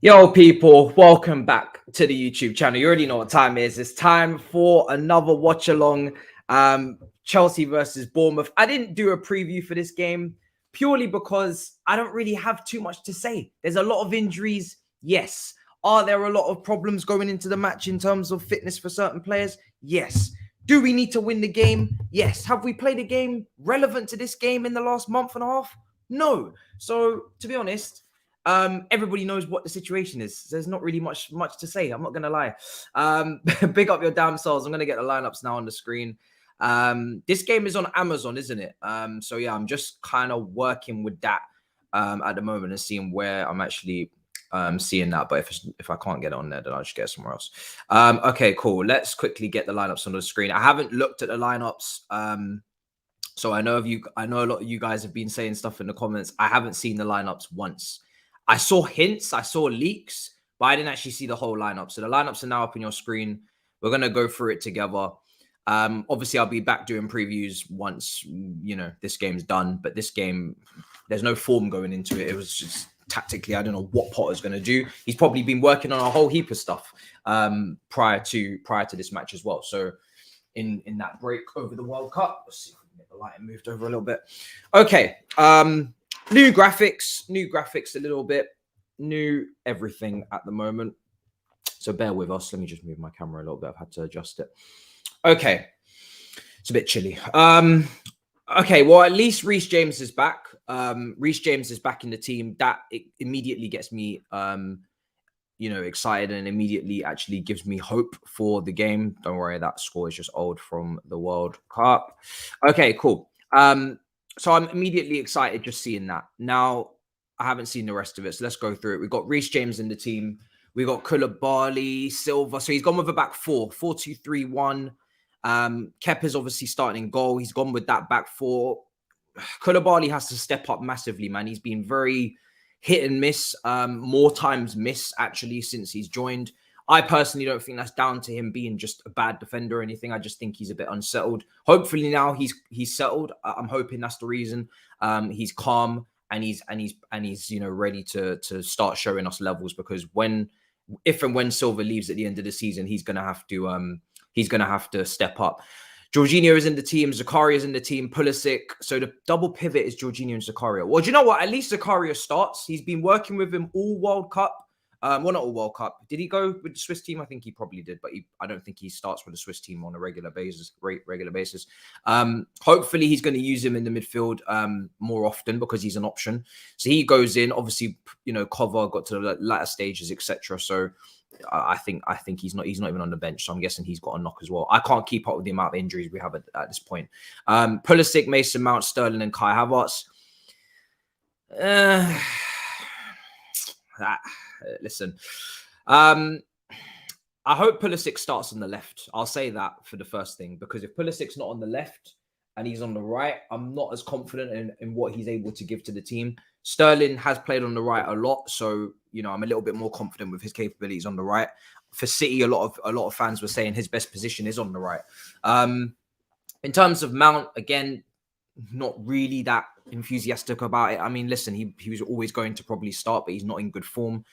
Yo, people, welcome back to the YouTube channel. You already know what time it is. It's time for another watch along. Chelsea versus Bournemouth. I didn't do a preview for this game purely because I don't really have too much to say. There's a lot of injuries. Yes. Are there a lot of problems going into the match in terms of fitness for certain players? Yes. Do we need to win the game? Yes. Have we played a game relevant to this game in the last month and a half? No. So, to be honest, everybody knows what the situation is. There's not really much to say. I'm not gonna lie. Big up your damn selves. I'm gonna get the lineups now on the screen. This game is on Amazon, isn't it? So yeah, I'm just kind of working with that at the moment and seeing where I'm actually seeing that. But if I can't get it on there, then I'll just get it somewhere else. Okay, cool. Let's quickly get the lineups on the screen. I haven't looked at the lineups. So I know a lot of you guys have been saying stuff in the comments. I haven't seen the lineups once. I saw hints, I saw leaks, but I didn't actually see the whole lineup. So the lineups are now up on your screen. We're going to go through it together. Obviously, I'll be back doing previews once, this game's done. But this game, there's no form going into it. It was just tactically, I don't know what Potter's going to do. He's probably been working on a whole heap of stuff prior to this match as well. So in that break over the World Cup, let's see if we can get the lighting moved over a little bit. Okay. New graphics a little bit, new everything at the moment. So bear with us. Let me just move my camera a little bit. I've had to adjust it. Okay. It's a bit chilly. Okay, well, at least Reece James is back. Reece James is back in the team. That immediately gets me, excited and immediately actually gives me hope for the game. Don't worry, that score is just old from the World Cup. Okay, cool. So I'm immediately excited just seeing that. Now, I haven't seen the rest of it, so let's go through it. We've got Reece James in the team. We've got Koulibaly, Silva. So he's gone with a back 4-2-3-1. Kepa's obviously starting in goal. He's gone with that back 4. Koulibaly has to step up massively, man. He's been very hit and miss, more times miss, actually, since he's joined. I personally don't think that's down to him being just a bad defender or anything. I just think he's a bit unsettled. Hopefully now he's settled. I'm hoping that's the reason. He's calm and he's ready to start showing us levels, because if and when Silva leaves at the end of the season, he's gonna have to step up. Jorginho is in the team. Zakaria is in the team. Pulisic. So the double pivot is Jorginho and Zakaria. Well, do you know what? At least Zakaria starts. He's been working with him all World Cup. Well, not all World Cup. Did he go with the Swiss team? I think he probably did, but I don't think he starts with the Swiss team on a regular basis. Hopefully, he's going to use him in the midfield more often because he's an option. So he goes in. Obviously, Cover got to the latter stages, etc. So I think he's not even on the bench. So I'm guessing he's got a knock as well. I can't keep up with the amount of injuries we have at this point. Pulisic, Mason Mount, Sterling, and Kai Havertz. Listen, I hope Pulisic starts on the left. I'll say that for the first thing, because if Pulisic's not on the left and he's on the right, I'm not as confident in what he's able to give to the team. Sterling has played on the right a lot, so I'm a little bit more confident with his capabilities on the right. For City, a lot of fans were saying his best position is on the right. In terms of Mount, again, not really that enthusiastic about it. I mean, listen, he was always going to probably start, but he's not in good form.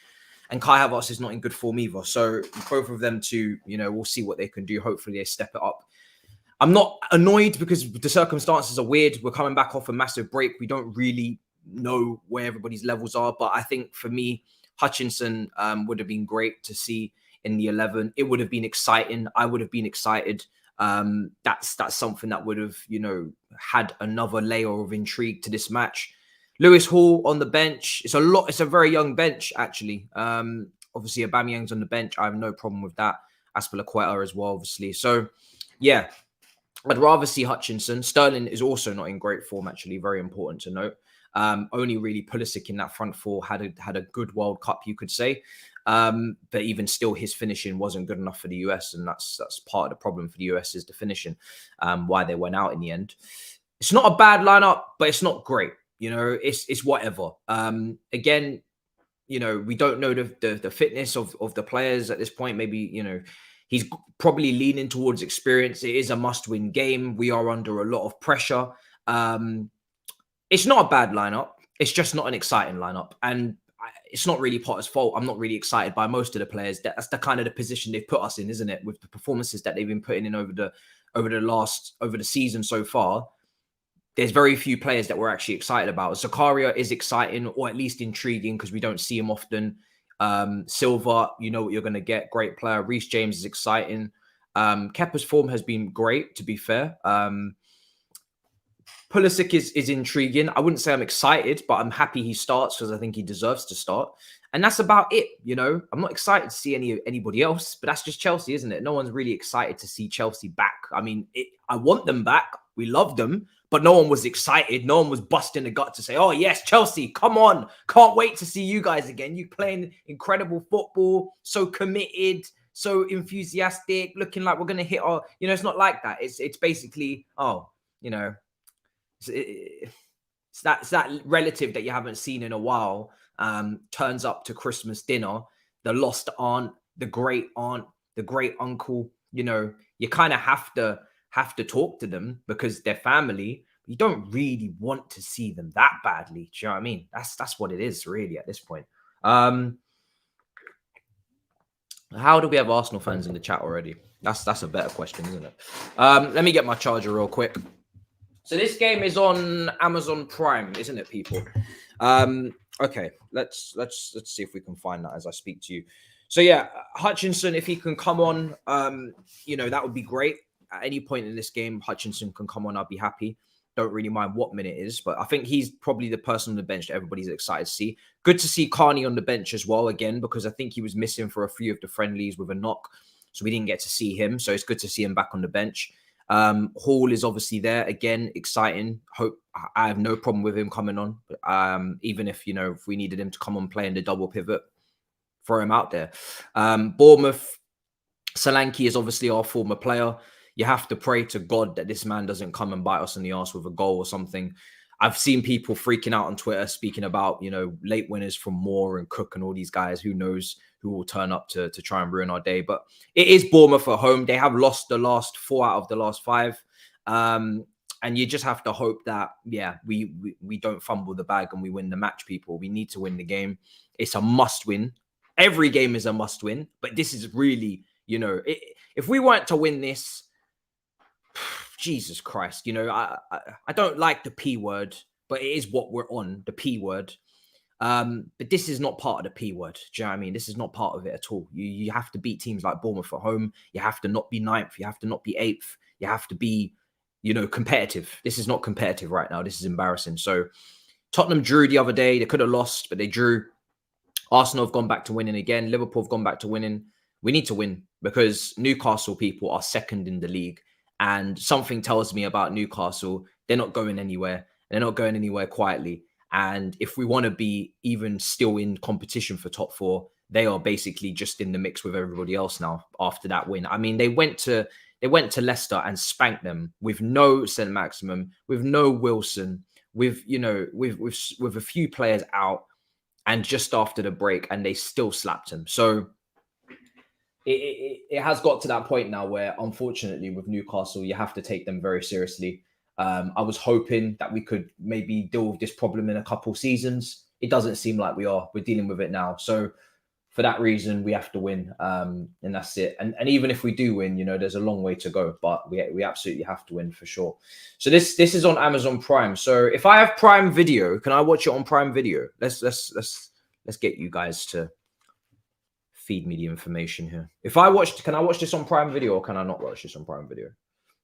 And Kai Havertz is not in good form either. So both of them two, we'll see what they can do. Hopefully they step it up. I'm not annoyed because the circumstances are weird. We're coming back off a massive break. We don't really know where everybody's levels are. But I think for me, Hutchinson would have been great to see in the 11. It would have been exciting. I would have been excited. That's something that would have, had another layer of intrigue to this match. Lewis Hall on the bench. It's a very young bench, actually. Obviously, Aubameyang's on the bench. I have no problem with that. Azpilicueta as well, obviously. So, yeah, I'd rather see Hutchinson. Sterling is also not in great form, actually. Very important to note. Only really Pulisic in that front 4 had a good World Cup, you could say. But even still, his finishing wasn't good enough for the US, and that's part of the problem for the US is the finishing, why they went out in the end. It's not a bad lineup, but it's not great. It's whatever. Again, we don't know the fitness of the players at this point. Maybe, he's probably leaning towards experience. It is a must-win game. We are under a lot of pressure. It's not a bad lineup. It's just not an exciting lineup. And it's not really Potter's fault. I'm not really excited by most of the players. That's the kind of the position they've put us in, isn't it? With the performances that they've been putting in over the season so far, there's very few players that we're actually excited about. Zakaria is exciting, or at least intriguing, because we don't see him often. Silva, you know what you're going to get. Great player. Reece James is exciting. Kepa's form has been great, to be fair. Pulisic is intriguing. I wouldn't say I'm excited, but I'm happy he starts because I think he deserves to start. And that's about it, you know. I'm not excited to see anybody else, but that's just Chelsea, isn't it? No one's really excited to see Chelsea back. I mean, I want them back. We love them, but no one was excited. No one was busting the gut to say, oh, yes, Chelsea, come on. Can't wait to see you guys again. You playing incredible football, so committed, so enthusiastic, looking like we're going to hit our, you know, it's not like that. It's basically, oh, you know, it's that relative that you haven't seen in a while, turns up to Christmas dinner, the lost aunt, the great uncle. You know, you kind of have to talk to them because they're family. You don't really want to see them that badly. Do you know what I mean? That's what it is really at this point. How do we have Arsenal fans in the chat already? That's a better question, isn't it? Let me get my charger real quick. So this game is on Amazon Prime, isn't it, people? Okay, let's see if we can find that as I speak to you. So yeah, Hutchinson, if he can come on, you know, that would be great. At any point in this game, Hutchinson can come on. I'll be happy. Don't really mind what minute it is, but I think he's probably the person on the bench that everybody's excited to see. Good to see Carney on the bench as well again, because I think he was missing for a few of the friendlies with a knock, so we didn't get to see him. So it's good to see him back on the bench. Hall is obviously there again, exciting. Hope I have no problem with him coming on. Even if, you know, if we needed him to come on playing the double pivot, throw him out there. Bournemouth, Solanke is obviously our former player. You have to pray to God that this man doesn't come and bite us in the arse with a goal or something. I've seen people freaking out on Twitter speaking about, you know, late winners from Moore and Cook and all these guys. Who knows who will turn up to try and ruin our day. But it is Bournemouth at home. They have lost the last 4 out of the last 5. And you just have to hope that, yeah, we don't fumble the bag and we win the match, people. We need to win the game. It's a must win. Every game is a must win. But this is really, you know, if we weren't to win this, Jesus Christ, you know, I don't like the P word, but it is what we're on, the P word. But this is not part of the P word. Do you know what I mean? This is not part of it at all. You have to beat teams like Bournemouth at home. You have to not be 9th. You have to not be 8th. You have to be, you know, competitive. This is not competitive right now. This is embarrassing. So Tottenham drew the other day. They could have lost, but they drew. Arsenal have gone back to winning again. Liverpool have gone back to winning. We need to win because Newcastle people are 2nd in the league. And something tells me about Newcastle, they're not going anywhere. They're not going anywhere quietly. And if we want to be even still in competition for top 4, they are basically just in the mix with everybody else now after that win. I mean, they went to Leicester and spanked them with no St. Maximum, with no Wilson, with, you know, with a few players out, and just after the break, and they still slapped them. So it has got to that point now where, unfortunately, with Newcastle, you have to take them very seriously. I was hoping that we could maybe deal with this problem in a couple seasons. It doesn't seem like we are. We're dealing with it now. So for that reason, we have to win. And that's it. And even if we do win, you know, there's a long way to go, but we absolutely have to win for sure. So this is on Amazon Prime. So if I have Prime Video, can I watch it on Prime Video? Let's get you guys to feed me the information here. Can I watch this on Prime Video or can I not watch this on Prime Video?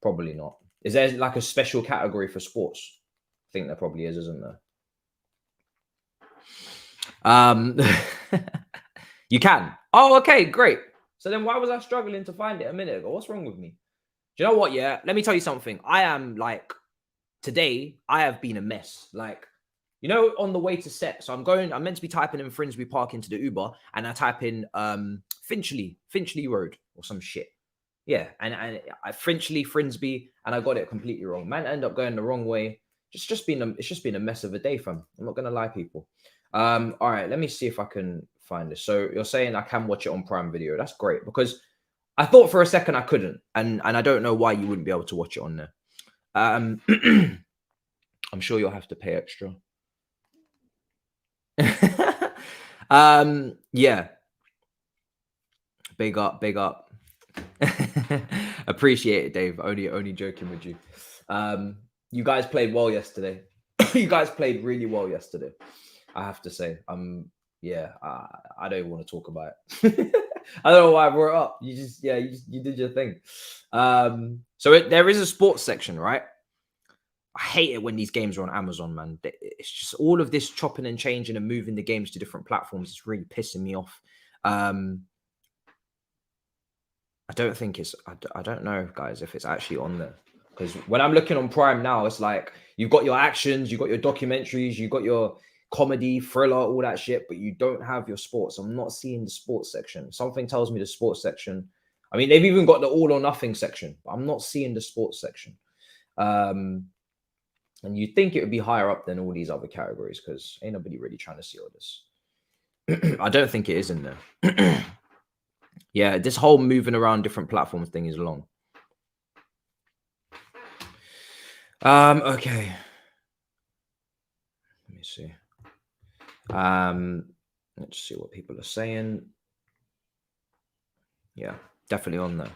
Probably not. Is there like a special category for sports? I think there probably is, isn't there? You can. Oh, okay, great. So then why was I struggling to find it a minute ago? What's wrong with me? Do you know what? Yeah, let me tell you something. I am like, today, I have been a mess. Like, you know, on the way to set. So I'm meant to be typing in Finsbury Park into the Uber, and I type in Finchley Road or some shit. Yeah, and I Frisbee, and I got it completely wrong. Man, end up going the wrong way. It's just been a mess of a day, fam. I'm not gonna lie, people. All right, let me see if I can find this. So you're saying I can watch it on Prime Video? That's great, because I thought for a second I couldn't, and I don't know why you wouldn't be able to watch it on there. I'm sure you'll have to pay extra. Yeah. Big up, big up. Appreciate it, Dave. Only joking with you. You guys played well yesterday. You guys played really well yesterday. I have to say. Yeah, I don't even want to talk about it. I don't know why I brought it up. You did your thing. So there is a sports section, right? I hate it when these games are on Amazon, man. It's just all of this chopping and changing and moving the games to different platforms. It's really pissing me off. I don't think it's, I don't know, guys, if it's actually on there. Because when I'm looking on Prime now, it's like you've got your actions, you've got your documentaries, you've got your comedy, thriller, all that shit, but you don't have your sports. I'm not seeing the sports section. Something tells me the sports section. I mean, they've even got the all or nothing section, but I'm not seeing the sports section. And you'd think it would be higher up than all these other categories because ain't nobody really trying to see all this. I don't think it is in there. Yeah, this whole moving around different platforms thing is long. Okay. Let me see. Let's see what people are saying. Yeah, definitely on there.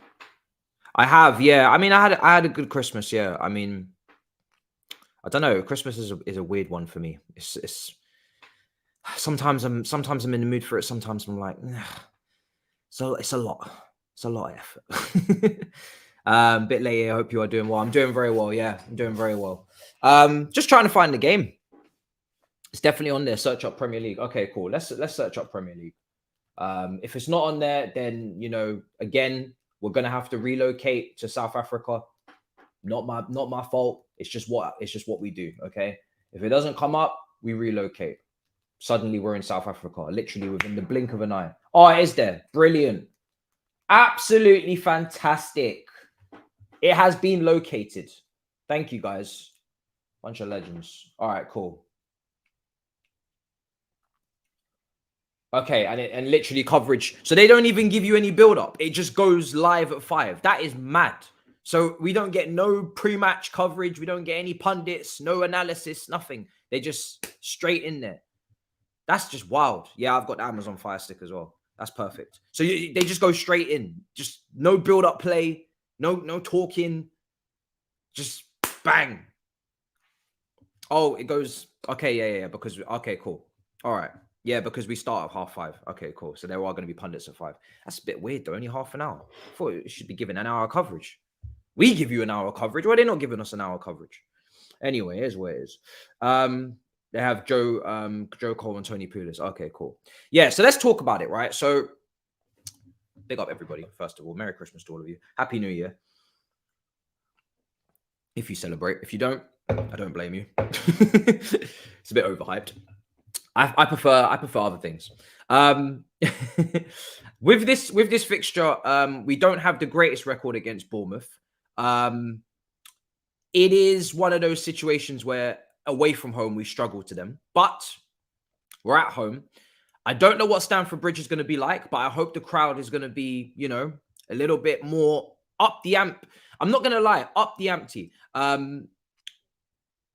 I have, yeah. I mean, I had a good Christmas, yeah. I mean, I don't know. Christmas is a weird one for me. It's sometimes I'm in the mood for it. Sometimes I'm like, so it's a lot. It's a lot of effort. Bit late. I hope you are doing well. I'm doing very well. Yeah, I'm doing very well. Just trying to find the game. It's definitely on there. Search up Premier League. Okay, cool. Let's search up Premier League. If it's not on there, then again, we're gonna have to relocate to South Africa. Not my fault. It's just what we do. Okay. If it doesn't come up, we relocate. Suddenly we're in South Africa, literally within the blink of an eye. Oh, it is there. Brilliant. Absolutely fantastic. It has been located. Thank you, guys. Bunch of legends. All right, cool. Okay, and literally coverage. So they don't even give you any build-up. It just goes live at 5. That is mad. So we don't get no pre-match coverage. We don't get any pundits, no analysis, nothing. They just straight in there. That's just wild. Yeah, I've got the Amazon Fire Stick as well. That's perfect. So they just go straight in. Just no build-up play, no talking. Just bang. Oh, it goes. Okay, yeah. Because okay, cool. All right. Yeah, because we start at 5:30. Okay, cool. So there are going to be pundits at 5. That's a bit weird, though. Only half an hour. I thought it should be given an hour coverage. We give you an hour coverage. Why are they not giving us an hour coverage? Anyway, here's where it is. They have Joe Cole and Tony Pulis. Okay, cool. Yeah, so let's talk about it, right? So big up everybody, first of all. Merry Christmas to all of you. Happy New Year. If you celebrate. If you don't, I don't blame you. It's a bit overhyped. I prefer other things. With this fixture, we don't have the greatest record against Bournemouth. It is one of those situations where away from home we struggle to them, but we're at home. I don't know what Stamford Bridge is going to be like, but I hope the crowd is going to be, a little bit more up the amp. I'm not going to lie, up the ante.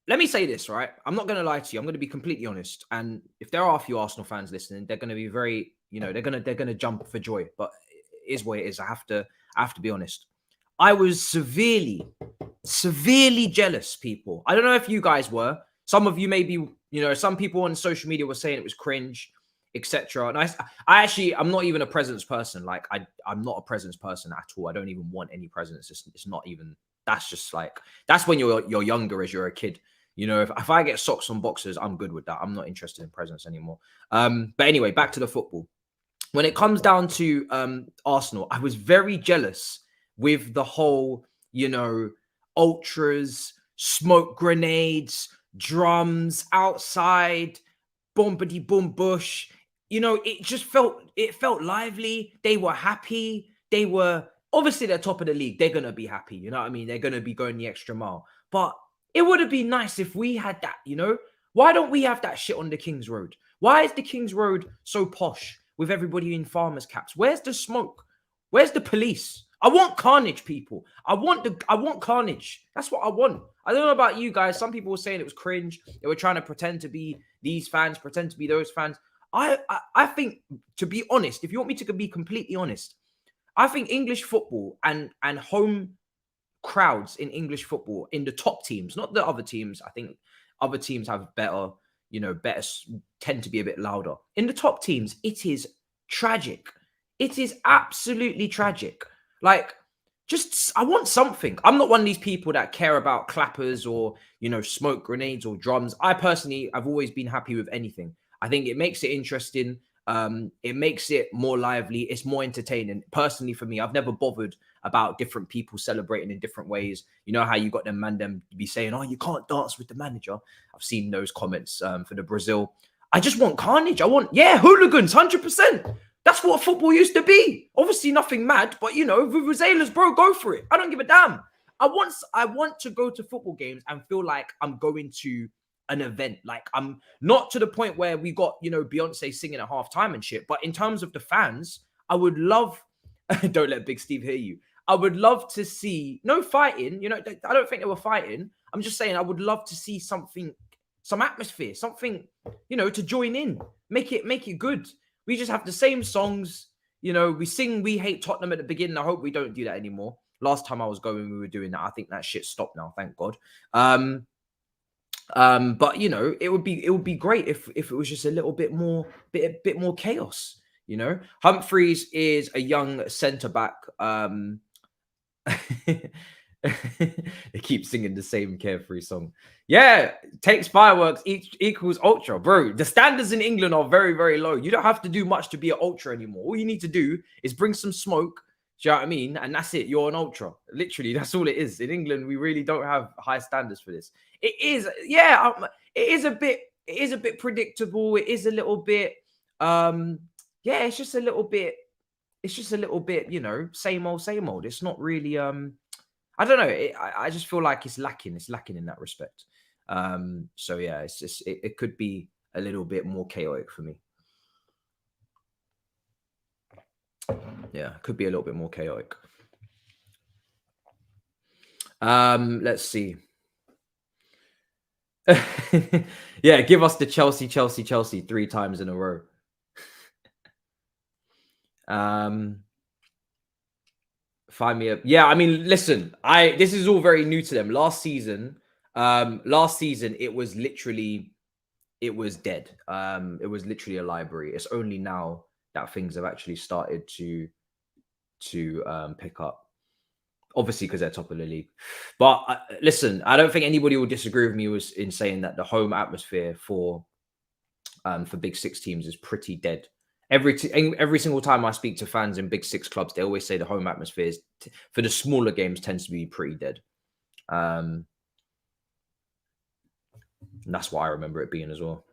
Let me say this, right? I'm not going to lie to you. I'm going to be completely honest. And if there are a few Arsenal fans listening, they're going to be very, they're going to jump for joy. But it is what it is. I have to be honest. I was severely jealous, people. I don't know if you guys were. Some of you maybe, some people on social media were saying it was cringe, etc. And I'm not even a presents person. Like I'm not a presents person at all. I don't even want any presents. It's not even. That's just like that's when you're younger, as you're a kid. If I get socks on boxes, I'm good with that. I'm not interested in presents anymore. But anyway, back to the football. When it comes down to Arsenal, I was very jealous with the whole, ultras, smoke grenades, drums outside, bombity boom bush. It felt lively. They were happy. They were obviously they're top of the league. They're gonna be happy. You know what I mean? They're gonna be going the extra mile. But it would have been nice if we had that. Why don't we have that shit on the King's Road? Why is the King's Road so posh with everybody in farmers' caps? Where's the smoke? Where's the police? I want carnage, people. I want carnage. That's what I want. I don't know about you guys. Some people were saying it was cringe. They were trying to pretend to be these fans, pretend to be those fans. I think, to be honest, if you want me to be completely honest, I think English football and home crowds in English football in the top teams, not the other teams. I think other teams have better, tend to be a bit louder. In the top teams, it is tragic. It is absolutely tragic. Like, just, I want something. I'm not one of these people that care about clappers or, smoke grenades or drums. I personally, I've always been happy with anything. I think it makes it interesting. It makes it more lively. It's more entertaining. Personally, for me, I've never bothered about different people celebrating in different ways. You know how you got them be saying, "Oh, you can't dance with the manager." I've seen those comments for the Brazil. I just want carnage. I want, hooligans, 100%. That's what football used to be. Obviously, nothing mad, but vuvuzelas, bro, go for it. I don't give a damn. I want to go to football games and feel like I'm going to an event. Like, I'm not to the point where we got, Beyonce singing at halftime and shit. But in terms of the fans, I would love, don't let Big Steve hear you. I would love to see, no fighting, I don't think they were fighting. I'm just saying I would love to see something, some atmosphere, something, to join in, make it good. We just have the same songs, we sing "We Hate Tottenham" at the beginning. I hope we don't do that anymore. Last time I was going, we were doing that. I think that shit stopped now, thank God. But it would be great if it was just a little bit more chaos. Humphreys is a young centre back. They keep singing the same Carefree song. Yeah, takes fireworks equals ultra, bro. The standards in England are very, very low. You don't have to do much to be an ultra anymore. All you need to do is bring some smoke. Do you know what I mean? And that's it. You're an ultra. Literally, that's all it is. In England, we really don't have high standards for this. It is, it is a bit predictable. It is a little bit, it's just a little bit, same old. It's not really, I don't know. I just feel like it's lacking. It's lacking in that respect. So yeah, it's just, it could be a little bit more chaotic for me. Yeah, could be a little bit more chaotic. Let's see. Yeah, give us the Chelsea 3 times in a row. Find me yeah, I mean, listen, this is all very new to them. Last season it was literally, it was dead. It was literally a library. It's only now that things have actually started to pick up. Obviously, because they're top of the league. But listen, I don't think anybody will disagree with me in saying that the home atmosphere for Big Six teams is pretty dead. Every single time I speak to fans in Big Six clubs, they always say the home atmosphere is, for the smaller games, tends to be pretty dead. And that's what I remember it being as well.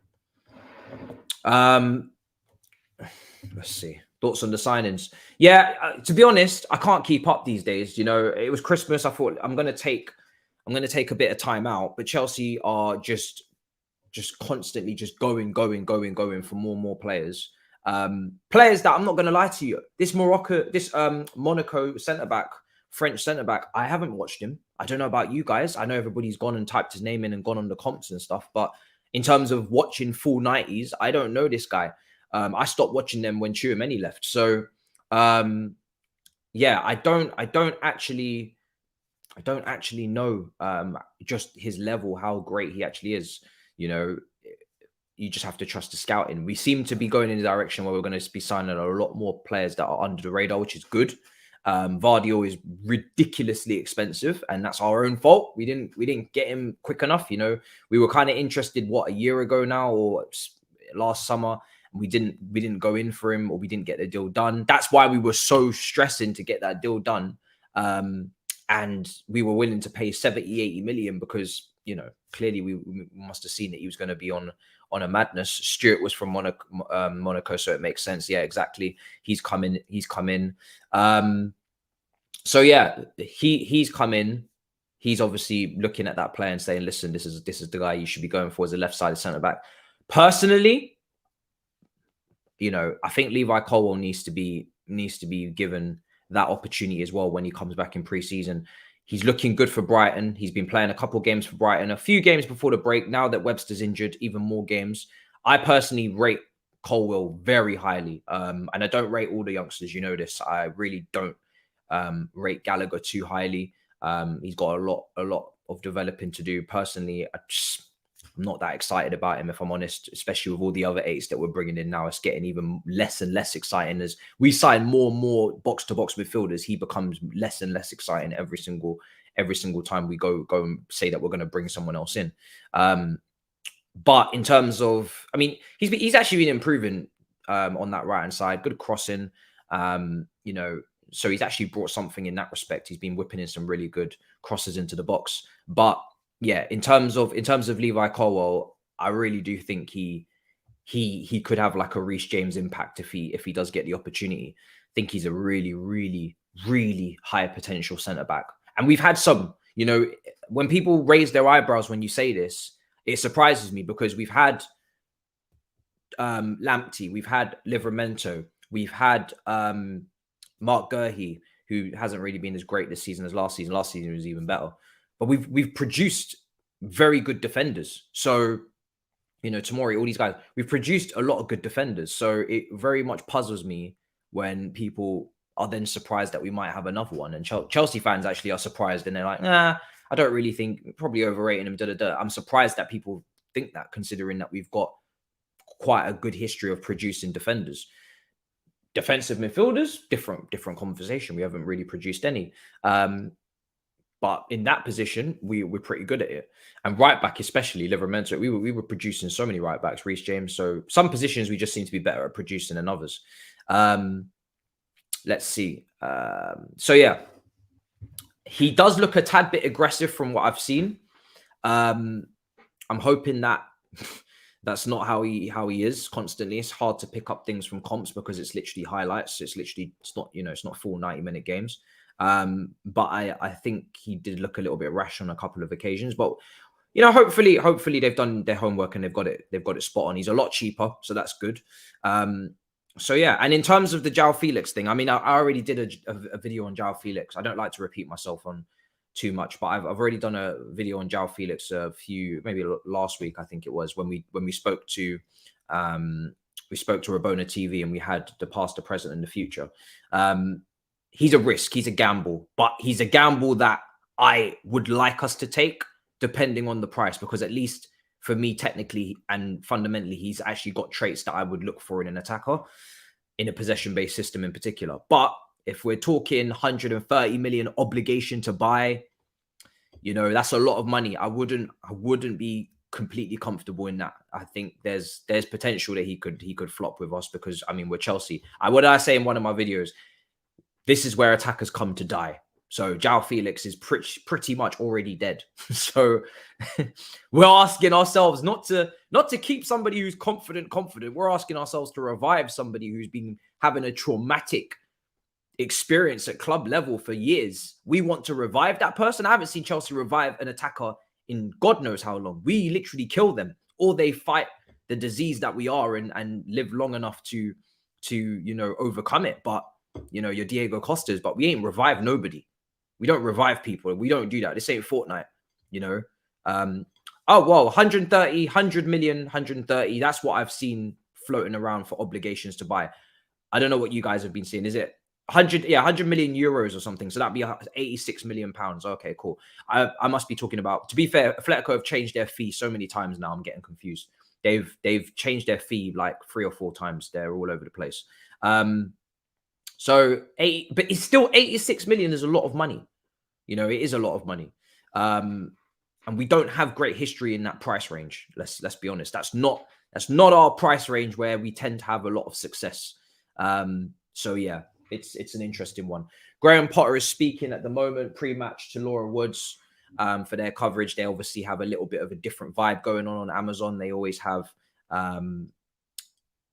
Let's see. Thoughts on the signings? Yeah, to be honest, I can't keep up these days. It was Christmas. I thought I'm gonna take a bit of time out, but Chelsea are just constantly just going for more and more players. Players that, I'm not gonna lie to you, this Monaco centre back, French centre back, I haven't watched him. I don't know about you guys. I know everybody's gone and typed his name in and gone on the comps and stuff, but in terms of watching full 90s, I don't know this guy. I stopped watching them when Tchouaméni left. So, yeah, I don't actually know just his level, how great he actually is. You just have to trust the scouting. We seem to be going in the direction where we're going to be signing a lot more players that are under the radar, which is good. Vardio is ridiculously expensive, and that's our own fault. We didn't get him quick enough. We were kind of interested a year ago now, or last summer. We didn't go in for him, or we didn't get the deal done. That's why we were so stressing to get that deal done. And we were willing to pay 70-80 million because, clearly we must have seen that he was going to be on a madness. Stuart was from Monaco, so it makes sense. Yeah, exactly. He's come in. So yeah, he's come in. He's obviously looking at that player and saying, listen, this is the guy you should be going for as a left-sided centre-back. Personally, I think Levi Colwill needs to be given that opportunity as well when he comes back in pre-season. He's looking good for Brighton. He's been playing a couple of games for Brighton, a few games before the break. Now that Webster's injured, even more games. I personally rate Colwill very highly. And I don't rate all the youngsters. You know this. I really don't rate Gallagher too highly. He's got a lot of developing to do. Personally, I'm not that excited about him, if I'm honest, especially with all the other eights that we're bringing in now. It's getting even less and less exciting as we sign more and more box-to-box midfielders. He becomes less and less exciting every single time we go and say that we're going to bring someone else in. But in terms of, I mean, he's actually been improving on that right-hand side. Good crossing, you know, so he's actually brought something in that respect. He's been whipping in some really good crosses into the box. But yeah, in terms of Levi Colwill, I really do think he could have like a Reece James impact if he does get the opportunity. I think he's a really, really, really high potential centre back. And we've had some, you know, when people raise their eyebrows when you say this, it surprises me because we've had Lamptey, we've had Livramento, we've had Mark Gurhey, who hasn't really been as great this season as last season. Last season was even better. But we've produced very good defenders. So, you know, Tomori, all these guys, we've produced a lot of good defenders. So it very much puzzles me when people are then surprised that we might have another one. And Chelsea fans actually are surprised and they're like, nah, I don't really think, probably overrating him. I'm surprised that people think that, considering that we've got quite a good history of producing defenders. Defensive midfielders, different conversation. We haven't really produced any. But in that position, we're pretty good at it. And right back, especially Livramento, we were producing so many right backs, Reece James. So some positions we just seem to be better at producing than others. Let's see. So yeah, he does look a tad bit aggressive from what I've seen. I'm hoping that that's not how he is constantly. It's hard to pick up things from comps because it's literally highlights. It's not, you know, it's not full 90-minute games. But I think he did look a little bit rash on a couple of occasions. But you know, hopefully they've done their homework and they've got it spot on. He's a lot cheaper, so that's good. So yeah, and in terms of the João Felix thing, I mean, I already did a video on João Felix. I don't like to repeat myself on too much, but I've already done a video on João Felix maybe last week, I think it was, when we spoke to Rabona TV and we had the past, the present, and the future. He's a risk, he's a gamble, but he's a gamble that I would like us to take depending on the price, because at least for me, technically and fundamentally, he's actually got traits that I would look for in an attacker, in a possession-based system in particular. But if we're talking 130 million obligation to buy, you know, that's a lot of money. I wouldn't be completely comfortable in that. I think there's potential that he could flop with us because, I mean, we're Chelsea. What did I say in one of my videos? This is where attackers come to die. So João Felix is pretty much already dead. So we're asking ourselves not to keep somebody who's confident. We're asking ourselves to revive somebody who's been having a traumatic experience at club level for years. We want to revive that person. I haven't seen Chelsea revive an attacker in God knows how long. We literally kill them, or they fight the disease that we are and live long enough to you know, overcome it. But you know, your Diego Costas, but we ain't revive nobody. We don't revive people. We don't do that. This ain't Fortnite, you know. Oh, well, 100 million, 130. That's what I've seen floating around for obligations to buy. I don't know what you guys have been seeing. Is it 100 million euros or something? So that'd be 86 million pounds. Okay, cool. I must be talking about, to be fair, Atletico have changed their fee so many times now. I'm getting confused. They've changed their fee like 3 or 4 times. They're all over the place. So but it's still 86 million is a lot of money. You know, it is a lot of money. And we don't have great history in that price range. Let's be honest. That's not our price range where we tend to have a lot of success. So yeah, it's an interesting one. Graham Potter is speaking at the moment, pre-match to Laura Woods for their coverage. They obviously have a little bit of a different vibe going on Amazon. They always have.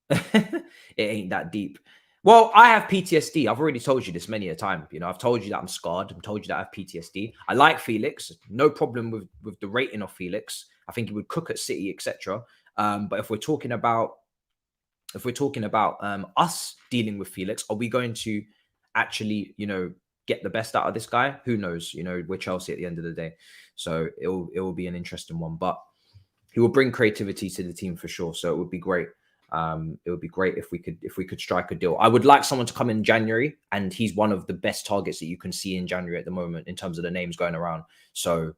It ain't that deep. Well, I have PTSD. I've already told you this many a time. You know, I've told you that I'm scarred. I've told you that I have PTSD. I like Felix. No problem with the rating of Felix. I think he would cook at City, etc. But if we're talking about us dealing with Felix, are we going to actually, you know, get the best out of this guy? Who knows? You know, we're Chelsea at the end of the day, so it will be an interesting one. But he will bring creativity to the team for sure. So it would be great. It would be great if we could strike a deal. I would like someone to come in January, and he's one of the best targets that you can see in January at the moment in terms of the names going around. So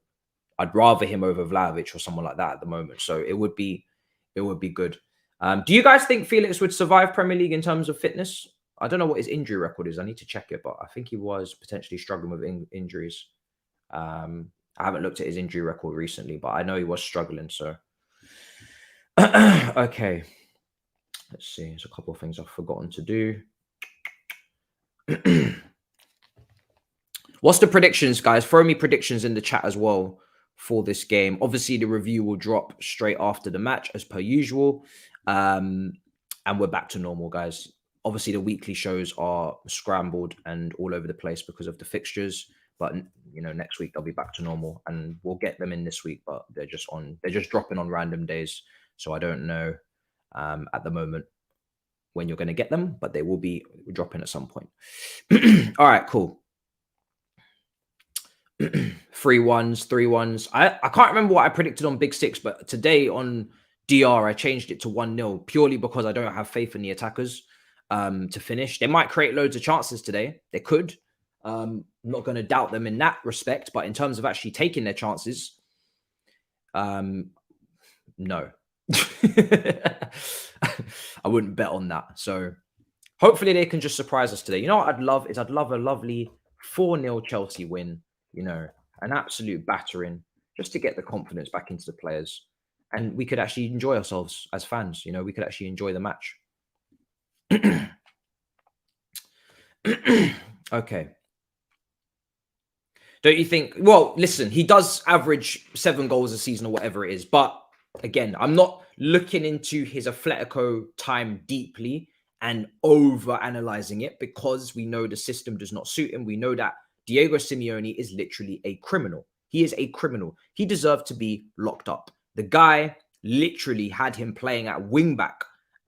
I'd rather him over Vlahovic or someone like that at the moment. So it would be good. Do you guys think Felix would survive Premier League in terms of fitness? I don't know what his injury record is. I need to check it, but I think he was potentially struggling with injuries. I haven't looked at his injury record recently, but I know he was struggling. So, okay. Let's see. There's a couple of things I've forgotten to do. What's the predictions, guys? Throw me predictions in the chat as well for this game. Obviously, the review will drop straight after the match as per usual. And we're back to normal, guys. Obviously, the weekly shows are scrambled and all over the place because of the fixtures. But, you know, next week they'll be back to normal, and we'll get them in this week. But they're just dropping on random days. So I don't know at the moment when you're going to get them, but they will be dropping at some point. All right, cool. 3-1s, 3-1s. I can't remember what I predicted on Big Six, but today on DR, I changed it to 1-0 purely because I don't have faith in the attackers to finish. They might create loads of chances today. They could. I'm not going to doubt them in that respect, but in terms of actually taking their chances, no. I wouldn't bet on that. So hopefully they can just surprise us today. You know what I'd love a lovely 4-0 Chelsea win, you know, an absolute battering, just to get the confidence back into the players. And we could actually enjoy ourselves as fans. You know, we could actually enjoy the match. Okay. Don't you think? Well, listen, he does average 7 goals a season or whatever it is. But again, I'm not looking into his Atletico time deeply and over analyzing it because we know the system does not suit him. We know that Diego Simeone is literally a criminal. He is a criminal. He deserved to be locked up. The guy literally had him playing at wing back.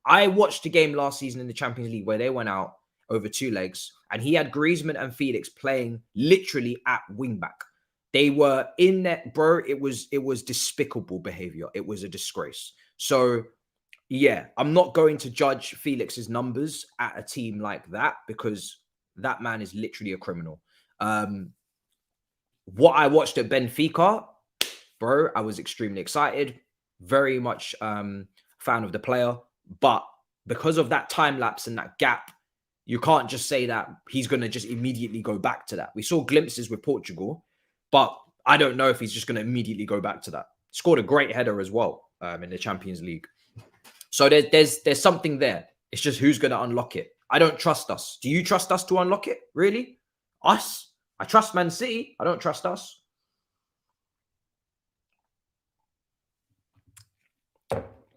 I watched the game last season in the Champions League where they went out over 2 legs, and he had Griezmann and Felix playing literally at wing back. They were in there, bro. It was despicable behavior. It was a disgrace. So yeah, I'm not going to judge Felix's numbers at a team like that because that man is literally a criminal. What I watched at Benfica, bro, I was extremely excited. Very much fan of the player. But because of that time lapse and that gap, you can't just say that he's going to just immediately go back to that. We saw glimpses with Portugal, but I don't know if he's just going to immediately go back to that. Scored a great header as well in the Champions League. So there's something there. It's just who's going to unlock it. I don't trust us. Do you trust us to unlock it? Really? Us? I trust Man City. I don't trust us.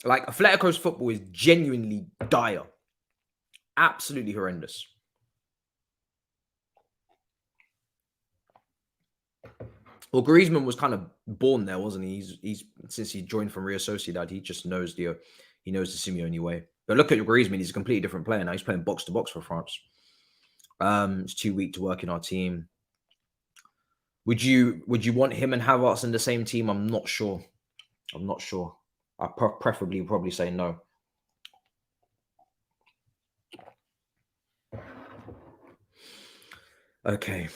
Like, Atletico's football is genuinely dire. Absolutely horrendous. Well, Griezmann was kind of born there, wasn't he? He's since he joined from Real Sociedad, he just knows the Simeone way. But look at Griezmann; he's a completely different player now. He's playing box to box for France. It's too weak to work in our team. Would you want him and Havertz in the same team? I'm not sure. I preferably probably say no. Okay.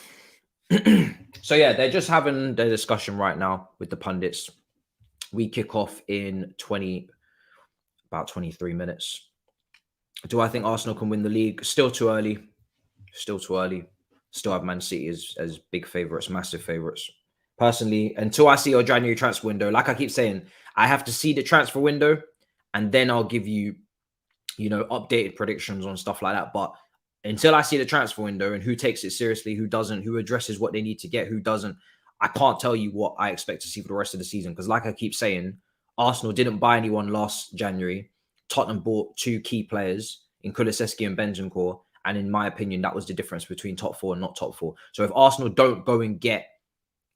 So yeah, they're just having their discussion right now with the pundits. We kick off in about 23 minutes. Do I think Arsenal can win the league? Still too early. Still have Man City as big favourites, massive favourites. Personally, until I see your January transfer window, like I keep saying, I have to see the transfer window and then I'll give you, updated predictions on stuff like that. But until I see the transfer window and who takes it seriously, who doesn't, who addresses what they need to get, who doesn't, I can't tell you what I expect to see for the rest of the season. Because like I keep saying, Arsenal didn't buy anyone last January. Tottenham bought 2 key players in Kulusevski and Bentancur. And in my opinion, that was the difference between top 4 and not top 4. So if Arsenal don't go and get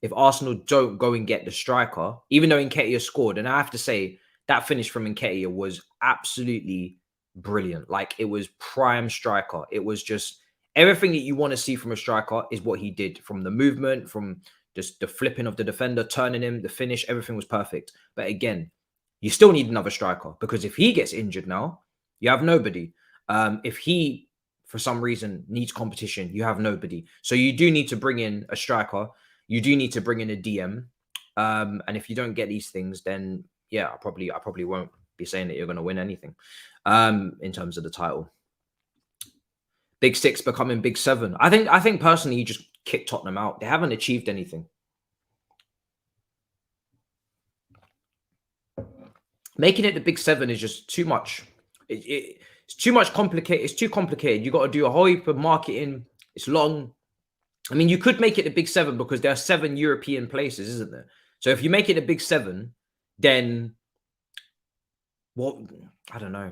the striker, even though Nketiah scored, and I have to say that finish from Nketiah was absolutely brilliant. Like, it was prime striker. It was just everything that you want to see from a striker is what he did, from the movement, from just the flipping of the defender, turning him, the finish, everything was perfect. But again, you still need another striker because if he gets injured now, You have nobody. If he, for some reason, needs competition, you have nobody. So you do need to bring in a striker. You do need to bring in a DM. And if you don't get these things, then yeah, I probably won't be saying that you're going to win anything in terms of the title. Big Six becoming Big Seven. I think personally, you just kick Tottenham out. They haven't achieved anything. Making it the Big Seven is just too much. It's too much complicated. It's too complicated. You got to do a whole heap of marketing. It's long. I mean, you could make it the Big Seven because there are 7 European places, isn't there? So if you make it a Big Seven, then what? I don't know.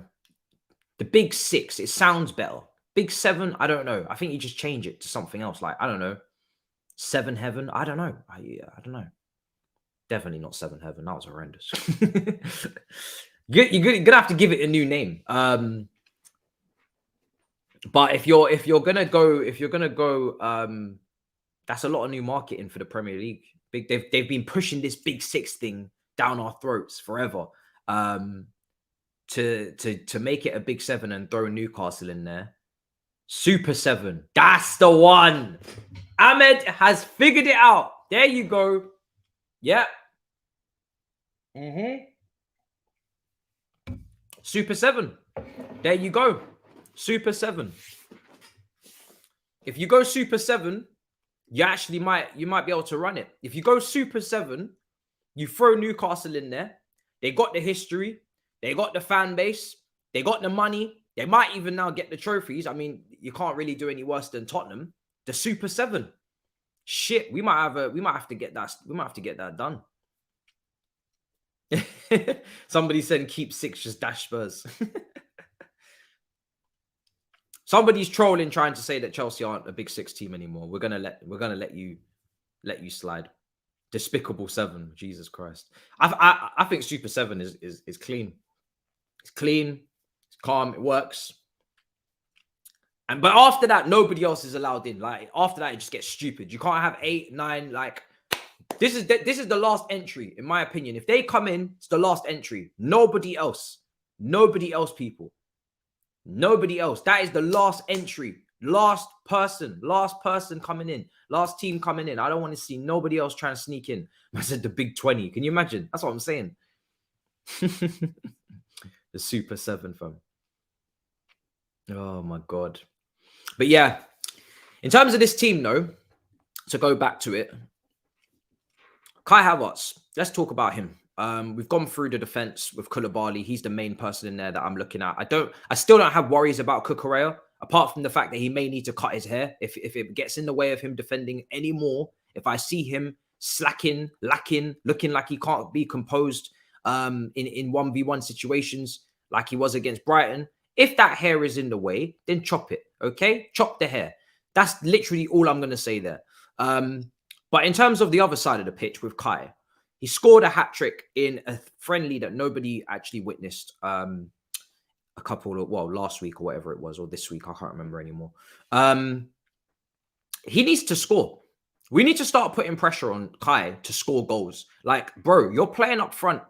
The Big Six, it sounds better. Big Seven, I don't know. I think you just change it to something else. Like, I don't know. 7 Heaven. I don't know. I don't know. Definitely not 7 Heaven. That was horrendous. You're gonna have to give it a new name. But if you're gonna go, that's a lot of new marketing for the Premier League. They've been pushing this Big Six thing down our throats forever. To make it a Big Seven and throw Newcastle in there. Super 7. That's the one. Ahmed has figured it out. There you go. Yeah. Super 7. There you go. Super 7. If you go Super 7, you might be able to run it. If you go Super 7, you throw Newcastle in there. They got the history. They got the fan base. They got the money. They might even now get the trophies. I mean, you can't really do any worse than Tottenham. The Super 7. Shit, we might have to get that. We might have to get that done. Somebody said keep 6, just dash Spurs. Somebody's trolling, trying to say that Chelsea aren't a Big Six team anymore. We're gonna let you slide. Despicable 7, Jesus Christ. I think Super 7 is clean. It's clean. It's calm. It works. But after that, nobody else is allowed in. Like after that, it just gets stupid. You can't have 8, 9. Like this is the last entry, in my opinion. If they come in, it's the last entry. Nobody else. Nobody else, people. Nobody else. That is the last entry. Last person coming in. Last team coming in. I don't want to see nobody else trying to sneak in. I said the Big 20. Can you imagine? That's what I'm saying. The Super 7, fam. Oh my God. But yeah, in terms of this team, though, to go back to it, Kai Havertz, let's talk about him. We've gone through the defense with Koulibaly. He's the main person in there that I'm looking at. I still don't have worries about Cucurella, apart from the fact that he may need to cut his hair. If it gets in the way of him defending anymore, if I see him slacking, lacking, looking like he can't be composed in 1v1 situations like he was against Brighton, if that hair is in the way, then chop it, okay? Chop the hair. That's literally all I'm going to say there. But in terms of the other side of the pitch with Kai, he scored a hat-trick in a friendly that nobody actually witnessed last week or whatever it was, or this week, I can't remember anymore. He needs to score. We need to start putting pressure on Kai to score goals. Like, bro, you're playing up front.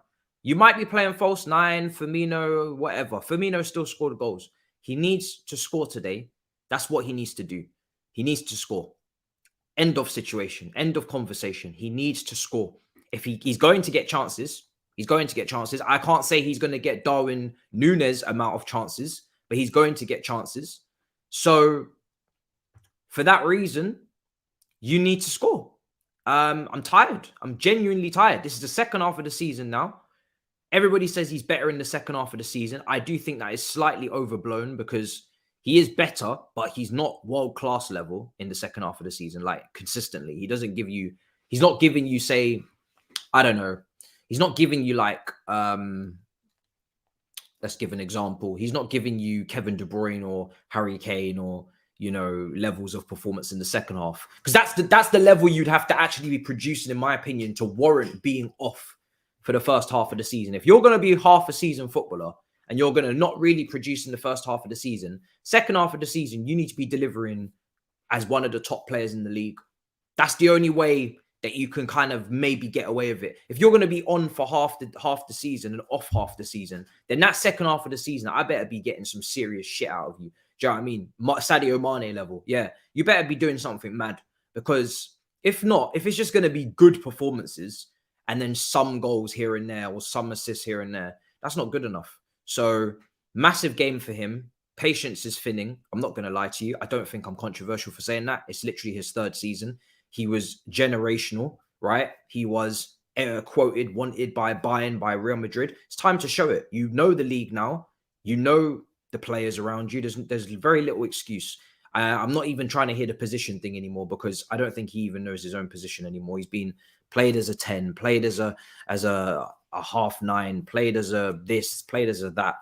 You might be playing false 9, Firmino, whatever. Firmino still scored goals. He needs to score today. That's what he needs to do. He needs to score. End of situation. End of conversation. He needs to score. If he's going to get chances, he's going to get chances. I can't say he's going to get Darwin Núñez amount of chances, but he's going to get chances. So for that reason, you need to score. I'm tired. I'm genuinely tired. This is the second half of the season now. Everybody says he's better in the second half of the season. I do think that is slightly overblown because he is better, but he's not world-class level in the second half of the season, like consistently. He's not giving you, say, I don't know. He's not giving you like, let's give an example. He's not giving you Kevin De Bruyne or Harry Kane or, you know, levels of performance in the second half. Because that's the level you'd have to actually be producing, in my opinion, to warrant being off for the first half of the season. If you're going to be half a season footballer and you're going to not really produce in the first half of the season, second half of the season, you need to be delivering as one of the top players in the league. That's the only way that you can kind of maybe get away with it. If you're going to be on for half the season and off half the season, then that second half of the season, I better be getting some serious shit out of you. Do you know what I mean? Sadio Mane level. Yeah, you better be doing something mad, because if not, if it's just going to be good performances and then some goals here and there or some assists here and there, that's not good enough. So massive game for him. Patience is thinning. I'm not going to lie to you. I don't think I'm controversial for saying that. It's literally his third season. He was generational, right? He was quoted, wanted by Bayern, by Real Madrid. It's time to show it. You know the league now. You know the players around you. There's very little excuse. I'm not even trying to hear the position thing anymore, because I don't think he even knows his own position anymore. He's been played as a 10, played as a half 9, played as a this, played as a that.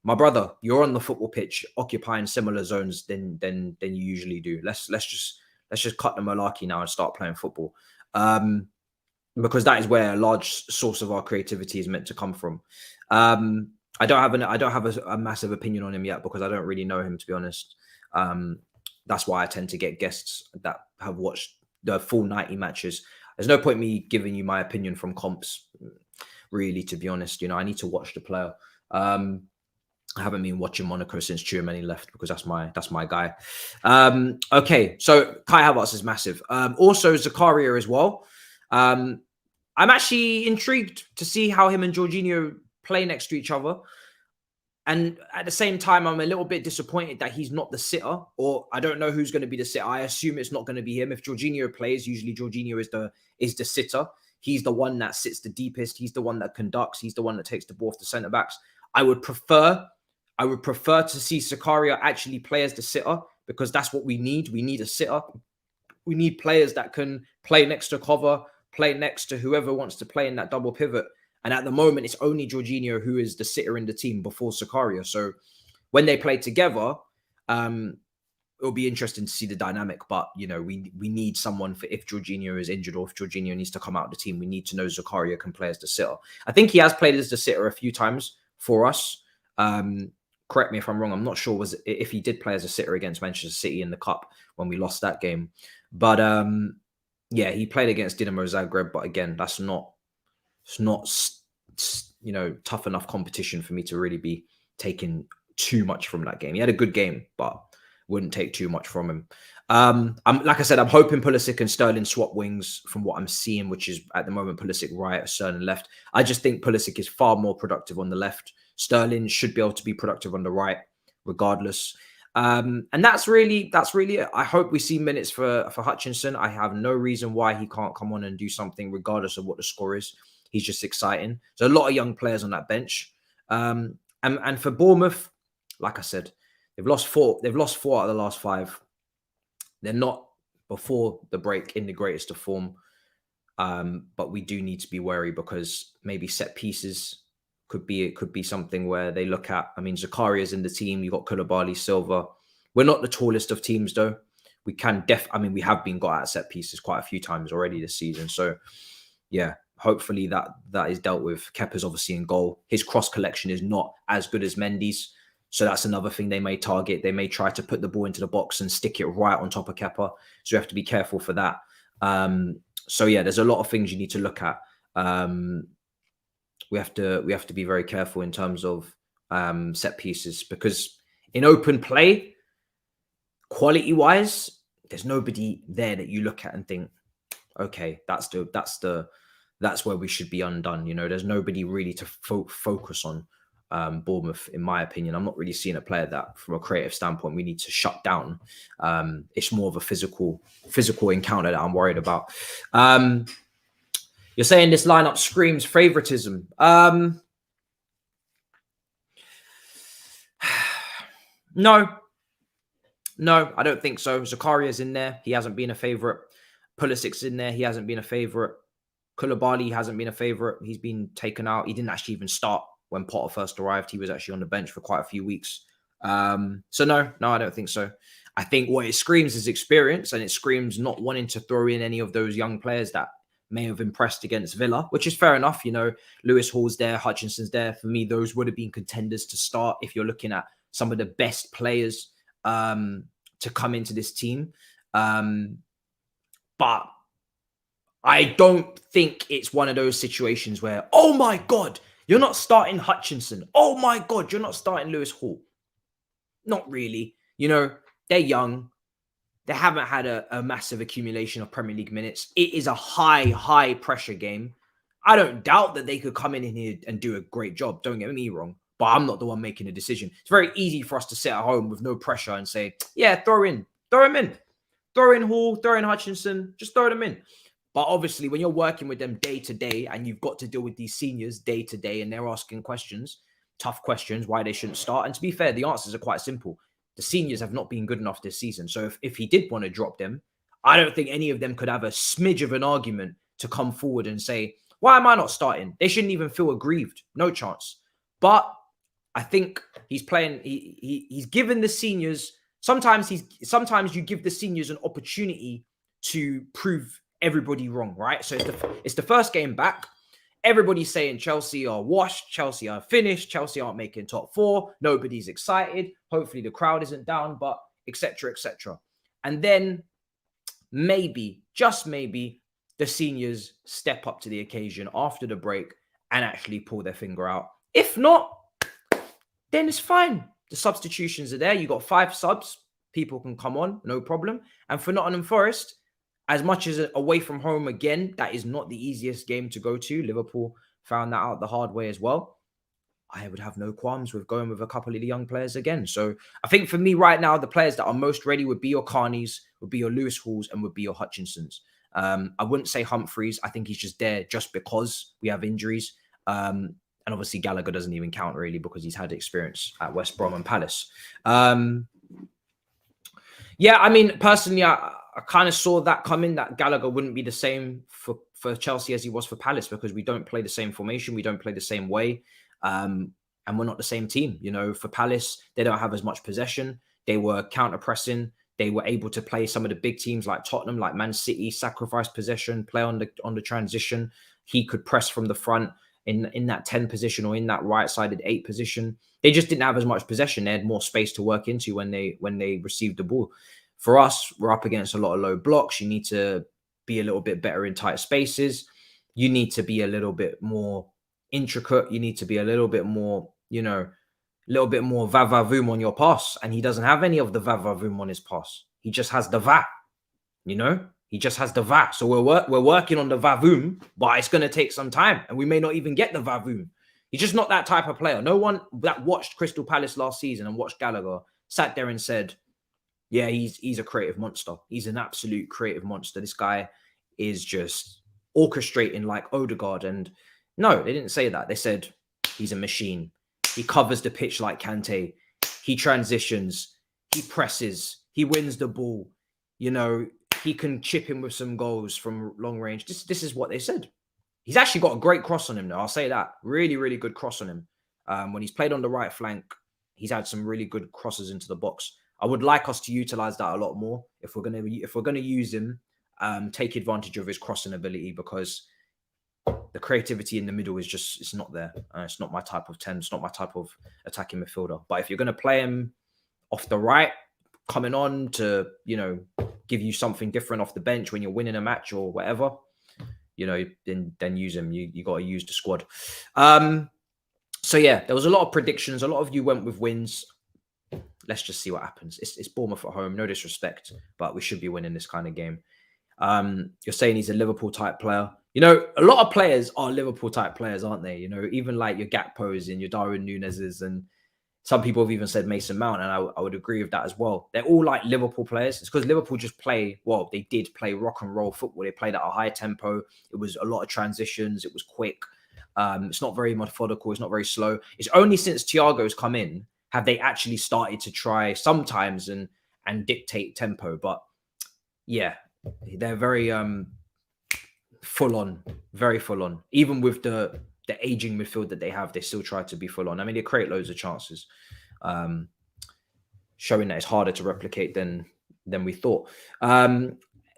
My brother, you're on the football pitch occupying similar zones than you usually do. Let's just cut the malarkey now and start playing football, because that is where a large source of our creativity is meant to come from. I don't have a massive opinion on him yet, because I don't really know him, to be honest. That's why I tend to get guests that have watched the full 90 matches. There's no point me giving you my opinion from comps, really, to be honest. You know, I need to watch the player. I haven't been watching Monaco since Tchouaméni left, because that's my guy. Okay, so Kai Havertz is massive. Also Zakaria as well. I'm actually intrigued to see how him and Jorginho play next to each other. And at the same time, I'm a little bit disappointed that he's not the sitter, or I don't know who's going to be the sitter. I assume it's not going to be him. If Jorginho plays, usually Jorginho is the sitter. He's the one that sits the deepest. He's the one that conducts. He's the one that takes the ball off the centre backs. I would prefer to see Zakaria actually play as the sitter, because that's what we need. We need a sitter. We need players that can play next to cover, play next to whoever wants to play in that double pivot. And at the moment, it's only Jorginho who is the sitter in the team before Zakaria. So when they play together, it'll be interesting to see the dynamic. But, you know, we need someone for if Jorginho is injured, or if Jorginho needs to come out of the team, we need to know Zakaria can play as the sitter. I think he has played as the sitter a few times for us. Correct me if I'm wrong. I'm not sure if he did play as a sitter against Manchester City in the Cup when we lost that game. But yeah, he played against Dinamo Zagreb. But again, it's not you know, tough enough competition for me to really be taking too much from that game. He had a good game, but wouldn't take too much from him. Like I said, I'm hoping Pulisic and Sterling swap wings from what I'm seeing, which is at the moment Pulisic right, Sterling left. I just think Pulisic is far more productive on the left. Sterling should be able to be productive on the right, regardless. And that's really it. I hope we see minutes for Hutchinson. I have no reason why he can't come on and do something, regardless of what the score is. He's just exciting. So a lot of young players on that bench. And for Bournemouth, like I said, they've lost 4 out of the last 5. They're not, before the break, in the greatest of form. But we do need to be wary, because maybe set pieces could be something where they look at. I mean, Zakaria's in the team. You've got Koulibaly, Silva. We're not the tallest of teams, though. We can we have been got at set pieces quite a few times already this season. So, yeah, hopefully that is dealt with. Kepa's obviously in goal. His cross collection is not as good as Mendy's. So that's another thing they may target. They may try to put the ball into the box and stick it right on top of Kepa. So you have to be careful for that. So yeah, there's a lot of things you need to look at. We have to be very careful in terms of set pieces, because in open play, quality wise, there's nobody there that you look at and think, okay, that's where we should be undone. You know, there's nobody really to focus on. Bournemouth, in my opinion, I'm not really seeing a player that, from a creative standpoint, we need to shut down. It's more of a physical encounter that I'm worried about. You're saying this lineup screams favoritism. No, I don't think so. Zakaria's in there. He hasn't been a favorite. Pulisic's in there. He hasn't been a favorite. Koulibaly hasn't been a favorite. He's been taken out. He didn't actually even start when Potter first arrived. He was actually on the bench for quite a few weeks. So no, I don't think so. I think what it screams is experience, and it screams not wanting to throw in any of those young players that may have impressed against Villa, which is fair enough. You know, Lewis Hall's there, Hutchinson's there. For me, those would have been contenders to start if you're looking at some of the best players to come into this team. But I don't think it's one of those situations where, oh my God, you're not starting Hutchinson. Oh my God, you're not starting Lewis Hall. Not really. You know, they're young. They haven't had a massive accumulation of Premier League minutes. It is a high pressure game. I don't doubt that they could come in here and do a great job. Don't get me wrong. But I'm not the one making the decision. It's very easy for us to sit at home with no pressure and say, yeah, throw him in. Throw in Hall, throw in Hutchinson, just throw them in. But obviously, when you're working with them day to day and you've got to deal with these seniors day to day and they're asking questions, tough questions, why they shouldn't start. And to be fair, the answers are quite simple. The seniors have not been good enough this season. So if he did want to drop them, I don't think any of them could have a smidge of an argument to come forward and say, why am I not starting? They shouldn't even feel aggrieved. No chance. But I think he's playing, he's given the seniors, sometimes you give the seniors an opportunity to prove everybody wrong, right? So it's the first game back. Everybody's saying Chelsea are washed, Chelsea are finished, Chelsea aren't making top four, nobody's excited. Hopefully the crowd isn't down, but etc. etc. And then maybe, just maybe, the seniors step up to the occasion after the break and actually pull their finger out. If not, then it's fine. The substitutions are there. You got 5 subs. People can come on, no problem. And for Nottingham Forest, as much as away from home, again, that is not the easiest game to go to. Liverpool found that out the hard way as well. I would have no qualms with going with a couple of the young players again. So I think for me right now, the players that are most ready would be your Carneys, would be your Lewis Halls, and would be your Hutchinsons. I wouldn't say Humphreys. I think he's just there just because we have injuries. And obviously Gallagher doesn't even count really because he's had experience at West Brom and Palace. Yeah, I mean, personally, I kind of saw that coming, that Gallagher wouldn't be the same for Chelsea as he was for Palace because we don't play the same formation. We don't play the same way. And we're not the same team. You know, for Palace, they don't have as much possession. They were counter-pressing. They were able to play some of the big teams like Tottenham, like Man City, sacrifice possession, play on the transition. He could press from the front in that 10 position or in that right-sided 8 position. They just didn't have as much possession. They had more space to work into when they received the ball. For us, we're up against a lot of low blocks. You need to be a little bit better in tight spaces. You need to be a little bit more intricate. You need to be a little bit more, a little bit more va-va-voom on your pass. And he doesn't have any of the va-va-voom on his pass. He just has the va, He just has the va. So we're working on the va-voom, but it's going to take some time. And we may not even get the va-voom. He's just not that type of player. No one that watched Crystal Palace last season and watched Gallagher sat there and said, yeah, he's a creative monster. He's an absolute creative monster. This guy is just orchestrating like Odegaard. And no, they didn't say that. They said he's a machine. He covers the pitch like Kante. He transitions. He presses. He wins the ball. He can chip in with some goals from long range. This is what they said. He's actually got a great cross on him, though. I'll say that. Really, really good cross on him. When he's played on the right flank, he's had some really good crosses into the box. I would like us to utilize that a lot more if we're gonna use him. Take advantage of his crossing ability because the creativity in the middle it's not there. It's not my type of 10. It's not my type of attacking midfielder. But if you're gonna play him off the right, coming on to give you something different off the bench when you're winning a match or whatever, then use him. You got to use the squad. So yeah, there was a lot of predictions. A lot of you went with wins. Let's just see what happens. It's Bournemouth at home. No disrespect, but we should be winning this kind of game. You're saying he's a Liverpool type player. A lot of players are Liverpool type players, aren't they? Even like your Gakpos and your Darwin Núñez's, and some people have even said Mason Mount, and I would agree with that as well. They're all like Liverpool players. It's because Liverpool just they did play rock and roll football. They played at a high tempo. It was a lot of transitions. It was quick. It's not very methodical. It's not very slow. It's only since Thiago's come in have they actually started to try sometimes and dictate tempo. But yeah, they're very full on, very full on. Even with the aging midfield that they have, they still try to be full on. I mean, they create loads of chances, showing that it's harder to replicate than we thought.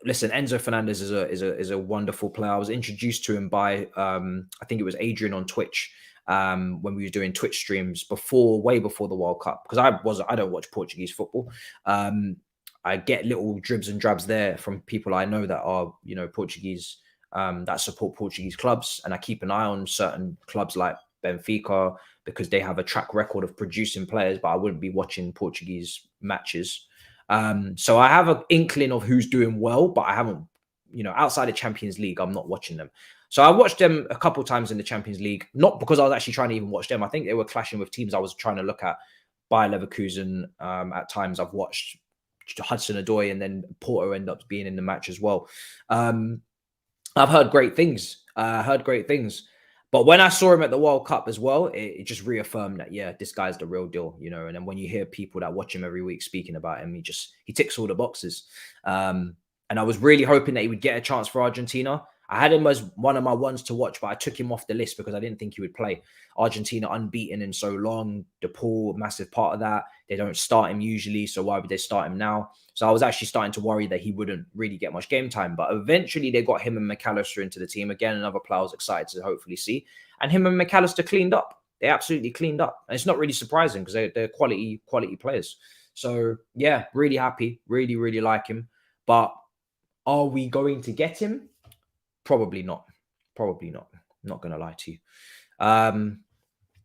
Listen, Enzo Fernandez is a wonderful player. I was introduced to him by I think it was Adrian on Twitch when we were doing Twitch streams way before the World Cup, because I don't watch Portuguese football. I get little dribs and drabs there from people I know that are Portuguese that support Portuguese clubs, and I keep an eye on certain clubs like Benfica because they have a track record of producing players, but I wouldn't be watching Portuguese matches. So I have an inkling of who's doing well, but I haven't, outside the Champions League, I'm not watching them. So I watched them a couple times in the Champions League, not because I was actually trying to even watch them. I think they were clashing with teams I was trying to look at. Bayer Leverkusen, at times I've watched Hudson-Odoi, and then Porto end up being in the match as well. I've heard great things. But when I saw him at the World Cup as well, it just reaffirmed that, yeah, this guy's the real deal, And then when you hear people that watch him every week speaking about him, he ticks all the boxes. And I was really hoping that he would get a chance for Argentina. I had him as one of my ones to watch, but I took him off the list because I didn't think he would play. Argentina unbeaten in so long. The pool, massive part of that. They don't start him usually, so why would they start him now? So I was actually starting to worry that he wouldn't really get much game time. But eventually they got him and McAllister into the team. Again, another player I was excited to hopefully see. And him and McAllister cleaned up. They absolutely cleaned up. And it's not really surprising because they're quality players. So yeah, really happy. Really, really like him. But are we going to get him? Probably not. Probably not. I'm not going to lie to you.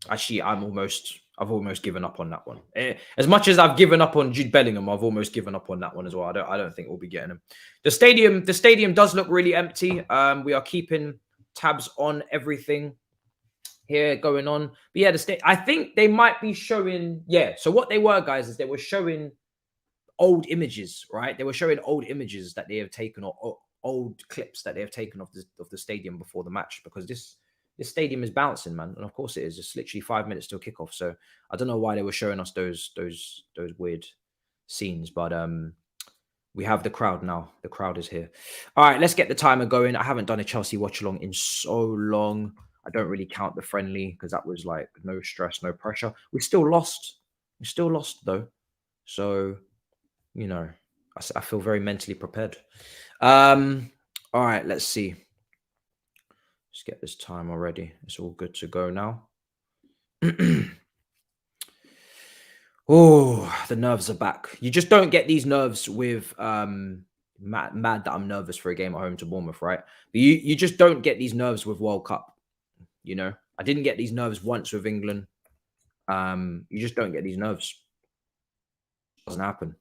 Actually, I've almost given up on that one. As much as I've given up on Jude Bellingham, I've almost given up on that one as well. I don't think we'll be getting him. The stadium does look really empty. We are keeping tabs on everything here going on. But yeah, I think they might be showing. Yeah. So what they were, guys, is they were showing old images, right? They were showing old images that they have taken, or old clips that they have taken of the stadium before the match, because this stadium is bouncing, man, and of course it is. It's literally 5 minutes till kickoff, so I don't know why they were showing us those weird scenes, but we have the crowd now. The crowd is here. All right, let's get the timer going. I haven't done a Chelsea watch along in so long. I don't really count the friendly because that was like no stress, no pressure. We still lost. Though, so I feel very mentally prepared. All right, let's see. Let's get this time already. It's all good to go now. Oh, the nerves are back. You just don't get these nerves with mad that I'm nervous for a game at home to Bournemouth, right? But you just don't get these nerves with World Cup. I didn't get these nerves once with England. You just don't get these nerves. It doesn't happen.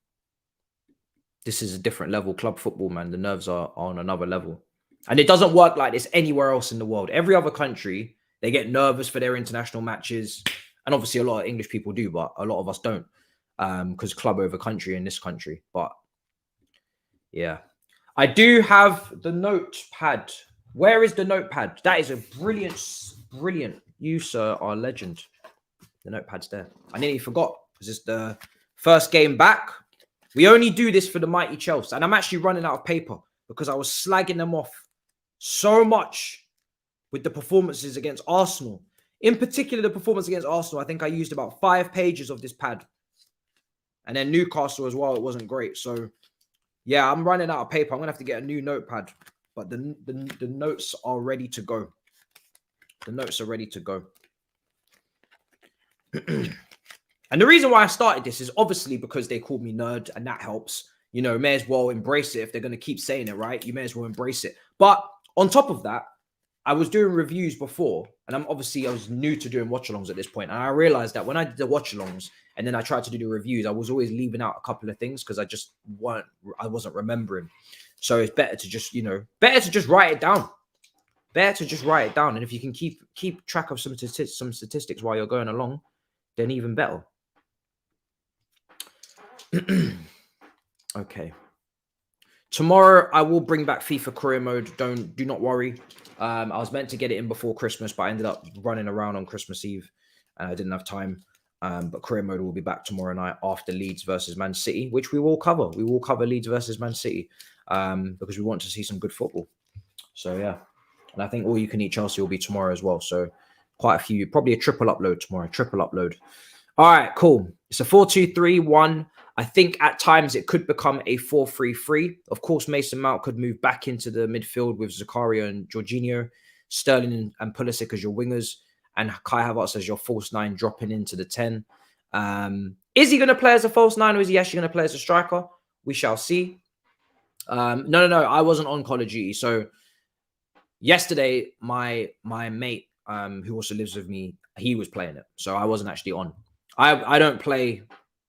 This is a different level club football, man. The nerves are on another level. And it doesn't work like this anywhere else in the world. Every other country, they get nervous for their international matches. And obviously a lot of English people do, but a lot of us don't. Because club over country in this country. But yeah. I do have the notepad. Where is the notepad? That is a brilliant. You, sir, are a legend. The notepad's there. I nearly forgot because it's the first game back. We only do this for the mighty Chelsea. And I'm actually running out of paper because I was slagging them off so much with the performances against Arsenal. In particular, the performance against Arsenal, I think I used about 5 pages of this pad. And then Newcastle as well, it wasn't great. So, yeah, I'm running out of paper. I'm going to have to get a new notepad. But the notes are ready to go. The notes are ready to go. And the reason why I started this is obviously because they called me nerd, and that helps. May as well embrace it. If they're going to keep saying it, right? You may as well embrace it. But on top of that, I was doing reviews before, and I was new to doing watch-alongs at this point. And I realized that when I did the watch-alongs and then I tried to do the reviews, I was always leaving out a couple of things because I wasn't remembering. So it's better to just, write it down. And if you can keep track of some statistics while you're going along, then even better. Okay. Tomorrow I will bring back FIFA career mode. Do not worry. I was meant to get it in before Christmas, but I ended up running around on Christmas Eve and I didn't have time. But career mode will be back tomorrow night after Leeds versus Man City, which we will cover. We will cover Leeds versus Man City because we want to see some good football. So yeah. And I think all you can eat Chelsea will be tomorrow as well. So quite a few, probably a triple upload tomorrow. All right, cool. It's a 4-2-3-1. I think at times it could become a 4-3-3. Of course, Mason Mount could move back into the midfield with Zakaria and Jorginho, Sterling and Pulisic as your wingers, and Kai Havertz as your false 9 dropping into the 10. Is he going to play as a false 9 or is he actually going to play as a striker? We shall see. No. I wasn't on Call of Duty, so yesterday, my mate, who also lives with me, he was playing it, so I wasn't actually on. I don't play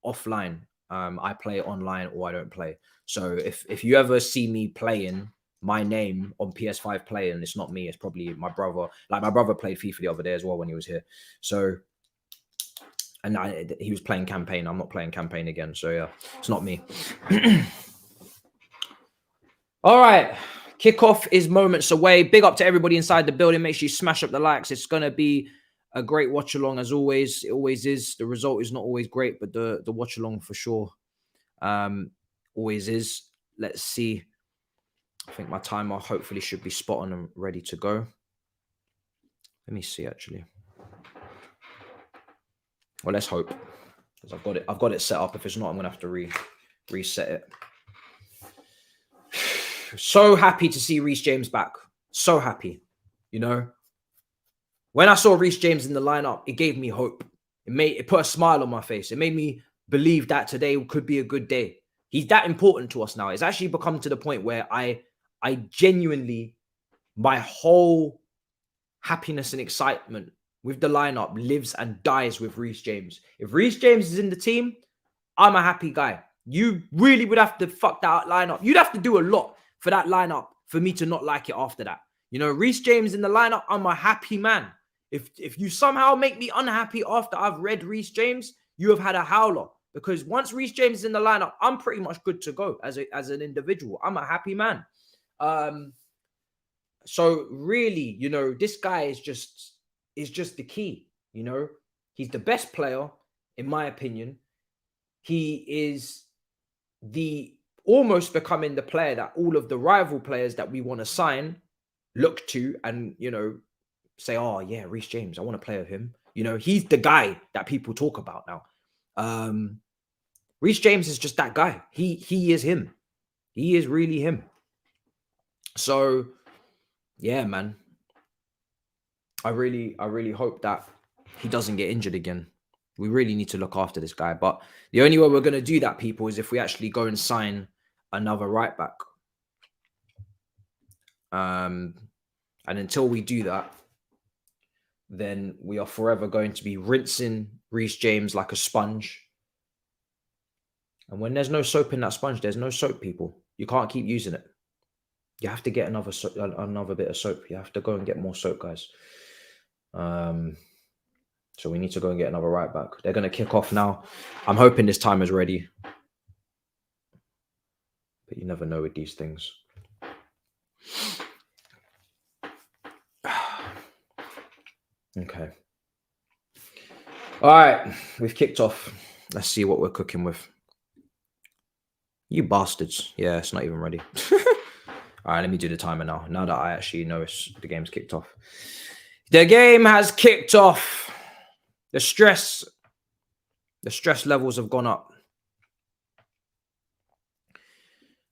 offline. I play online, or I don't play. So if you ever see me playing my name on PS5 playing, it's not me. It's probably my brother. Like, my brother played FIFA the other day as well when he was here. So, and he was playing campaign. I'm not playing campaign again. So yeah, it's not me. All right. Kickoff is moments away. Big up to everybody inside the building. Make sure you smash up the likes. It's going to be a great watch along as always. It always is. The result is not always great, but the watch along for sure always is. Let's see. I think my timer hopefully should be spot on and ready to go. Let me see, actually. Well, let's hope, because I've got it set up. If it's not, I'm gonna have to reset it. So happy to see Reece James back. So happy. You know, when I saw Reece James in the lineup, it gave me hope. It put a smile on my face. It made me believe that today could be a good day. He's that important to us now. It's actually become to the point where I genuinely, my whole happiness and excitement with the lineup lives and dies with Reece James. If Reece James is in the team, I'm a happy guy. You really would have to fuck that lineup. You'd have to do a lot for that lineup for me to not like it after that. You know, Reece James in the lineup, I'm a happy man. If you somehow make me unhappy after I've read Reece James, you have had a howler. Because once Reece James is in the lineup, I'm pretty much good to go as an individual. I'm a happy man. So really, you know, this guy is just the key. You know, he's the best player, in my opinion. He is almost becoming the player that all of the rival players that we want to sign look to and, you know, say, oh yeah, Reece James, I want to play with him. You know, he's the guy that people talk about now. Reece James is just that guy. He is him. He is really him. So yeah, man. I really hope that he doesn't get injured again. We really need to look after this guy. But the only way we're going to do that, people, is if we actually go and sign another right back. And until we do that, then we are forever going to be rinsing Reece James like a sponge. And when there's no soap in that sponge, there's no soap, people. You can't keep using it. You have to get another bit of soap. You have to go and get more soap, guys. So we need to go and get another right back. They're going to kick off now. I'm hoping this time is ready. But you never know with these things. Okay. All right. We've kicked off. Let's see what we're cooking with. You bastards. Yeah, it's not even ready. All right, let me do the timer now. Now that I actually know the game's kicked off. The game has kicked off. The stress levels have gone up.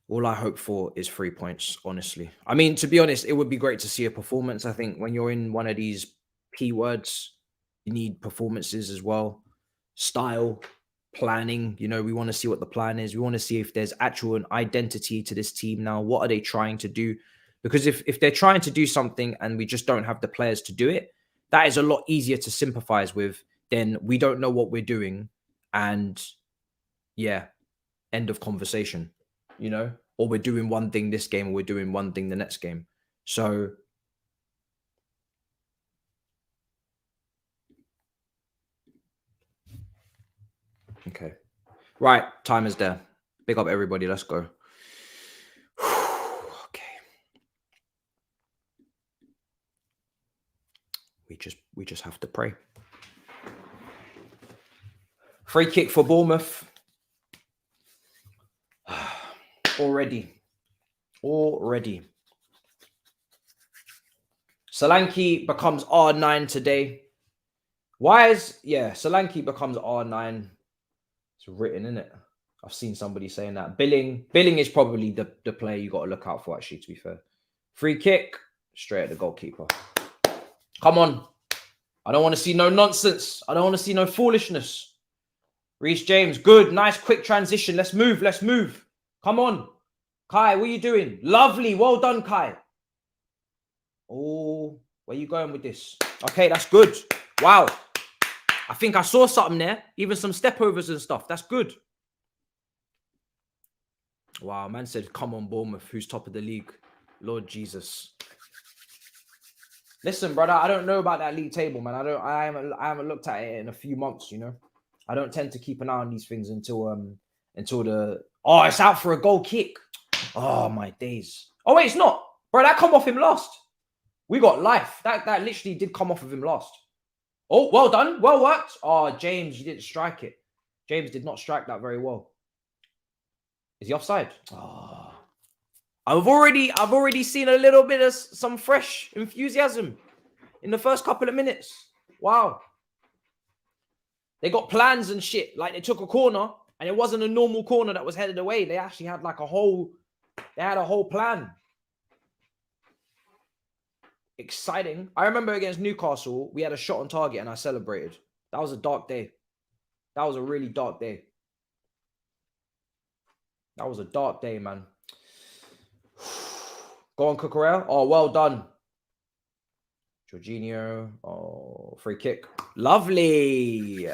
All I hope for is 3 points, honestly. I mean, to be honest, it would be great to see a performance. I think when you're in one of these P words, you need performances as well. Style, planning. You know, we want to see what the plan is. We want to see if there's actual an identity to this team now. What are they trying to do? Because if they're trying to do something and we just don't have the players to do it, that is a lot easier to sympathize with than we don't know what we're doing. And yeah, end of conversation, you know, or we're doing one thing this game, or we're doing one thing the next game. So okay. Right. Time is there. Big up everybody. Let's go. Okay. We just have to pray. Free kick for Bournemouth. Already. Solanke becomes R9 today. Solanke becomes R9. It's written in it. I've seen somebody saying that. Billing is probably the player you got to look out for, actually, to be fair. Free kick, straight at the goalkeeper. Come on. I don't want to see no nonsense. I don't want to see no foolishness. Reece James, good. Nice, quick transition. Let's move. Come on. Kai, what are you doing? Lovely. Well done, Kai. Oh, where you going with this? Okay, that's good. Wow. I think I saw something there. Even some stepovers and stuff. That's good. Wow, man said, come on, Bournemouth. Who's top of the league? Lord Jesus. Listen, brother, I don't know about that league table, man. I haven't looked at it in a few months, you know. I don't tend to keep an eye on these things until it's out for a goal kick. Oh my days. Oh wait, it's not. Bro, that come off him last. We got life. That literally did come off of him last. Oh, well done. Well worked. Oh, James, you didn't strike it. James did not strike that very well. Is he offside? Oh. I've already seen a little bit of some fresh enthusiasm in the first couple of minutes. Wow. They got plans and shit. Like they took a corner and it wasn't a normal corner that was headed away. They actually had like a whole plan. Exciting. I remember against Newcastle, we had a shot on target and I celebrated. That was a dark day. That was a really dark day. That was a dark day, man. Go on, Cucurella. Oh, well done. Jorginho. Oh, free kick. Lovely.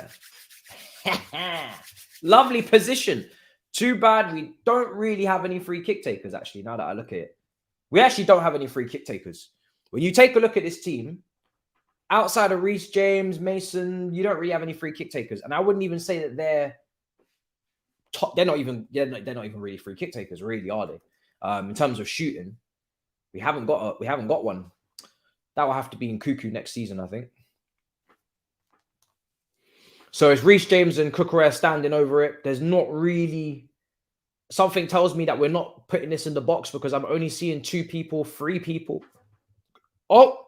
Lovely position. Too bad we don't really have any free kick takers, actually, now that I look at it. We actually don't have any free kick takers. When you take a look at this team, outside of Reece James, Mason, you don't really have any free kick takers. And I wouldn't even say that they're top. They're not even really free kick takers, really, are they? In terms of shooting, we haven't got one. That will have to be in Cuckoo next season, I think. So it's Reece James and Cucurella standing over it. There's not really... Something tells me that we're not putting this in the box because I'm only seeing 3 people. Oh!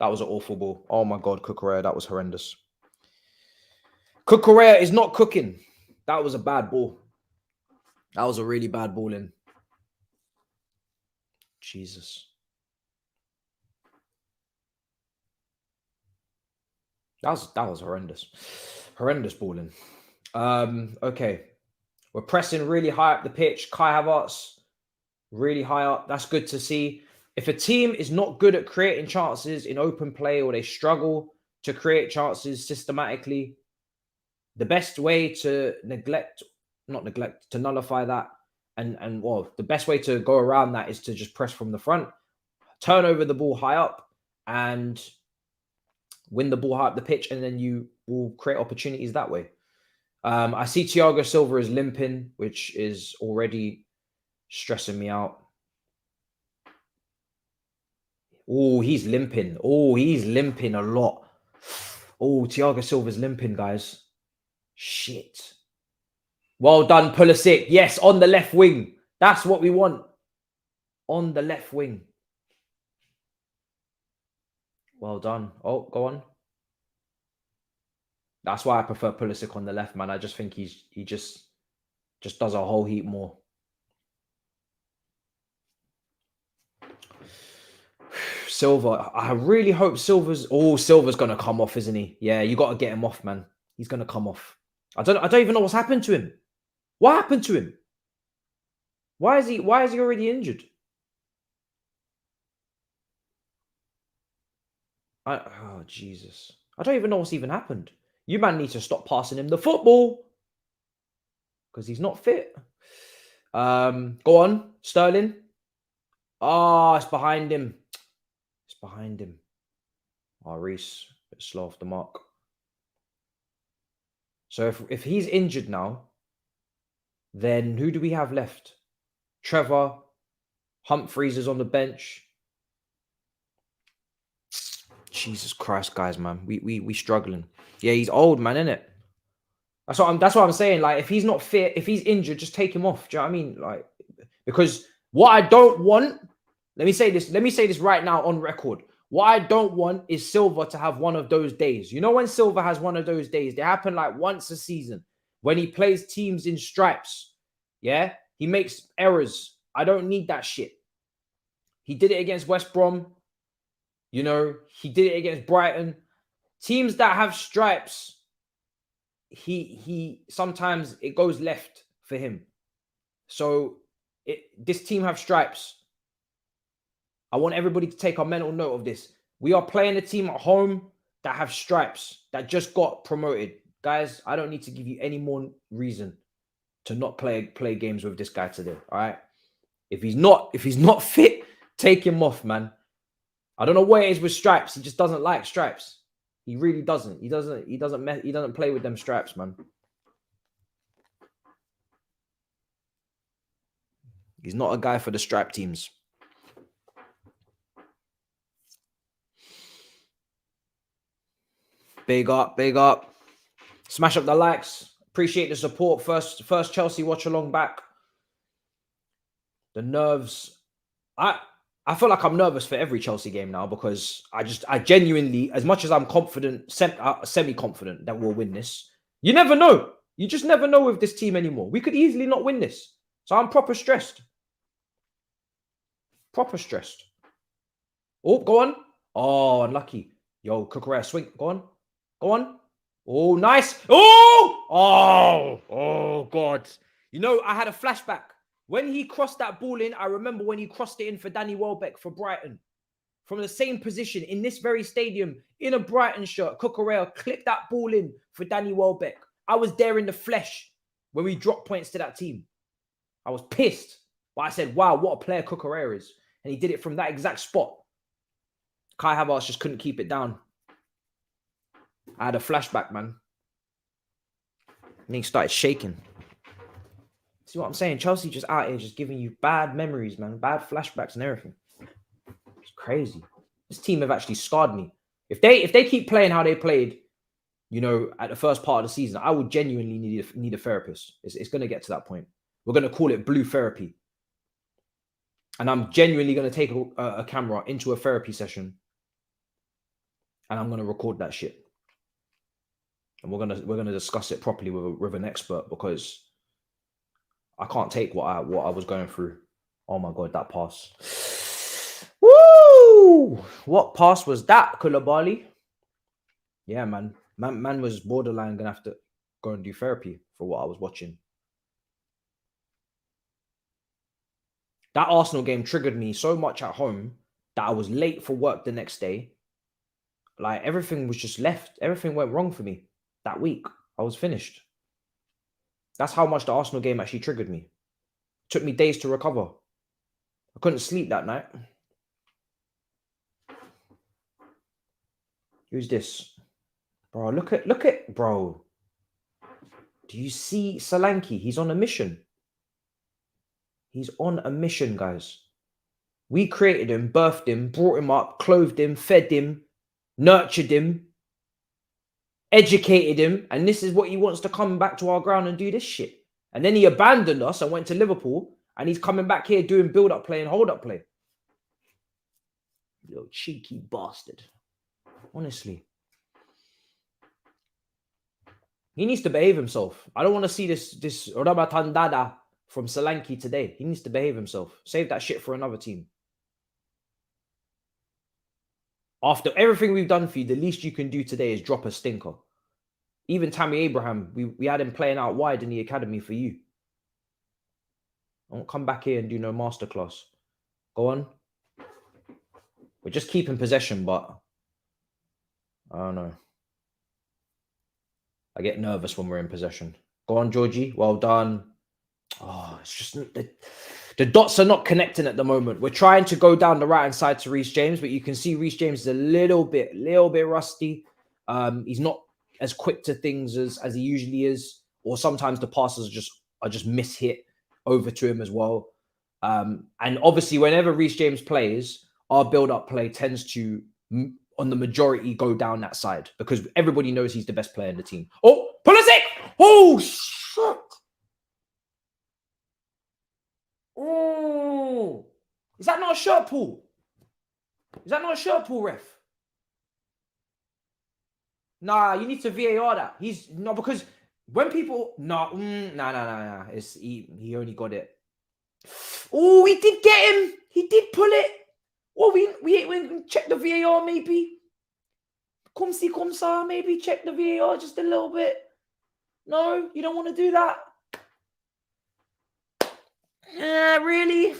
That was an awful ball. Oh my God, Cucurella, that was horrendous. Cucurella is not cooking. That was a bad ball. That was a really bad ball in. Jesus. That was horrendous. Horrendous balling. Okay. We're pressing really high up the pitch. Kai Havertz, really high up. That's good to see. If a team is not good at creating chances in open play or they struggle to create chances systematically, the best way to nullify that and the best way to go around that is to just press from the front, turn over the ball high up and win the ball high up the pitch, and then you will create opportunities that way. I see Thiago Silva is limping, which is already stressing me out. Oh, he's limping. Oh, he's limping a lot. Oh, Thiago Silva's limping, guys. Shit. Well done, Pulisic. Yes, on the left wing. That's what we want. On the left wing. Well done. Oh, go on. That's why I prefer Pulisic on the left, man. I just think he just does a whole heap more. Silva. I really hope Silva's going to come off, isn't he? Yeah, you got to get him off, man. He's going to come off. I don't even know what's happened to him. What happened to him? Why is he already injured? Oh, Jesus. I don't even know what's even happened. You man need to stop passing him the football because he's not fit. Go on, Sterling. Oh, it's behind him. It's behind him. Oh, Reece, a bit slow off the mark. So if he's injured now, then who do we have left? Trevor. Humphreys is on the bench. Jesus Christ, guys, man. We struggling. Yeah, he's old, man, innit? That's what I'm saying. Like, if he's not fit, if he's injured, just take him off. Do you know what I mean? Like, because what I don't want, let me say this right now on record. What I don't want is Silva to have one of those days. You know when Silva has one of those days? They happen like once a season when he plays teams in stripes. Yeah? He makes errors. I don't need that shit. He did it against West Brom. You know, he did it against Brighton. Teams that have stripes, he sometimes it goes left for him. So this team have stripes. I want everybody to take a mental note of this. We are playing a team at home that have stripes, that just got promoted. Guys, I don't need to give you any more reason to not play games with this guy today. All right. If he's not fit, take him off, man. I don't know what it is with stripes. He just doesn't like stripes. He really doesn't. He doesn't play with them stripes, man. He's not a guy for the stripe teams. Big up, big up. Smash up the likes. Appreciate the support. First Chelsea watch along back. The nerves. I feel like I'm nervous for every Chelsea game now because I genuinely, as much as I'm confident, semi-confident that we'll win this, you never know. You just never know with this team anymore. We could easily not win this. So I'm proper stressed. Proper stressed. Oh, go on. Oh, unlucky. Yo, Cucurella, swing. Go on. Go on. Oh, nice. Oh, God. You know, I had a flashback. When he crossed that ball in, I remember when he crossed it in for Danny Welbeck for Brighton. From the same position, in this very stadium, in a Brighton shirt, Cucurella clipped that ball in for Danny Welbeck. I was there in the flesh when we dropped points to that team. I was pissed. But I said, wow, what a player Cucurella is. And he did it from that exact spot. Kai Havertz just couldn't keep it down. I had a flashback, man. And he started shaking. See what I'm saying? Chelsea just out here just giving you bad memories, man. Bad flashbacks and everything. It's crazy. This team have actually scarred me. If they keep playing how they played, you know, at the first part of the season, I would genuinely need a therapist. It's going to get to that point. We're going to call it blue therapy. And I'm genuinely going to take a camera into a therapy session. And I'm going to record that shit. And we're gonna discuss it properly with an expert because I can't take what I was going through. Oh my God, that pass. Woo! What pass was that, Koulibaly? Yeah, man. Man was borderline gonna have to go and do therapy for what I was watching. That Arsenal game triggered me so much at home that I was late for work the next day. Like everything was just left. Everything went wrong for me that week. I was finished. That's how much the Arsenal game actually triggered me. It took me days to recover. I couldn't sleep that night. Who's this? Bro, look at, bro. Do you see Solanke? He's on a mission. He's on a mission, guys. We created him, birthed him, brought him up, clothed him, fed him, nurtured him, educated him, and this is what he wants to come back to our ground and do this shit. And then he abandoned us and went to Liverpool, and he's coming back here doing build-up play and hold-up play. Little cheeky bastard. Honestly. He needs to behave himself. I don't want to see this Rabatandada from Solanke today. He needs to behave himself. Save that shit for another team. After everything we've done for you, the least you can do today is drop a stinker. Even Tammy Abraham, we had him playing out wide in the academy for you. I won't come back here and do no masterclass. Go on. We're just keeping possession, but I don't know. I get nervous when we're in possession. Go on, Georgie. Well done. Oh, it's just the dots are not connecting at the moment. We're trying to go down the right-hand side to Reece James, but you can see Reece James is a little bit rusty. He's not as quick to things as he usually is, or sometimes the passes are just mishit over to him as well. And obviously, whenever Reece James plays, our build-up play tends to, on the majority, go down that side because everybody knows he's the best player in the team. Oh, Pulisic! Oh, shit! Oh, is that not a shirt pull? Is that not a shirt pull, ref? Nah, you need to VAR that. He's no, because when people nah. It's he only got it. Oh, he did get him. He did pull it. Oh, we check the VAR maybe. Come ça, maybe check the VAR just a little bit. No, you don't want to do that. Really?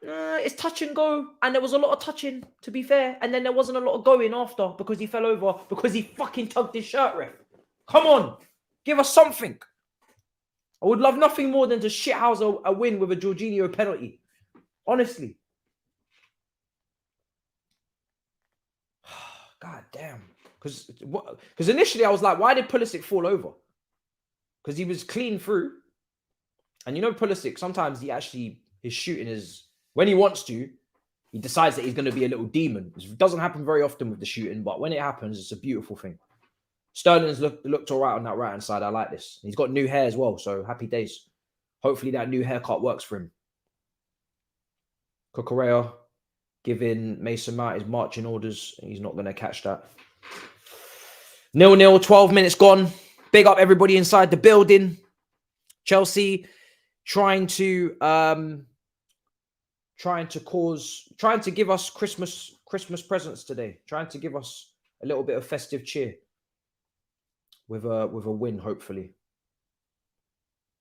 It's touch and go. And there was a lot of touching, to be fair. And then there wasn't a lot of going after because he fell over, because he fucking tugged his shirt, ref. Come on. Give us something. I would love nothing more than to shithouse a win with a Jorginho penalty. Honestly. God damn. Because initially I was like, why did Pulisic fall over? Because he was clean through. And you know Pulisic, sometimes his shooting is, when he wants to, he decides that he's going to be a little demon. It doesn't happen very often with the shooting, but when it happens, it's a beautiful thing. Sterling's looked all right on that right-hand side. I like this. He's got new hair as well, so happy days. Hopefully that new haircut works for him. Cucurella giving Mason Mount his marching orders. He's not going to catch that. 0-0, 12 minutes gone. Big up everybody inside the building. Chelsea trying to give us Christmas presents today. Trying to give us a little bit of festive cheer with a win, hopefully.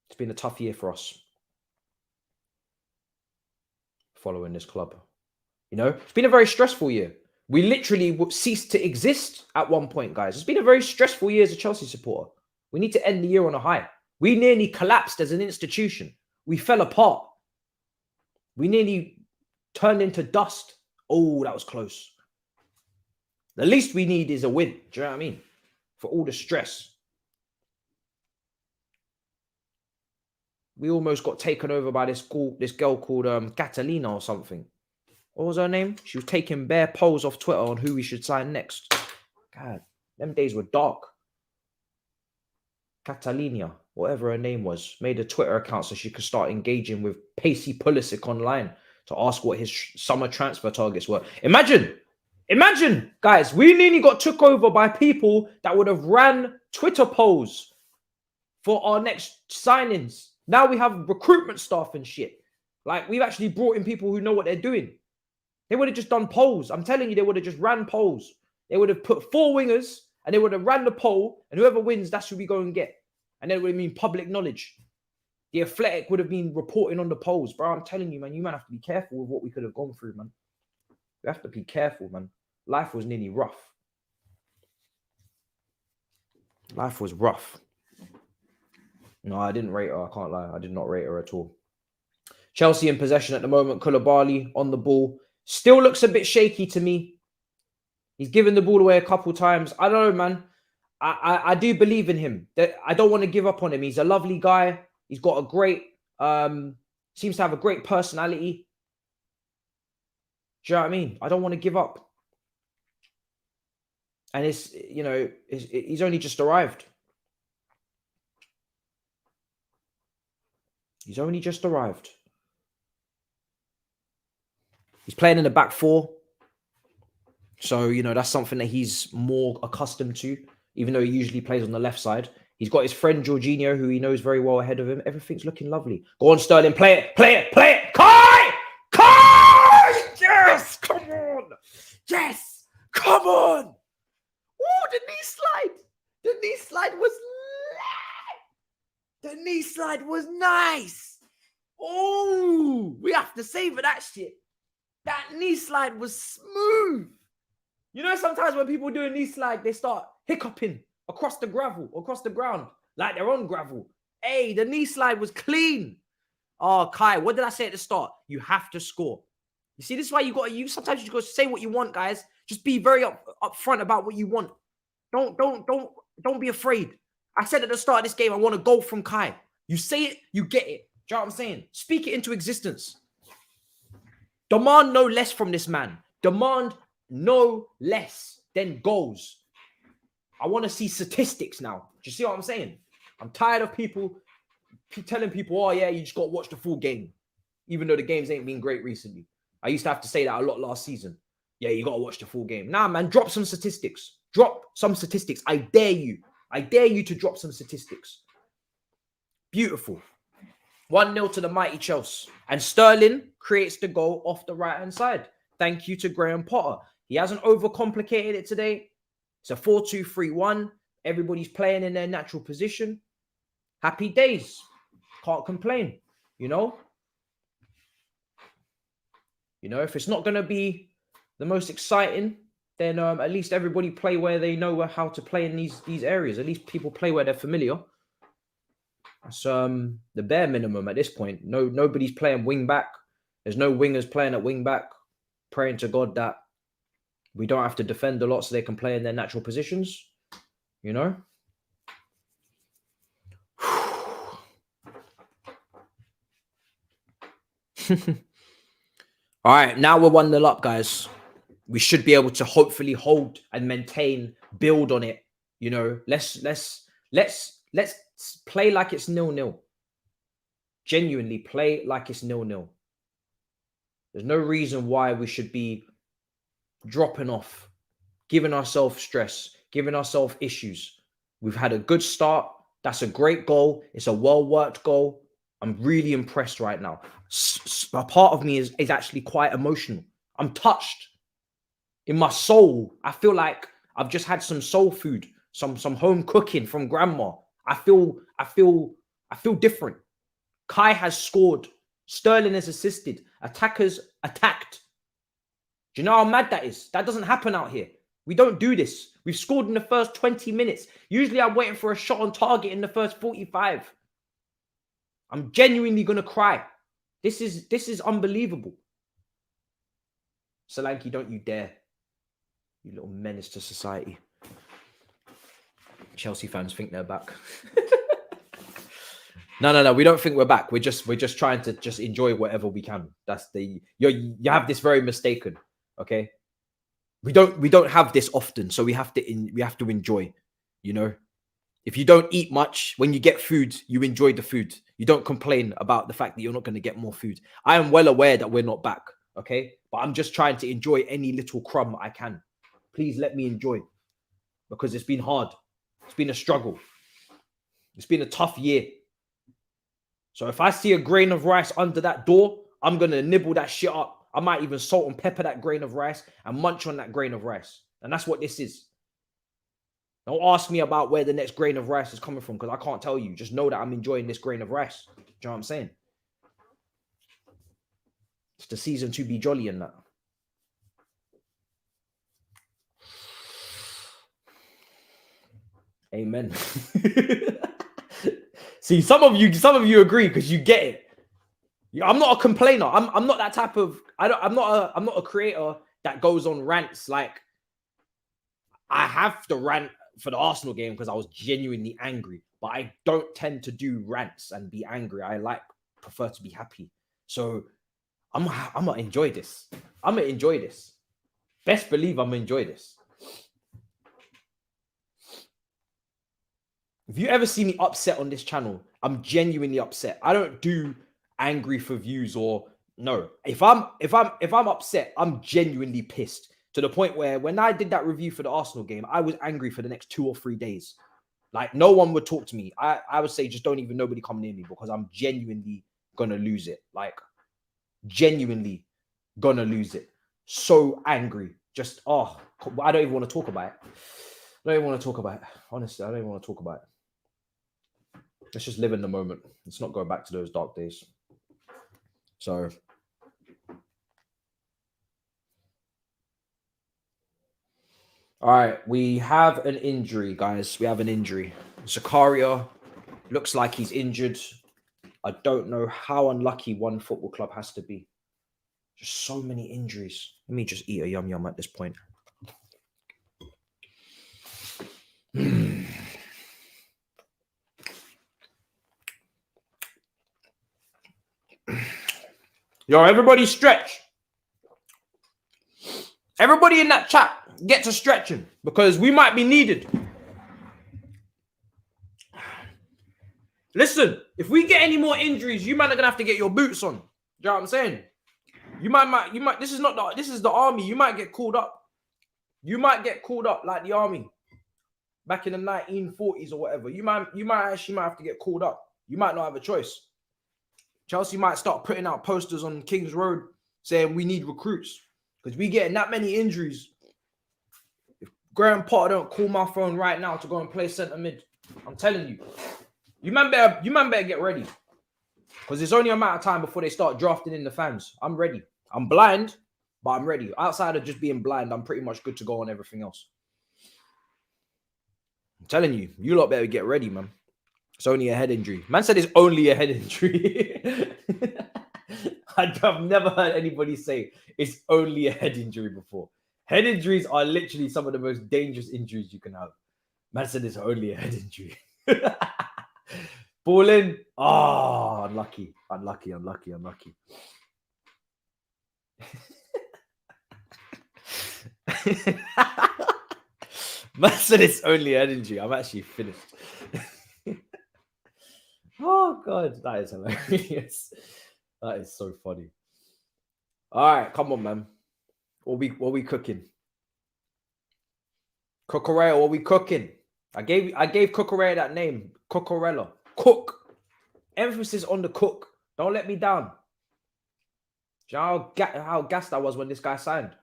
It's been a tough year for us following this club. You know, it's been a very stressful year. We literally ceased to exist at one point, guys. It's been a very stressful year as a Chelsea supporter. We need to end the year on a high. We nearly collapsed as an institution. We fell apart. We nearly turned into dust. Oh, that was close. The least we need is a win. Do you know what I mean? For all the stress. We almost got taken over by this girl called Catalina or something. What was her name? She was taking bare polls off Twitter on who we should sign next. God, them days were dark. Catalina, whatever her name was, made a Twitter account so she could start engaging with Pacey Pulisic online to ask what his summer transfer targets were. Imagine, guys, we nearly got took over by people that would have ran Twitter polls for our next signings. Now we have recruitment staff and shit. Like, we've actually brought in people who know what they're doing. They would have just done polls. I'm telling you, they would have just ran polls. They would have put 4 wingers and they would have ran the poll, and whoever wins, that's who we go and get. And then it would have been public knowledge. The Athletic would have been reporting on the polls. Bro, I'm telling you, man, you might have to be careful with what we could have gone through, man. You have to be careful, man. Life was nearly rough. Life was rough. No, I didn't rate her. I can't lie. I did not rate her at all. Chelsea in possession at the moment. Koulibaly on the ball. Still looks a bit shaky to me. He's given the ball away a couple times. I don't know, man. I do believe in him. I don't want to give up on him. He's a lovely guy. He's got a great, seems to have a great personality. Do you know what I mean? I don't want to give up. And he's only just arrived. He's only just arrived. He's playing in the back 4. So, that's something that he's more accustomed to, even though he usually plays on the left side. He's got his friend Jorginho, who he knows very well ahead of him. Everything's looking lovely. Go on, Sterling. Play it. Kai! Yes! Come on! Yes! Come on! Oh, the knee slide. The knee slide was lit. The knee slide was nice. Oh, we have to savor that shit. That knee slide was smooth. Sometimes when people do a knee slide, they start hiccuping across the ground, like they're on gravel. Hey, the knee slide was clean. Oh, Kai, what did I say at the start? You have to score. You see, this is why sometimes you just got to say what you want, guys. Just be very upfront about what you want. Don't be afraid. I said at the start of this game, I want a goal from Kai. You say it, you get it. Do you know what I'm saying? Speak it into existence. Demand no less from this man. Demand no less than goals. I want to see statistics now. Do you see what I'm saying? I'm tired of people telling people, oh yeah, you just got to watch the full game. Even though the games ain't been great recently. I used to have to say that a lot last season. Yeah, you got to watch the full game. Nah, man, drop some statistics. Drop some statistics. I dare you. I dare you to drop some statistics. Beautiful. 1-0 to the mighty Chelsea. And Sterling creates the goal off the right-hand side. Thank you to Graham Potter. He hasn't overcomplicated it today. It's a 4-2-3-1. Everybody's playing in their natural position. Happy days. Can't complain, You know, if it's not going to be the most exciting, then at least everybody play where they know how to play in these areas. At least people play where they're familiar. That's the bare minimum at this point. Nobody's playing wing back. There's no wingers playing at wing back. Praying to God that we don't have to defend a lot so they can play in their natural positions. You know? All right, now we're 1-0 up, guys. We should be able to hopefully hold and maintain, build on it. You know, let's play like it's 0-0. Genuinely play like it's 0-0. There's no reason why we should be dropping off, giving ourselves stress, giving ourselves issues. We've had a good start. That's a great goal. It's a well-worked goal. I'm really impressed right now. A part of me is actually quite emotional. I'm touched. In my soul, I feel like I've just had some soul food, some home cooking from grandma. I feel different. Kai has scored. Sterling has assisted. Attackers attacked. Do you know how mad that is? That doesn't happen out here. We don't do this. We've scored in the first 20 minutes. Usually I'm waiting for a shot on target in the first 45. I'm genuinely going to cry. This is unbelievable. Solanke, don't you dare. You little menace to society. Chelsea fans think they're back. No. We don't think we're back. We're just trying to just enjoy whatever we can. That's you have this very mistaken. Okay. We don't have this often, so we have to enjoy. You know, if you don't eat much, when you get food, you enjoy the food. You don't complain about the fact that you're not going to get more food. I am well aware that we're not back. Okay, but I'm just trying to enjoy any little crumb I can. Please let me enjoy, because it's been hard. It's been a struggle. It's been a tough year. So if I see a grain of rice under that door, I'm going to nibble that shit up. I might even salt and pepper that grain of rice and munch on that grain of rice. And that's what this is. Don't ask me about where the next grain of rice is coming from, because I can't tell you. Just know that I'm enjoying this grain of rice. Do you know what I'm saying? It's the season to be jolly in that. Amen. See, some of you agree because you get it. I'm not a complainer. I'm not that type of. I'm not a creator that goes on rants. Like, I have to rant for the Arsenal game because I was genuinely angry, but I don't tend to do rants and be angry. I prefer to be happy. So I'm gonna enjoy this. I'm gonna enjoy this. Best believe I'm gonna enjoy this. If you ever see me upset on this channel, I'm genuinely upset. I don't do angry for views or no. If I'm upset, I'm genuinely pissed to the point where when I did that review for the Arsenal game, I was angry for the next 2 or 3 days. Like, no one would talk to me. I would say just don't even nobody come near me because I'm genuinely gonna lose it. Like, genuinely gonna lose it. So angry. Just, I don't even want to talk about it. I don't even want to talk about it. Honestly, I don't even want to talk about it. Let's just live in the moment. Let's not go back to those dark days. So, all right, we have an injury, guys. We have an injury. Zakaria looks like he's injured. I don't know how unlucky one football club has to be. Just so many injuries. Let me just eat a yum yum at this point. Yo, everybody stretch. Everybody in that chat, get to stretching because we might be needed. Listen, if we get any more injuries, you might are gonna have to get your boots on. Do you know what I'm saying? You might. This is the army. You might get called up. You might get called up like the army back in the 1940s or whatever. You might actually have to get called up. You might not have a choice. Chelsea might start putting out posters on King's Road saying we need recruits because we getting that many injuries. If Graham Potter don't call my phone right now to go and play centre mid, I'm telling you, you man better get ready because it's only a matter of time before they start drafting in the fans. I'm ready. I'm blind, but I'm ready. Outside of just being blind, I'm pretty much good to go on everything else. I'm telling you, you lot better get ready, man. It's only a head injury. Man said it's only a head injury. I've never heard anybody say it's only a head injury before. Head injuries are literally some of the most dangerous injuries you can have. Man said it's only a head injury. Ball in. Oh, unlucky. Man said it's only a head injury. I'm actually finished. Oh, God. That is hilarious. That is so funny. All right, come on, man. What we cooking? Cucurella, what we cooking? I gave Cucurella that name. Cucurella. Cook. Emphasis on the cook. Don't let me down. Do you know how gassed I was when this guy signed?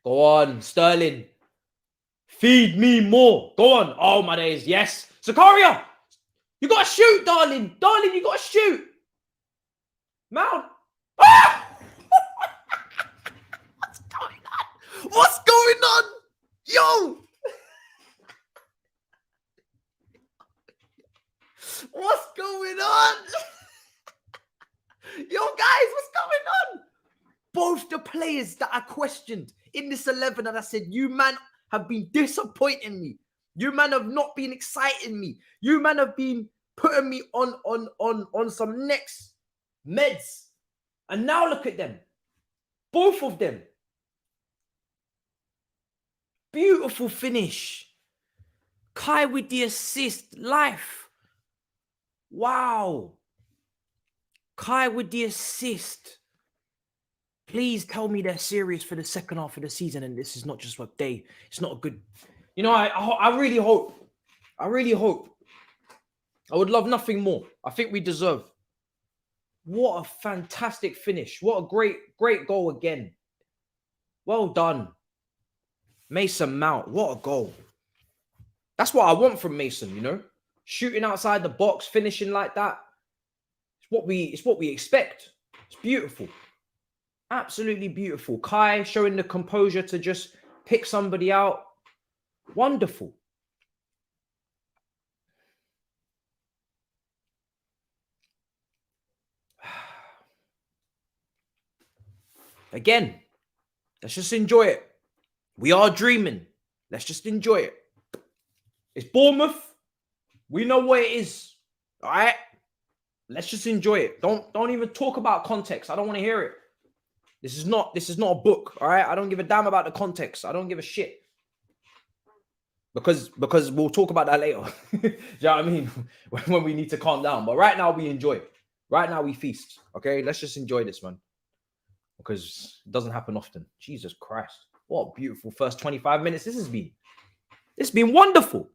Go on, Sterling. Feed me more. Go on. Oh, my days. Yes. Zakaria, you got to shoot, darling. Darling, you got to shoot. Mount. Ah! What's going on? What's going on? Yo. What's going on? Yo, guys, what's going on? Both the players that I questioned in this 11, and I said, you man have been disappointing me. You man have not been exciting me. You man have been putting me on some next meds. And now look at them. Both of them. Beautiful finish. Kai with the assist. Life. Wow. Kai with the assist. Please tell me they're serious for the second half of the season and this is not just what they... It's not a good... You know, I really hope. I really hope. I would love nothing more. I think we deserve. What a fantastic finish. What a great goal again. Well done. Mason Mount. What a goal. That's what I want from Mason, you know? Shooting outside the box, finishing like that. It's what we expect. It's beautiful. Absolutely beautiful. Kai showing the composure to just pick somebody out. Wonderful. Again, let's just enjoy it. We are dreaming. Let's just enjoy it. It's Bournemouth. We know what it is. All right? Let's just enjoy it. Don't even talk about context. I don't want to hear it. This is not a book, all right? I don't give a damn about the context. I don't give a shit. Because we'll talk about that later. Do you know what I mean? When we need to calm down. But right now, we enjoy it. Right now, we feast. Okay? Let's just enjoy this, man. Because it doesn't happen often. Jesus Christ. What a beautiful first 25 minutes this has been. It's been wonderful.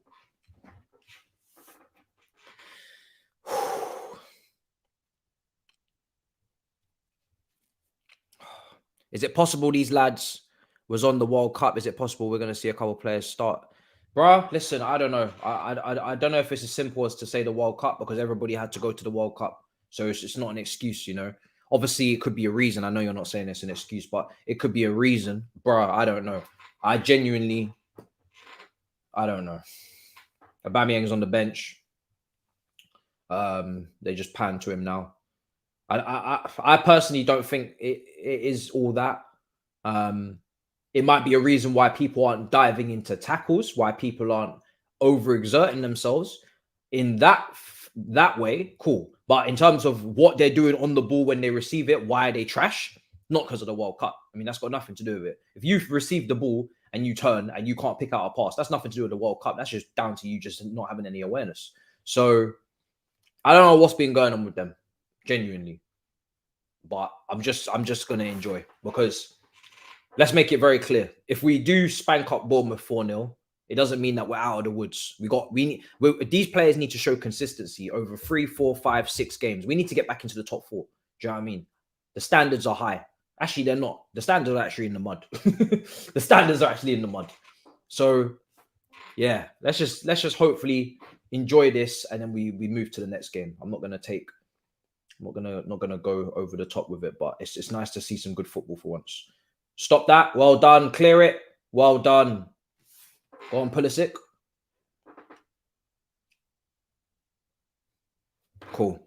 Is it possible these lads was on the World Cup? Is it possible we're going to see a couple of players start? Bro, listen, I don't know. I don't know if it's as simple as to say the World Cup because everybody had to go to the World Cup. So it's not an excuse, you know. Obviously, it could be a reason. I know you're not saying it's an excuse, but it could be a reason. Bro, I don't know. I don't know. Aubameyang's on the bench. They just pan to him now. I personally don't think it is all that. It might be a reason why people aren't diving into tackles, why people aren't overexerting themselves in that way. Cool. But in terms of what they're doing on the ball when they receive it, why are they trash? Not because of the World Cup. I mean, that's got nothing to do with it. If you've received the ball and you turn and you can't pick out a pass, that's nothing to do with the World Cup. That's just down to you just not having any awareness. So I don't know what's been going on with them, genuinely. But I'm just gonna enjoy because let's make it very clear. If we do spank up Bournemouth 4-0, it doesn't mean that we're out of the woods. These players need to show consistency over 3, 4, 5, 6 games. We need to get back into the top 4. Do you know what I mean? The standards are high. Actually, they're not. The standards are actually in the mud. The standards are actually in the mud. So yeah, let's just hopefully enjoy this and then we move to the next game. I'm not gonna take I'm not gonna go over the top with it, but it's nice to see some good football for once. Stop that. Well done. Clear it. Well done. Go on, Pulisic. Cool.